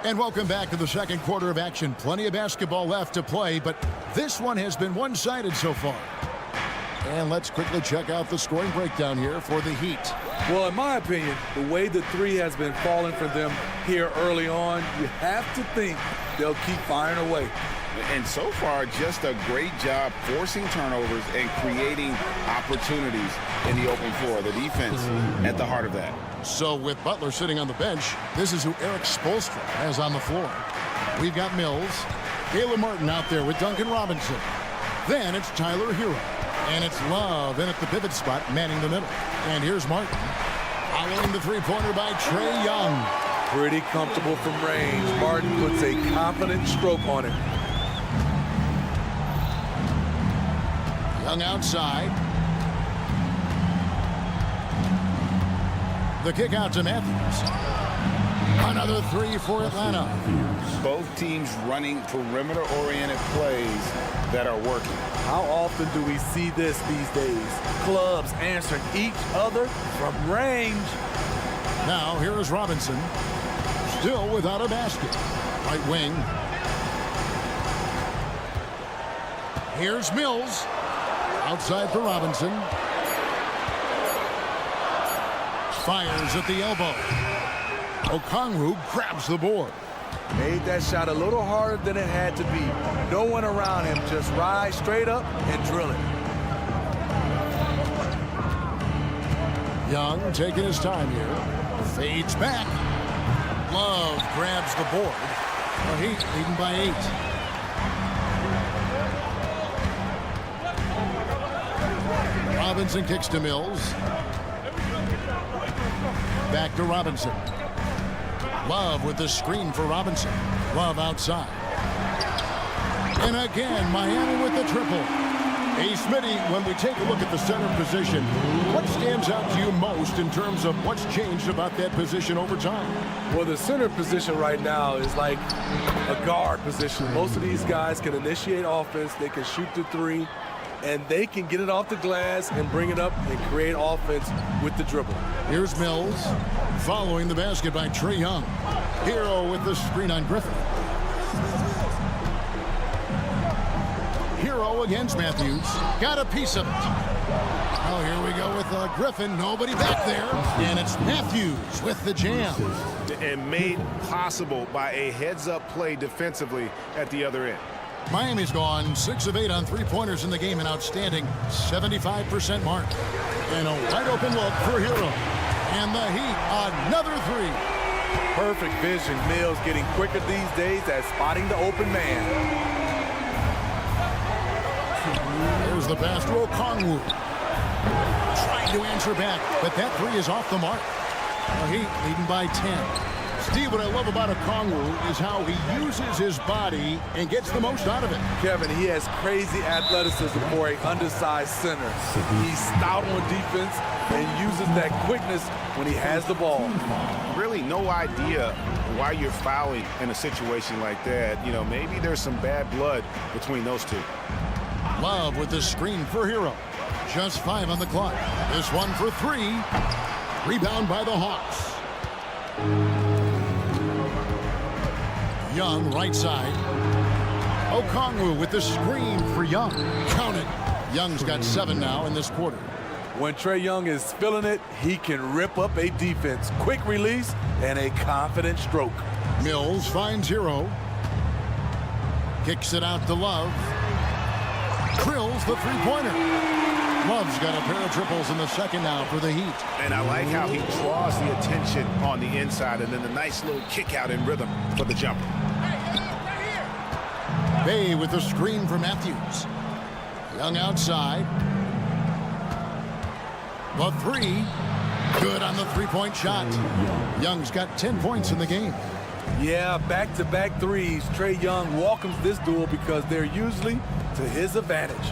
And welcome back to the second quarter of action. Plenty of basketball left to play, but this one has been one-sided so far. And let's quickly check out the scoring breakdown here for the Heat. Well, in my opinion, the way the 3 has been falling for them here early on, you have to think they'll keep firing away. And so far, just a great job forcing turnovers and creating opportunities in the open floor. The defense at the heart of that. So with Butler sitting on the bench, this is who Eric Spoelstra has on the floor. We've got Mills, Caleb Martin out there with Duncan Robinson. Then it's Tyler Hero. And it's Love in at the pivot spot, manning the middle. And here's Martin. Following the 3-pointer by Trae Young. Pretty comfortable from range. Martin puts a confident stroke on it. Young outside. The kick out to Matthews. Another 3 for Atlanta. Both teams running perimeter-oriented plays that are working. How often do we see this these days? Clubs answering each other from range. Now here is Robinson. Still without a basket. Right wing. Here's Mills. Outside for Robinson. Fires at the elbow. Okongwu grabs the board. Made that shot a little harder than it had to be. No one around him. Just ride straight up and drill it. Young taking his time here. Fades back. Love grabs the board. The Heat leading by 8. Robinson kicks to Mills. Back to Robinson. Love with the screen for Robinson. Love outside. And again, Miami with the triple. Hey, Smitty, when we take a look at the center position, what stands out to you most in terms of what's changed about that position over time? Well, the center position right now is like a guard position. Most of these guys can initiate offense. They can shoot the 3. And they can get it off the glass and bring it up and create offense with the dribble. Here's Mills, following the basket by Trae Young. Hero with the screen on Griffin. Hero against Matthews. Got a piece of it. Oh, here we go with Griffin. Nobody back there. And it's Matthews with the jam. And made possible by a heads-up play defensively at the other end. Miami's gone 6 of 8 on three-pointers in the game, an outstanding 75% mark. And a wide-open look for Hero. And the Heat, another three. Perfect vision. Mills getting quicker these days at spotting the open man. There's the pass to Okongwu. Trying to answer back, but that three is off the mark. The Heat leading by 10. Steve, what I love about Okongwu is how he uses his body and gets the most out of it. Kevin, he has crazy athleticism for an undersized center. He's stout on defense and uses that quickness when he has the ball. Really no idea why you're fouling in a situation like that. You know, maybe there's some bad blood between those two. Love with the screen for Hero. Just 5 on the clock. This one for 3. Rebound by the Hawks. Young, right side. Okongwu with the screen for Young. Count it. Young's got 7 now in this quarter. When Trae Young is feeling it, he can rip up a defense. Quick release and a confident stroke. Mills finds Hero. Kicks it out to Love. Drills the three-pointer. Love's got a pair of triples in the second now for the Heat. And I like how he draws the attention on the inside and then the nice little kick out in rhythm for the jumper. Bay with the screen for Matthews. Young outside. The three. Good on the three-point shot. Young's got 10 points in the game. Yeah, back-to-back threes. Trae Young welcomes this duel because they're usually to his advantage.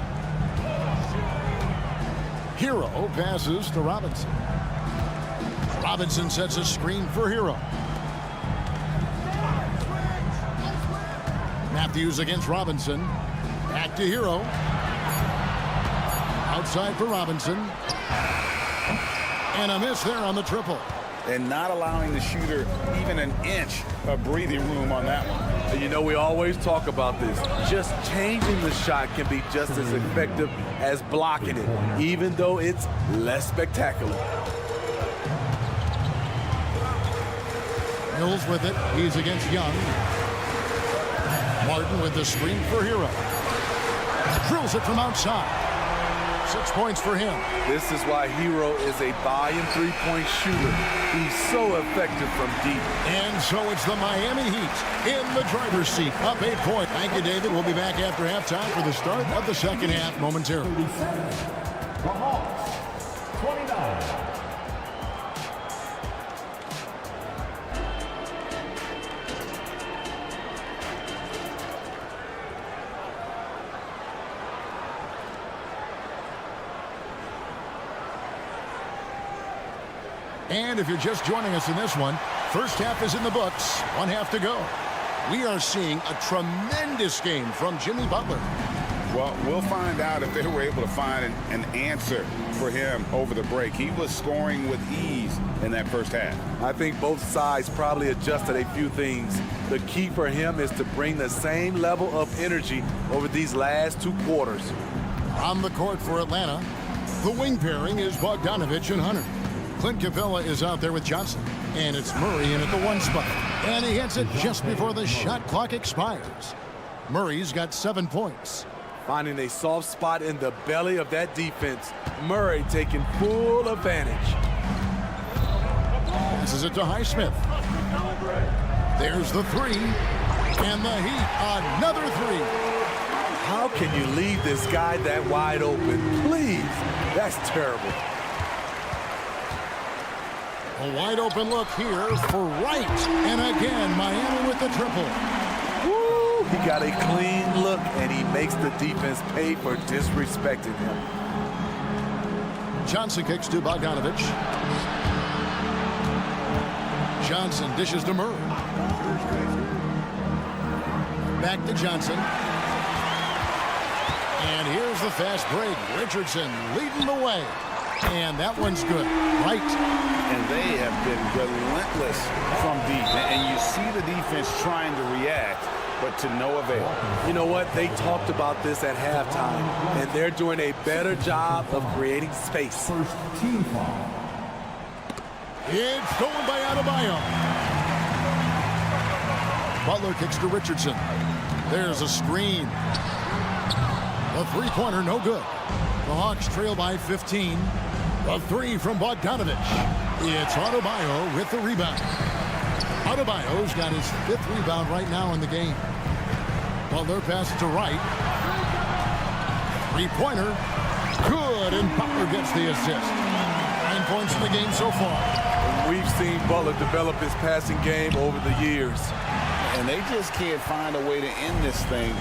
Hero passes to Robinson. Robinson sets a screen for Hero. Matthews against Robinson. Back to Hero. Outside for Robinson. And a miss there on the triple. And not allowing the shooter even an inch of breathing room on that one. And you know, we always talk about this. Just changing the shot can be just as effective as blocking it, even though it's less spectacular. Mills with it. He's against Young. Martin with the screen for Hero. Drills it from outside. 6 points for him. This is why Hero is a volume three-point shooter. He's so effective from deep. And so it's the Miami Heat in the driver's seat, up 8 points. Thank you, David. We'll be back after halftime for the start of the second half momentarily. The Hawks, 29. And if you're just joining us in this one, first half is in the books. 1 half to go. We are seeing a tremendous game from Jimmy Butler. Well, we'll find out if they were able to find an answer for him over the break. He was scoring with ease in that first half. I think both sides probably adjusted a few things. The key for him is to bring the same level of energy over these last 2 quarters. On the court for Atlanta, the wing pairing is Bogdanovich and Hunter. Clint Capella is out there with Johnson. And it's Murray in at the 1 spot. And he hits it just before the shot clock expires. Murray's got 7 points. Finding a soft spot in the belly of that defense. Murray taking full advantage. Passes it to Highsmith. There's the 3. And the Heat, another 3. How can you leave this guy that wide open? Please. That's terrible. A wide open look here for Wright. And again, Miami with the triple. Woo! He got a clean look, and he makes the defense pay for disrespecting him. Johnson kicks to Bogdanovich. Johnson dishes to Murray. Back to Johnson. And here's the fast break. Richardson leading the way. And that one's good. Right. And they have been relentless from deep. And you see the defense trying to react. but to no avail. You know what? They talked about this at halftime, and they're doing a better job of creating space. First team foul. It's stolen by Adebayo. Butler kicks to Richardson. There's a screen. The three-pointer, no good. The Hawks trail by 15. The three from Bogdanovich. It's Adebayo with the rebound. Adebayo's got his 5th rebound right now in the game. Butler passes to Wright. Three-pointer. Good, and Butler gets the assist. 9 points in the game so far. We've seen Butler develop his passing game over the years. And they just can't find a way to end this thing.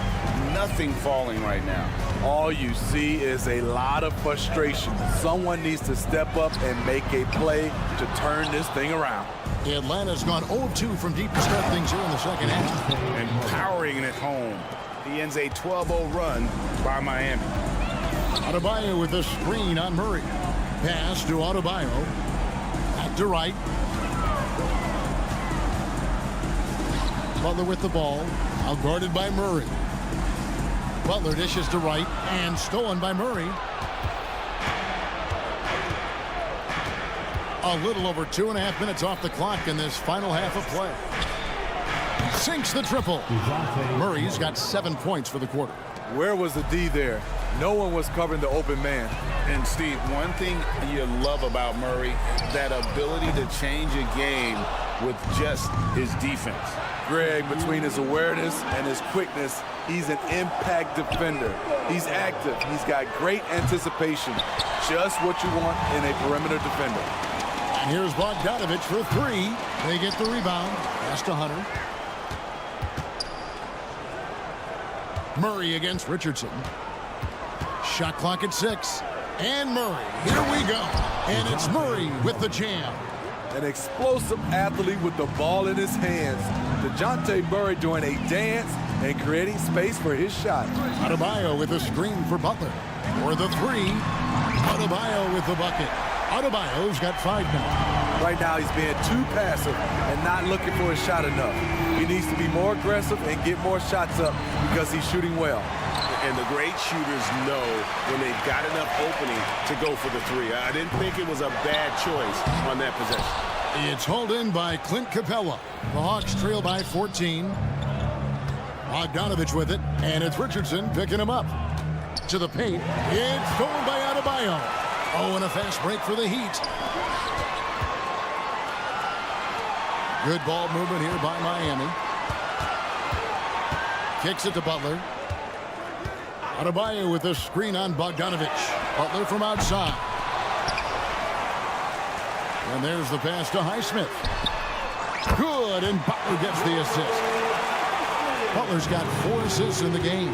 Nothing falling right now. All you see is a lot of frustration. Someone needs to step up and make a play to turn this thing around. Atlanta's gone 0-2 from deep to start things here in the second half. And powering it home. He ends a 12-0 run by Miami. Adebayo with a screen on Murray. Pass to Adebayo. Back to Wright. Butler with the ball. Out guarded by Murray. Butler dishes to Wright and stolen by Murray. A little over 2.5 minutes off the clock in this final half of play. Sinks the triple. Murray's got 7 points for the quarter. Where was the D there? No one was covering the open man. And Steve, one thing you love about Murray, that ability to change a game with just his defense. Greg, between his awareness and his quickness, he's an impact defender. He's active. He's got great anticipation. Just what you want in a perimeter defender. And here's Bogdanovich for 3. They get the rebound. Pass to Hunter. Murray against Richardson. Shot clock at 6. And Murray. Here we go. And it's Murray with the jam. An explosive athlete with the ball in his hands. DeJounte Murray doing a dance and creating space for his shot. Adebayo with a screen for Butler. For the 3. Adebayo with the bucket. Adebayo's got 5 now. Right now he's being too passive and not looking for his shot enough. He needs to be more aggressive and get more shots up because he's shooting well. And the great shooters know when they've got enough opening to go for the 3. I didn't think it was a bad choice on that possession. It's hauled in by Clint Capella. The Hawks trail by 14. Bogdanovich with it, and it's Richardson picking him up. To the paint. It's stolen by Adebayo. Oh, and a fast break for the Heat. Good ball movement here by Miami. Kicks it to Butler. Adebayo with a screen on Bogdanovich. Butler from outside. And there's the pass to Highsmith. Good, and Butler gets the assist. Butler's got 4 assists in the game.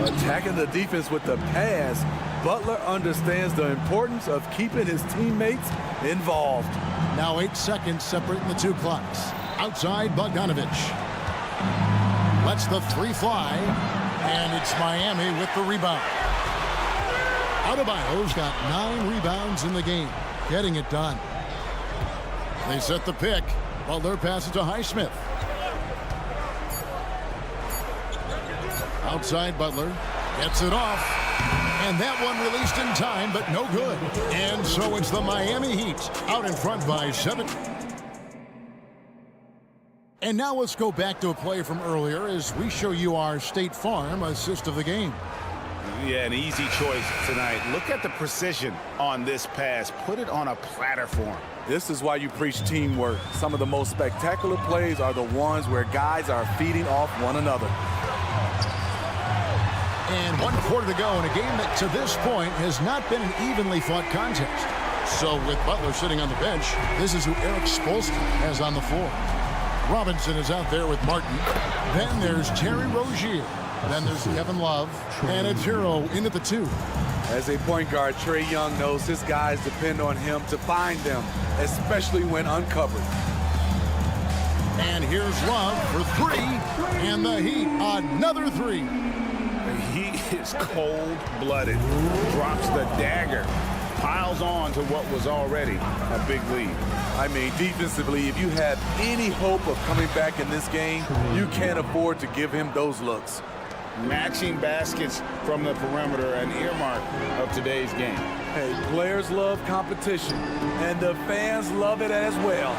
Attacking the defense with the pass, Butler understands the importance of keeping his teammates involved. Now 8 seconds separating the 2 clocks. Outside, Bogdanovich. Lets the 3 fly, and it's Miami with the rebound. Adebayo's got 9 rebounds in the game, getting it done. They set the pick. Butler passes to Highsmith. Outside, Butler gets it off. And that one released in time, but no good. And so it's the Miami Heat out in front by 7. And now let's go back to a play from earlier as we show you our State Farm assist of the game. Yeah, an easy choice tonight. Look at the precision on this pass. Put it on a platter for him. This is why you preach teamwork. Some of the most spectacular plays are the ones where guys are feeding off one another. And 1 quarter to go in a game that to this point has not been an evenly fought contest. So with Butler sitting on the bench, this is who Eric Spoelstra has on the floor. Robinson is out there with Martin. Then there's Terry Rozier. Then there's Kevin Love. And it's Hero in at the 2. As a point guard, Trae Young knows his guys depend on him to find them, especially when uncovered. And here's Love for 3. And the Heat, another 3. He is cold-blooded. Drops the dagger. Piles on to what was already a big lead. I mean, defensively, if you have any hope of coming back in this game, you can't afford to give him those looks. Matching baskets from the perimeter, an earmark of today's game. Hey, players love competition, and the fans love it as well.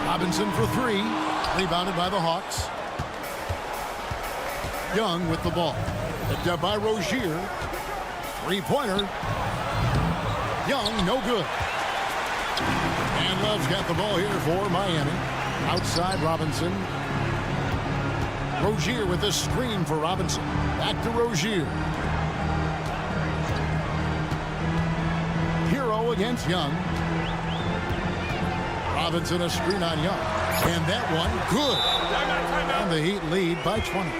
Robinson for three. Rebounded by the Hawks. Young with the ball. Picked up by Rozier. Three-pointer. Young, no good. And Love's got the ball here for Miami. Outside Robinson. Rozier with the screen for Robinson. Back to Rozier. Hero against Young. Robinson a screen on Young. And that one, good. And the Heat lead by 20.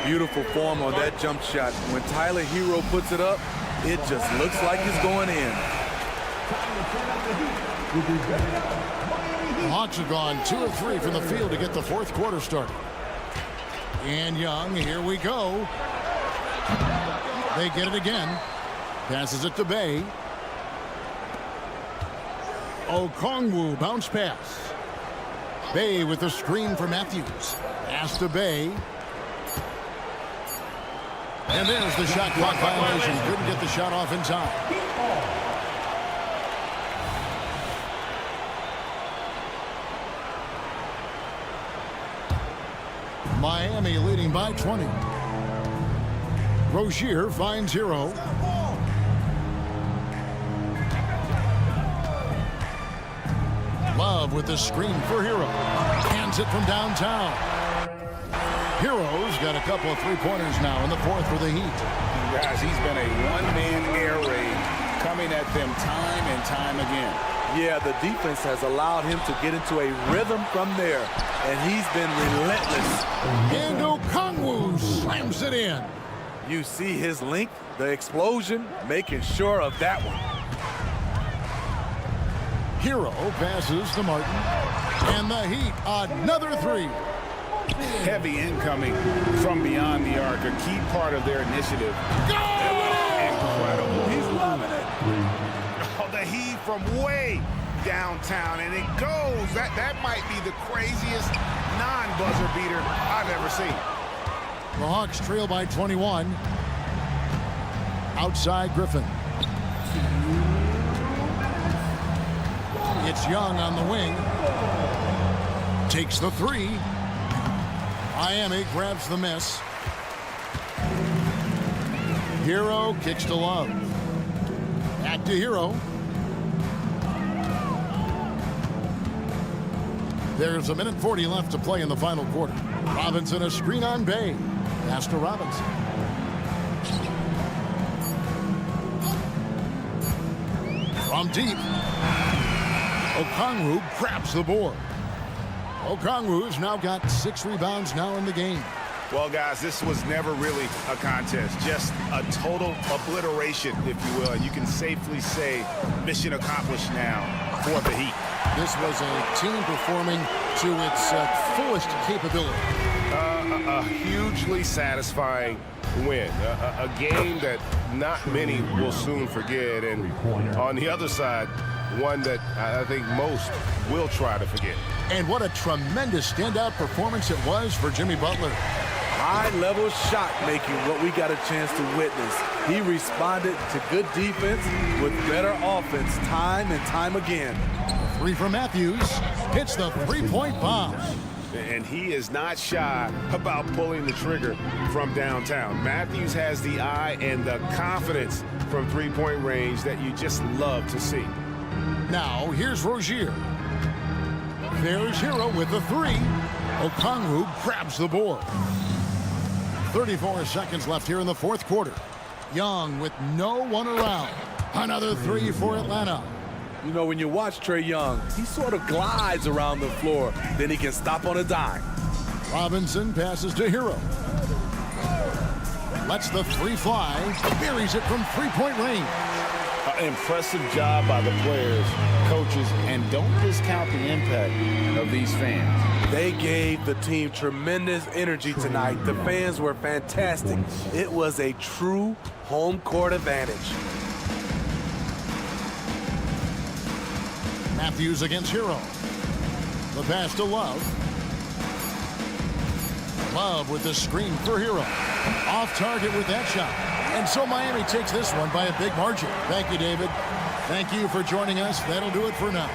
Beautiful form on that jump shot. When Tyler Hero puts it up, it just looks like it's going in. The Hawks have gone 2 of 3 from the field to get the fourth quarter started. And Young, here we go. They get it again. Passes it to Bay. Okongwu bounce pass. Bay with the screen for Matthews. Pass to Bay. And there's the shot clock violation. Couldn't get the shot off in time. Miami leading by 20. Rozier finds Hero. Love with the screen for Hero. Hands it from downtown. Hero's got a couple of three-pointers now in the fourth for the Heat. Guys, he's been a one-man air raid coming at them time and time again. Yeah, the defense has allowed him to get into a rhythm from there, and he's been relentless. And Okongwu slams it in. You see his length, the explosion, making sure of that one. Hero passes to Martin. And the Heat, another three. Heavy incoming from beyond the arc, a key part of their initiative. Incredible. He's loving it. Oh, the heat from way downtown, and it goes. That might be the craziest non-buzzer beater I've ever seen. The Hawks trail by 21. Outside Griffin. It's Young on the wing. Takes the three. Miami grabs the miss. Hero kicks to Love. Back to Hero. There's a minute 40 left to play in the final quarter. Robinson a screen on Bay. Pass to Robinson. From deep. Okongwu grabs the board. Okongwu's now got 6 rebounds now in the game. Well, guys, this was never really a contest, just a total obliteration, if you will. And you can safely say mission accomplished now for the Heat. This was a team performing to its fullest capability. A hugely satisfying win. A game that not many will soon forget. And on the other side, one that I think most will try to forget. And what a tremendous standout performance it was for Jimmy Butler. High-level shot making, what we got a chance to witness. He responded to good defense with better offense time and time again. 3 from Matthews. Hits the three-point bomb. And he is not shy about pulling the trigger from downtown. Matthews has the eye and the confidence from three-point range that you just love to see. Now, here's Rozier. There's Hero with the three. Okongwu grabs the board. 34 seconds left here in the fourth quarter. Young with no one around. Another three for Atlanta. You know, when you watch Trae Young, he sort of glides around the floor. Then he can stop on a dime. Robinson passes to Hero. Lets the three fly. Buries it from three-point range. Impressive job by the players, coaches, and don't discount the impact of these fans. They gave the team tremendous energy tonight. The fans were fantastic. It was a true home court advantage. Matthews against Hero. The pass to Love. Love with the screen for Hero. Off target with that shot. And so Miami takes this one by a big margin. Thank you, David. Thank you for joining us. That'll do it for now.